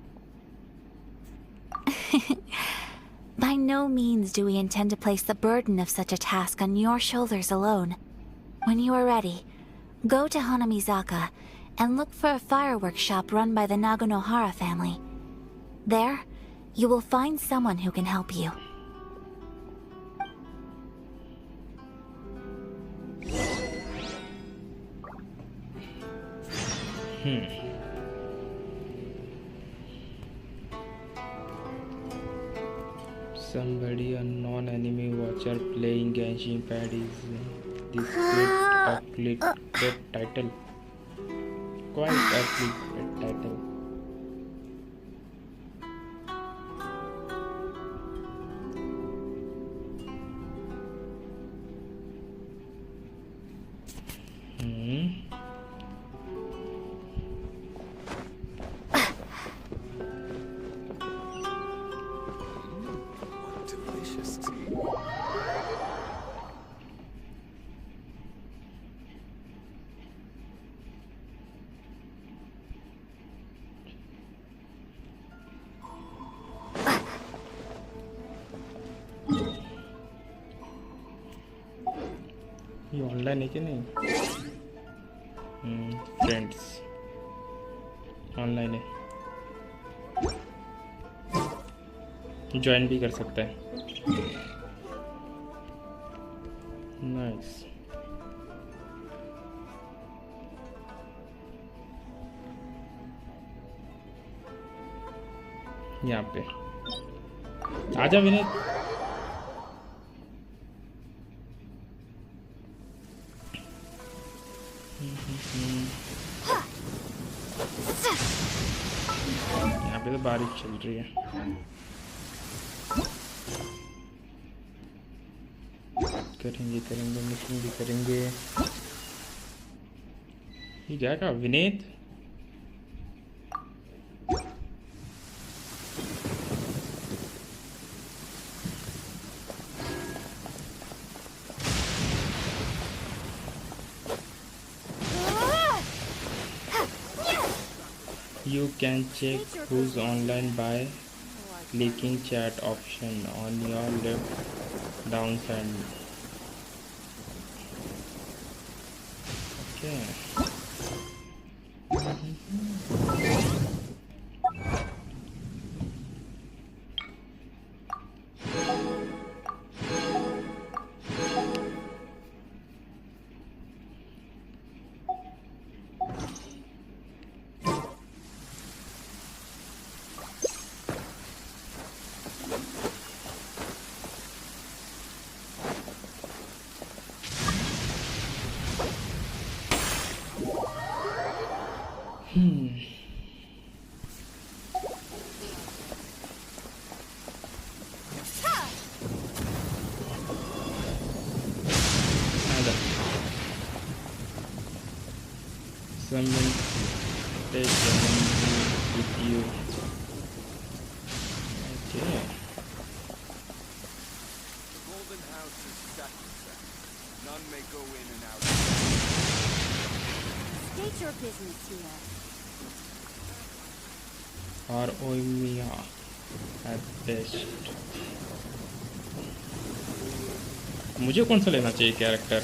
E: By no means do we intend to place the burden of such a task on your shoulders alone. When you are ready, go to Hanamizaka and look for a fireworks shop run by the 𝓚𝓮𝓮𝓷𝓽 family. There, you will find someone who can help you.
A: Somebody, a non-enemy watcher playing Genshin pad is this great clickbait title. Quite a clickbait title. ये online है कि नहीं? Friends online है, join भी कर सकता है। Nice. यहाँ पे आजा विनीत। यहाँ पे तो बारिश चल रही है। करेंगे मिशन भी करेंगे। ये क्या कहा Vineet? You can check who's online by clicking chat option on your left down side. Okay. Someone take with you. Okay.
T: The golden house is 𝓚𝓸𝓵𝓵𝓸𝓀. None may go in and out.
F: State your business here.
A: Or Oimiya at best. मुझे कौन सा लेना चाहिए character?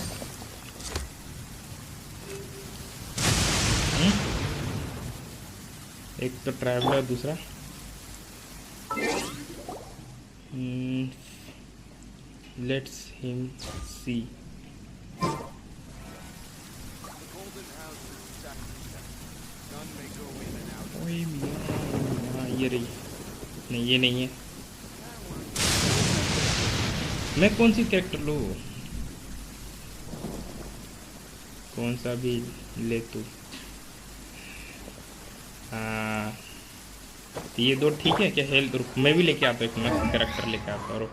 A: एक तो traveller, दूसरा let's him see.
T: The golden house is 𝓚𝓸𝓵𝓵𝓸𝓀.
A: ये रही। नहीं ये नहीं है। मैं कौन सी कैरेक्टर लूँ? कौन सा भी ले तू। हाँ तो ये दो ठीक है क्या? हेल्थ रुक, मैं भी लेके आता हूँ, एक मस्त कैरेक्टर लेके आता हूँ। रुक,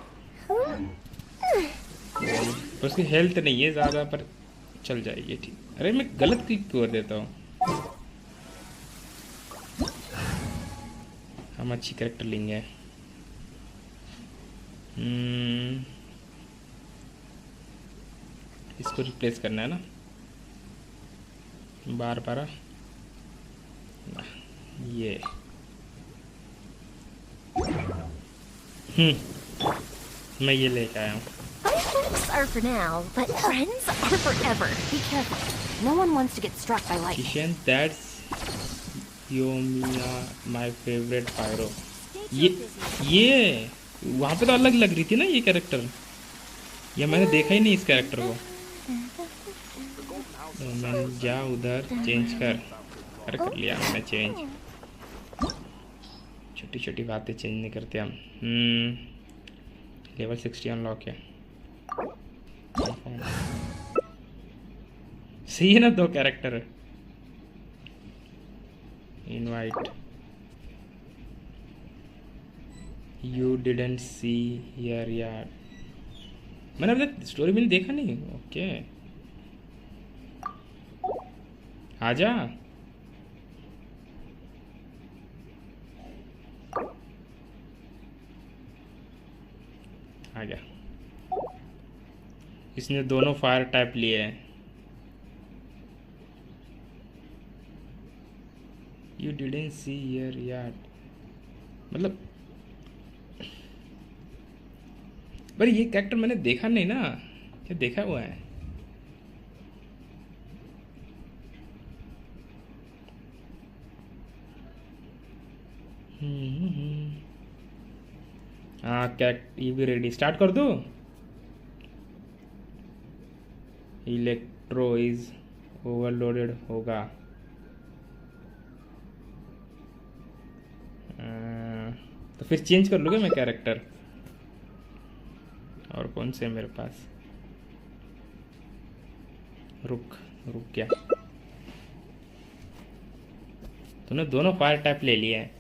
A: उसकी हेल्थ नहीं है ज़्यादा पर चल जाएगी ठीक। अरे मैं गलत क्लिक कर देता हूँ। हम अच्छी कैरेक्टर लेंगे। इसको रिप्लेस करना है ना, बार ये मैं ये लेके आया हूँ।
E: Friends are for now, but friends are forever. Be careful. No one wants to get struck by lightning.
A: Kishan, that's my favorite pyro. ये वहाँ पे तो अलग लग रही थी ना ये कैरेक्टर, या मैंने देखा ही नहीं इस कैरेक्टर को। तो मैंने जा उधर चेंज कर लिया मैंने चेंज। छोटी छोटी बातें चेंज नहीं करते हम। लेवल 60 अनलॉक है। सही है ना दो character. Invite you didn't see here यार। मैंने अभी तक स्टोरी में देखा नहीं। ओके आजा। आ गया। इसने दोनों फायर टाइप लिए हैं। You didn't see here yard मतलब पर ये कैरेक्टर मैंने देखा नहीं ना, क्या देखा हुआ है? हाँ कैरेक्टर ये भी रेडी। स्टार्ट कर दो। इलेक्ट्रो इज ओवरलोडेड होगा। तो फिर चेंज कर लूँगा मैं कैरेक्टर। और कौन से मेरे पास? रुक क्या तूने दोनों फायर टाइप ले लिए हैं।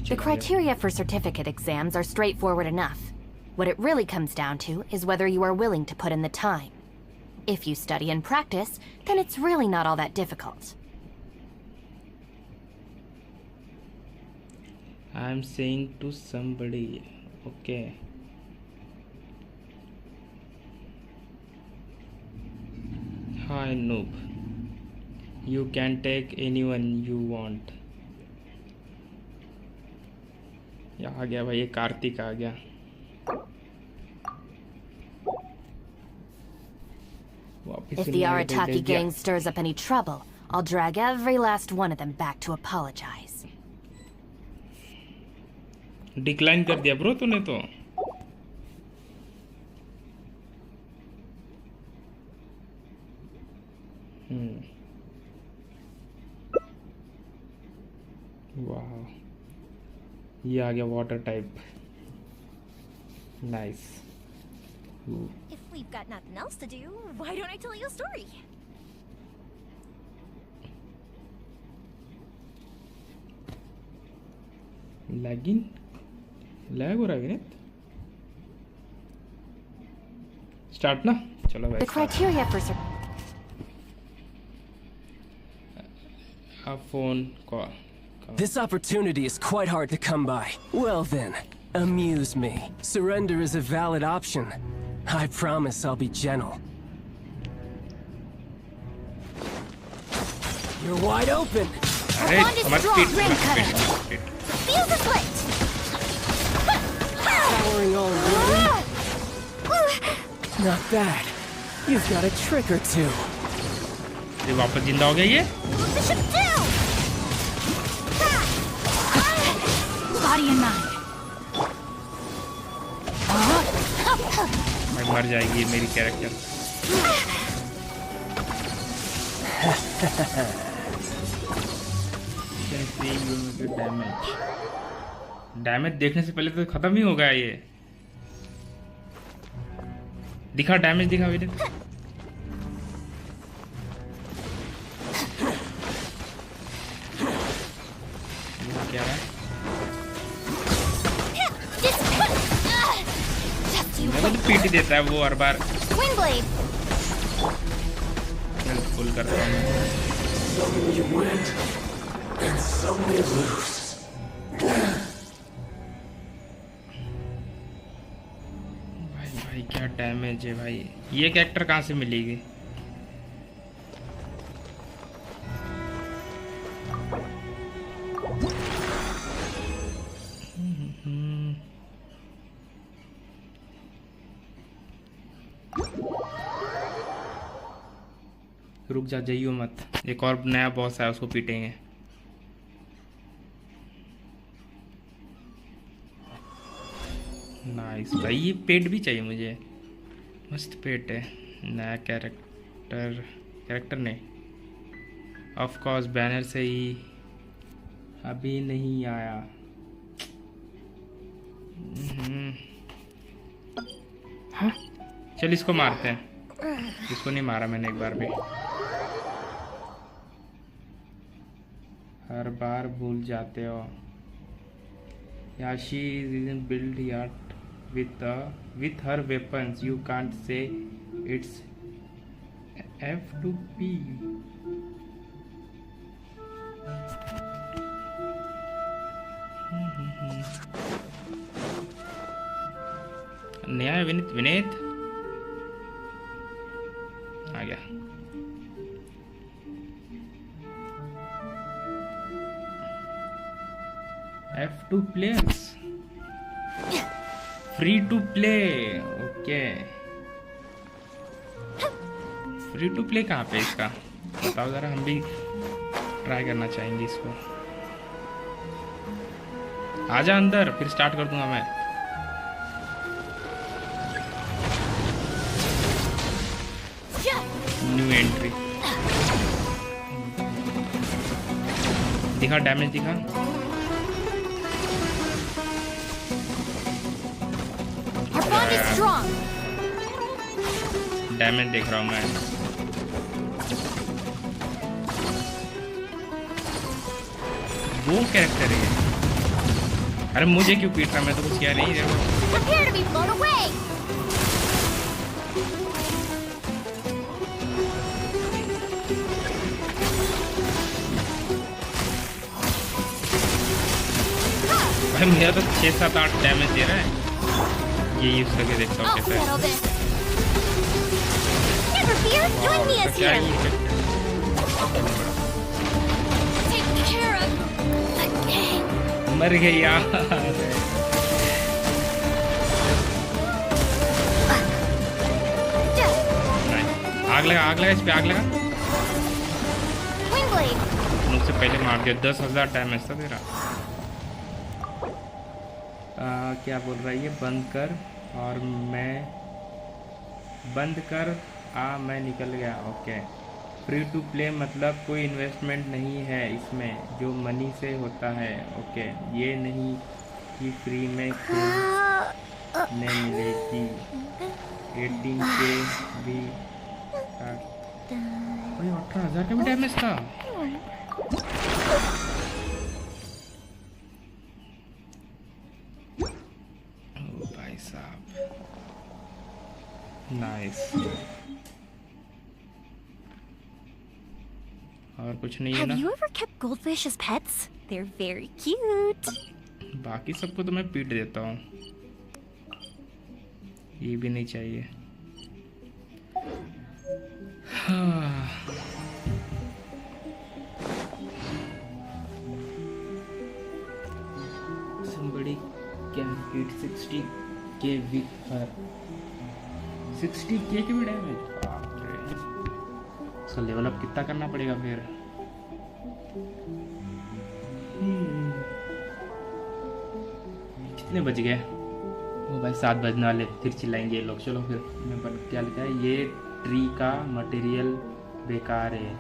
E: The criteria for certificate exams are straightforward enough. What it really comes down to is whether you are willing to put in the time. If you study and practice, then it's really not all that difficult.
A: I'm saying to somebody, okay. Hi noob. You can take anyone you want. ये आ गया भाई, ये कार्तिक आ गया।
E: If the Arataki gang stirs up any trouble, I'll drag every last one of them back to apologize.
A: Decline कर दिया bro तूने तो। वाह, ये आ गया water type. Nice.
M: If we've got nothing else to do, why don't I tell you a story?
A: Lag हो रहा है। स्टार्ट ना, चलो भाई।
E: The criteria for
A: a phone call.
U: This opportunity is quite hard to come by. Well then, amuse me. Surrender is a valid option. I promise I'll be gentle. You're wide open.
M: Feel the split.
U: Powering already? Not bad. You've got a trick or two.
A: ये वापस जिंदा हो गया ये?
E: body and mind.
A: अरे मर जाएगी ये मेरी कैरेक्टर। डैमेज देखने से पहले तो खत्म ही हो गया ये। दिखा डैमेज दिखा वीडियो। क्या है? तो पीटी देता है वो हर बार। फुल करता हूँ भाई क्या डैमेज है भाई। ये कैरेक्टर कहाँ से मिलेगी? रुक जा, जाइयो मत। एक और नया बॉस है, उसको पीटेंगे। नाइस भाई, ये पेट भी चाहिए मुझे। मस्त पेट है। नया कैरेक्टर ने ऑफ कोर्स बैनर से ही अभी नहीं आया। हाँ? चल इसको मारते हैं। इसको नहीं मारा मैंने एक बार भी। हर बार भूल जाते हो। Yashi isn't built yet with her weapons. You can't say it's F to P. नया विनीत आ गया। F2 players, free to play। Okay, free to play कहाँ पे इसका बताओ जरा, हम भी ट्राई करना चाहेंगे इसको। आजा अंदर, फिर स्टार्ट कर दूंगा मैं। न्यू एंट्री दिखा, डैमेज दिखा। डैमेज देख रहा हूँ मैं। वो कैरेक्टर है। अरे मुझे क्यों पीट रहा, मैं तो कुछ किया नहीं। देखो भाई मेरा तो 6-7-8 डैमेज दे रहा है। ये यूज करके देखता हूँ कैसा है। क्या ये मर गई यार। आग लगा, आग लगा, इस पे आग लगा। मुझसे पहले मार दिया। 10,000 डैमेज था तेरा। क्या बोल रहा है ये? बंद कर और मैं बंद कर। मैं निकल गया। ओके, फ्री टू प्ले मतलब कोई इन्वेस्टमेंट नहीं है इसमें, जो मनी से होता है। ओके, ये नहीं कि फ्री में खेलने मिलेगी। 18K भी। 18,000 का भी डैमेज था। भाई साहब नाइस। और कुछ नहीं है ना?
E: Have you ever kept goldfish as pets? They're very cute.
A: बाकी सबको तो मैं पीट देता हूँ, ये भी नहीं चाहिए। Somebody can hit 60K with her. 60K के भी डैमेज। इसका लेवल अप कितना करना पड़ेगा फिर? कितने बज गए? ओ भाई 7 बजने वाले, फिर चिल्लाएंगे ये लोग। चलो फिर मैं क्या लिखा है, ये ट्री का मटेरियल बेकार है।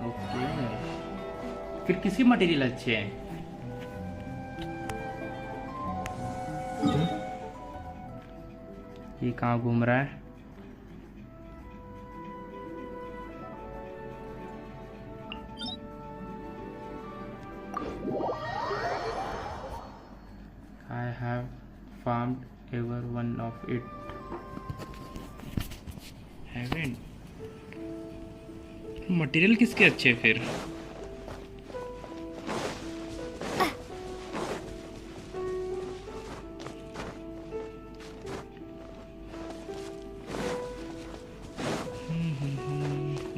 A: ओके, फिर किसके मटेरियल अच्छे हैं? ये कहाँ घूम रहा है? I have farmed ever one of it. Haven't. Material किसके अच्छे हैं फिर?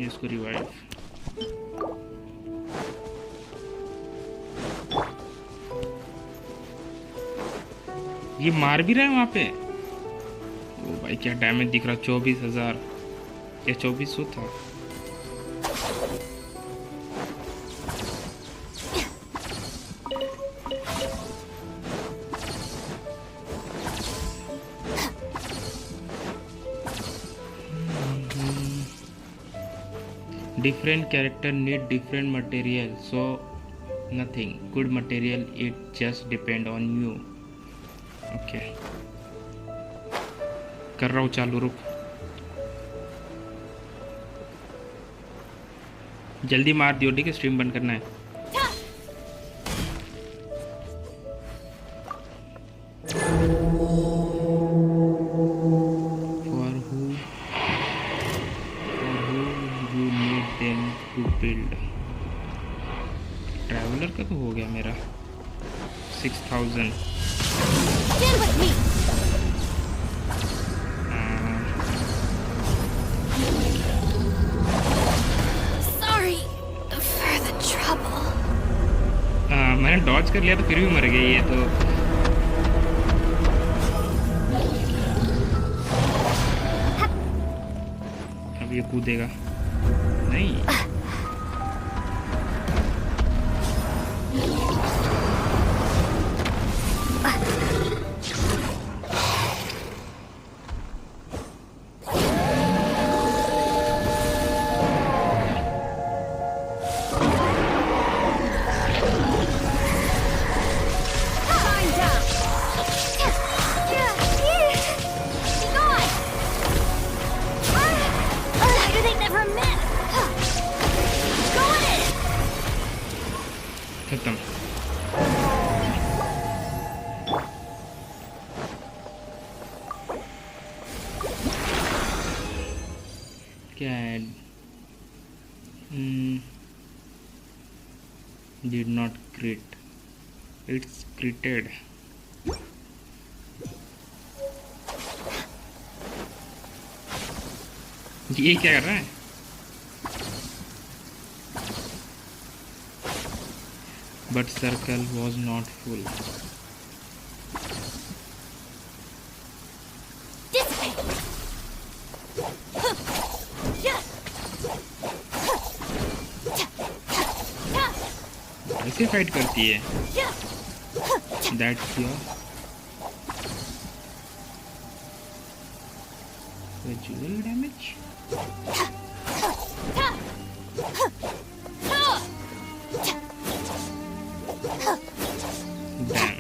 A: इसको रिवाइव। ये मार भी रहा है वहां पे। ओ भाई क्या डैमेज दिख रहा, 24,000 या 2400 था। Different character need different material, so nothing good material, it just depend on you. Okay, कर रहा हूँ चालू, रुक। जल्दी मार दियो, ठीक है? स्ट्रीम बंद करना है। ट्रैवलर का तो हो गया मेरा 6000। मैंने डॉज कर लिया तो फिर भी मर गई ये तो। अब ये कूदेगा नहीं। खत्म। Cat did not crit. It's critted. ये क्या कर रहा है? But circle was not full. ऐसे फाइट करती है। That's your residual damage. Damn.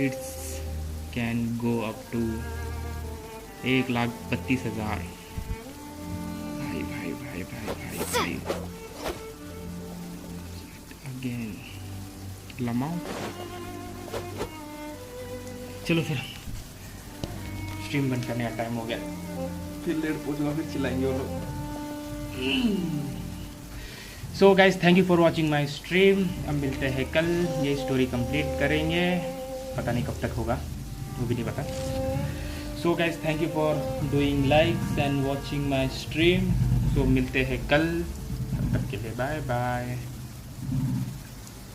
A: It can go up to 1,32,000। भाई भाई भाई भाई भाई भाई अगेन लमाओ। चलो फिर स्ट्रीम बंद करने का टाइम हो गया, फिर लेट पहुंचूंगा, फिर चिल्लाएंगे वो लोग। सो guys thank you for watching my stream. अब मिलते हैं कल, ये स्टोरी कंप्लीट करेंगे, पता नहीं कब तक होगा वो भी नहीं पता। So guys thank you for doing likes and watching my stream. So मिलते हैं कल, तब तक के लिए बाय बाय।